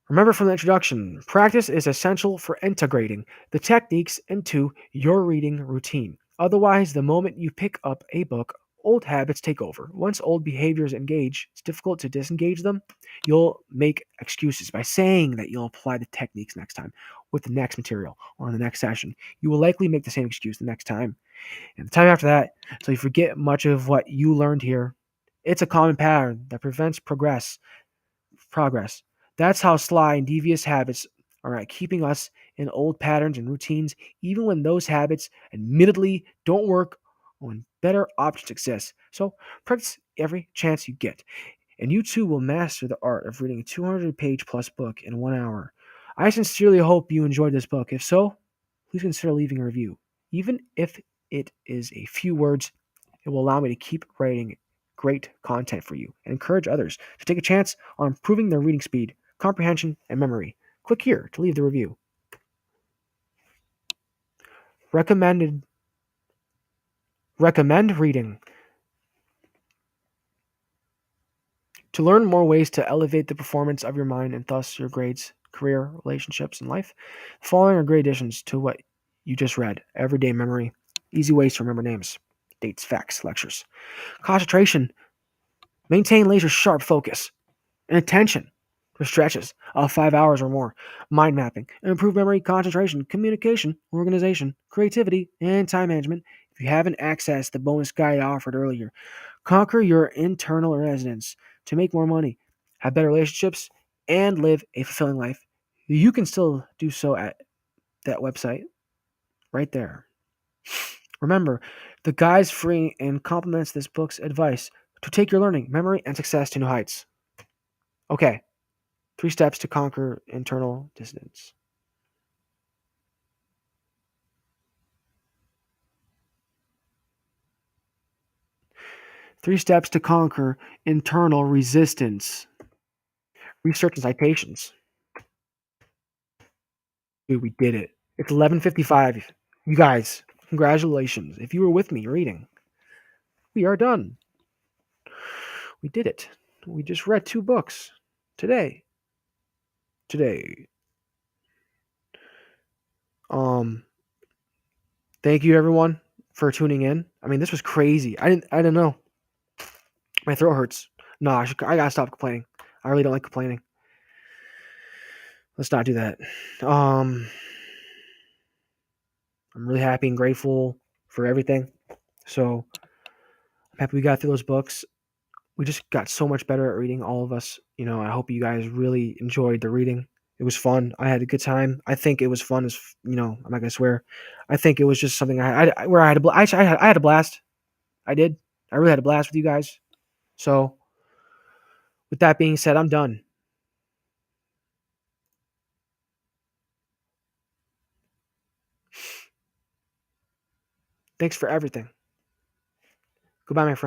Remember from the introduction, practice is essential for integrating the techniques into your reading routine. Otherwise, the moment you pick up a book, old habits take over. Once old behaviors engage, it's difficult to disengage them. You'll make excuses by saying that you'll apply the techniques next time with the next material or in the next session. You will likely make the same excuse the next time and the time after that until you forget much of what you learned here. It's a common pattern that prevents progress. That's how sly and devious habits are at keeping us in old patterns and routines, even when those habits admittedly don't work or when better options exist. So practice every chance you get, and you too will master the art of reading a 200-page plus book in 1 hour. I sincerely hope you enjoyed this book. If so, please consider leaving a review. Even if it is a few words, it will allow me to keep writing great content for you and encourage others to take a chance on improving their reading speed, comprehension, and memory. Click here to leave the review. Recommend reading. To learn more ways to elevate the performance of your mind and thus your grades, career, relationships, and life, the following are great additions to what you just read. Everyday memory, easy ways to remember names, dates, facts, lectures. Concentration, maintain laser sharp focus and attention for stretches of 5 hours or more. Mind mapping, improve memory, concentration, communication, organization, creativity, and time management. If you haven't accessed the bonus guide offered earlier, conquer your internal residence to make more money, have better relationships, and live a fulfilling life. You can still do so at that website right there. Remember, the guide's free and complements this book's advice to take your learning, memory, and success to new heights. Okay, 3 steps to conquer internal dissonance. 3 steps to conquer internal resistance. Research and citations. Dude, we did it. It's 11:55. You guys, congratulations. If you were with me reading, we are done. We did it. We just read 2 books today. Um, Thank you everyone for tuning in. I mean, this was crazy. I didn't know. My throat hurts. No, I gotta stop complaining. I really don't like complaining. Let's not do that. I'm really happy and grateful for everything. So I'm happy we got through those books. We just got so much better at reading, all of us. I hope you guys really enjoyed the reading. It was fun. I had a good time. I think it was fun as I'm not gonna swear. I think it was just something where I had I had a blast. I did. I really had a blast with you guys. So with that being said, I'm done. Thanks for everything. Goodbye, my friend.